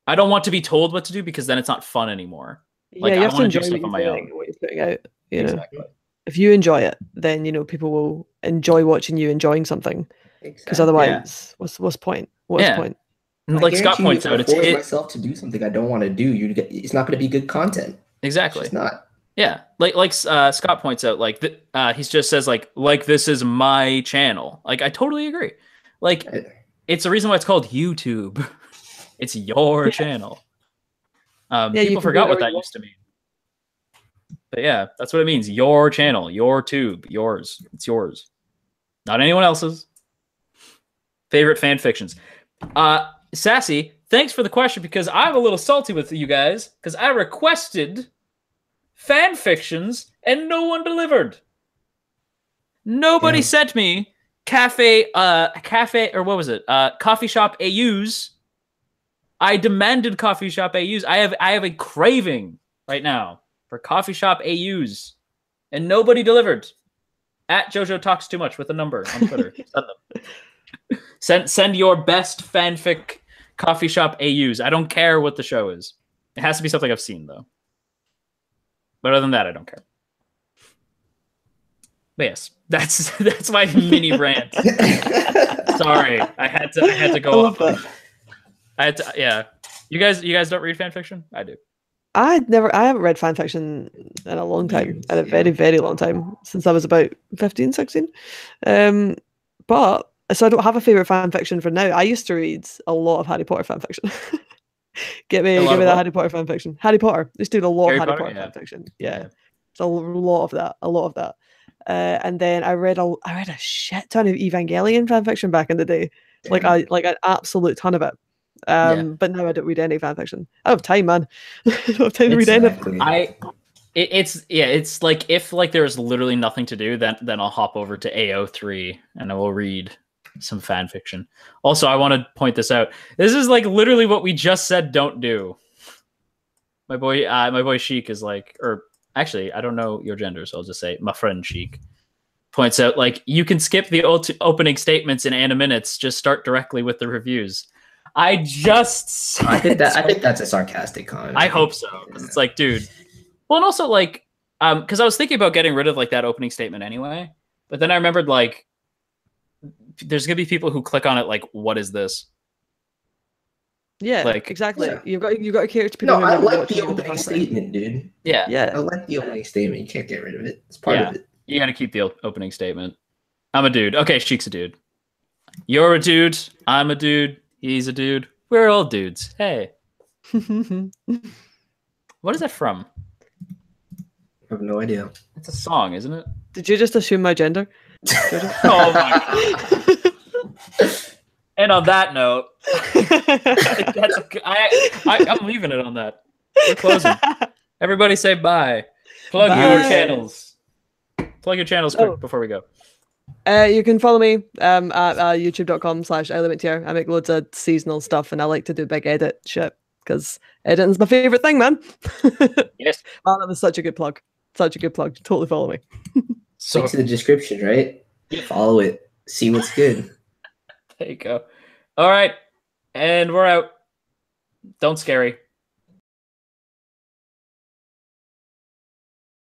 to be told what to do because then it's not fun anymore. Like you I have to want to enjoy do stuff on my own. What you're putting out. You exactly. know, if you enjoy it, then people will enjoy watching you enjoying something. Because otherwise, what's the point? What's the point? Like Scott points out, it's myself to do something I don't want to do. It's not going to be good content. Exactly. It's not. Yeah, like Scott points out, like he just says like this is my channel. Like I totally agree. Like it's the reason why it's called YouTube. It's your channel. People forgot what that used to mean. But yeah, that's what it means. Your channel, your tube, yours. It's yours, not anyone else's. Favorite fan fictions. Sassy, thanks for the question because I'm a little salty with you guys because I requested fan fictions and no one delivered. Nobody sent me cafe or what was it? Coffee shop AUs. I demanded coffee shop AUs. I have a craving right now for coffee shop AUs, and nobody delivered. At JoJo Talks Too Much with a number on Twitter. Send them. Send your best fanfic coffee shop AUs. I don't care what the show is. It has to be something I've seen though. But other than that, I don't care. But yes, that's my mini rant. Sorry, I had to go off. I had to, yeah. You guys don't read fan fiction? I do. I haven't read fan fiction in a long time, in a very, very long time, since I was about 15, 16. But so I don't have a favorite fan fiction for now. I used to read a lot of Harry Potter fan fiction. Give me that Harry Potter fan fiction. Harry Potter. Just doing a lot of Harry Potter fan fiction. Yeah. It's a lot of that. And then I read a shit ton of Evangelion fan fiction back in the day. Like an absolute ton of it. But now I don't read any fan fiction. I don't have time, man. I don't have time to read anything. It's like if like there's literally nothing to do, then I'll hop over to AO3 and I will read some fan fiction. Also, I want to point this out. This is like literally what we just said don't do. My boy Sheik is like, or actually, I don't know your gender, so I'll just say my friend Sheik points out like you can skip the opening statements in minutes. Just start directly with the reviews. I think that's a sarcastic comment. I hope so. Because it's like, dude. Well, and also like, because I was thinking about getting rid of like that opening statement anyway, but then I remembered like, there's gonna be people who click on it like, what is this? Yeah, like exactly. Yeah. You've got to care to people. No, I like the opening statement, dude. Yeah. I like the opening statement. You can't get rid of it. It's part of it. You got to keep the opening statement. I'm a dude. Okay, Sheik's a dude. You're a dude. I'm a dude. He's a dude. We're all dudes. Hey. What is that from? I have no idea. It's a song, isn't it? Did you just assume my gender? Oh my god. And on that note, I'm leaving it on that. We're closing. Everybody say bye. Plug your channels. Plug your channels quick before we go. You can follow me at youtube.com/elementtier. I make loads of seasonal stuff, and I like to do big edit shit because editing's my favorite thing, man. Yes. Oh, that was such a good plug. Such a good plug. Totally follow me. So link to the description, right? Follow it. See what's good. There you go. All right. And we're out. Don't scary.